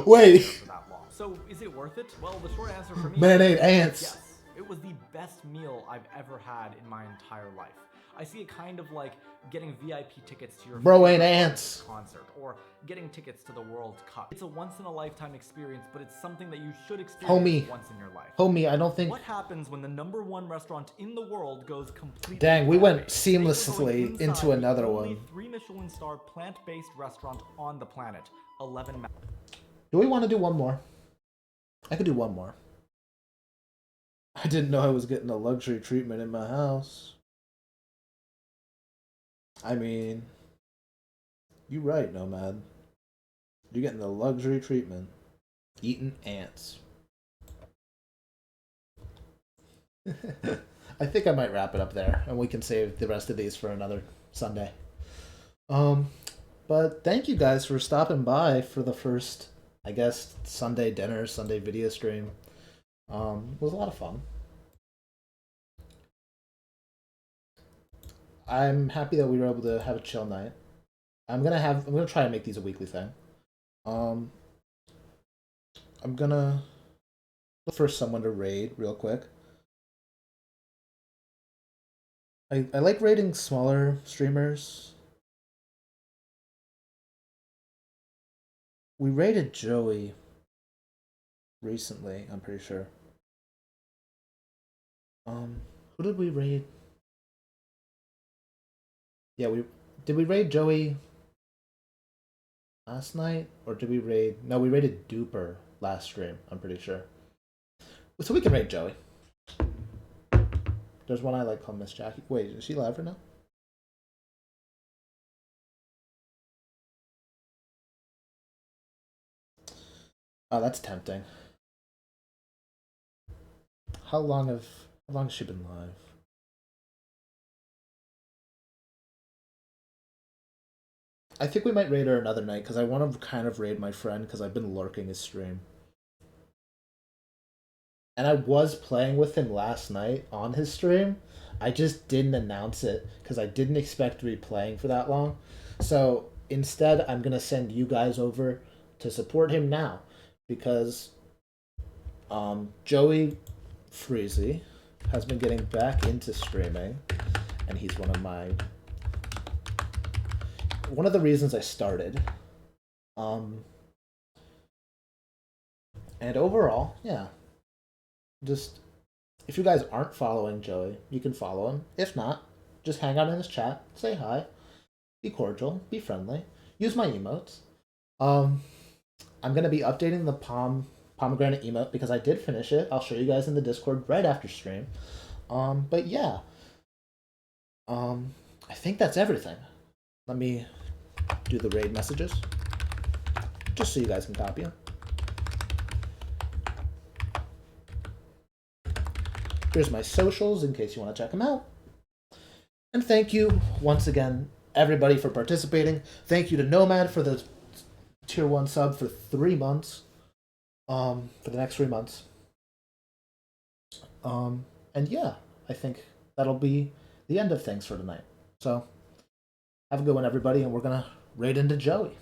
Wait. That long. So is it worth it? Well, the short answer for me Man, is ain't ants. yes. It was the best meal I've ever had in my entire life. I see it kind of like getting VIP tickets to your Bro, ain't favorite ants. concert or getting tickets to the World Cup. It's a once-in-a-lifetime experience, but it's something that you should experience Homie. once in your life. Homie, I don't think... What happens when the #1 restaurant in the world goes completely Dang, we went plant-based? They are going seamlessly inside into the another only one. 3 Michelin star plant-based restaurant on the planet. 11 Do we want to do one more? I could do one more. I didn't know I was getting a luxury treatment in my house. I mean, you're right, Nomad. You're getting the luxury treatment. Eating ants. I think I might wrap it up there, and we can save the rest of these for another Sunday. But thank you guys for stopping by for the first, I guess, Sunday dinner, Sunday video stream. It was a lot of fun. I'm happy that we were able to have a chill night. I'm gonna try to make these a weekly thing. I'm gonna look for someone to raid real quick. I like raiding smaller streamers. We raided Joey recently, I'm pretty sure. Who did we raid? Yeah, did we raid Joey last night? Or did we raid... No, we raided Duper last stream, I'm pretty sure. So we can raid Joey. There's one I like called Miss Jackie. Wait, is she live right now? Oh, that's tempting. How long has she been live? I think we might raid her another night because I want to kind of raid my friend because I've been lurking his stream. And I was playing with him last night on his stream. I just didn't announce it because I didn't expect to be playing for that long. So instead, I'm going to send you guys over to support him now because Joey Freezy has been getting back into streaming, and he's one of the reasons I started. And overall, yeah. Just, if you guys aren't following Joey, you can follow him. If not, just hang out in his chat, say hi, be cordial, be friendly, use my emotes. I'm going to be updating the pomegranate emote because I did finish it. I'll show you guys in the Discord right after stream. But yeah. I think that's everything. Let me do the raid messages, just so you guys can copy them. Here's my socials in case you want to check them out. And thank you once again, everybody, for participating. Thank you to Nomad for the tier 1 sub for 3 months. For the next 3 months. And yeah, I think that'll be the end of things for tonight. So, have a good one, everybody, and we're gonna raid into Joey.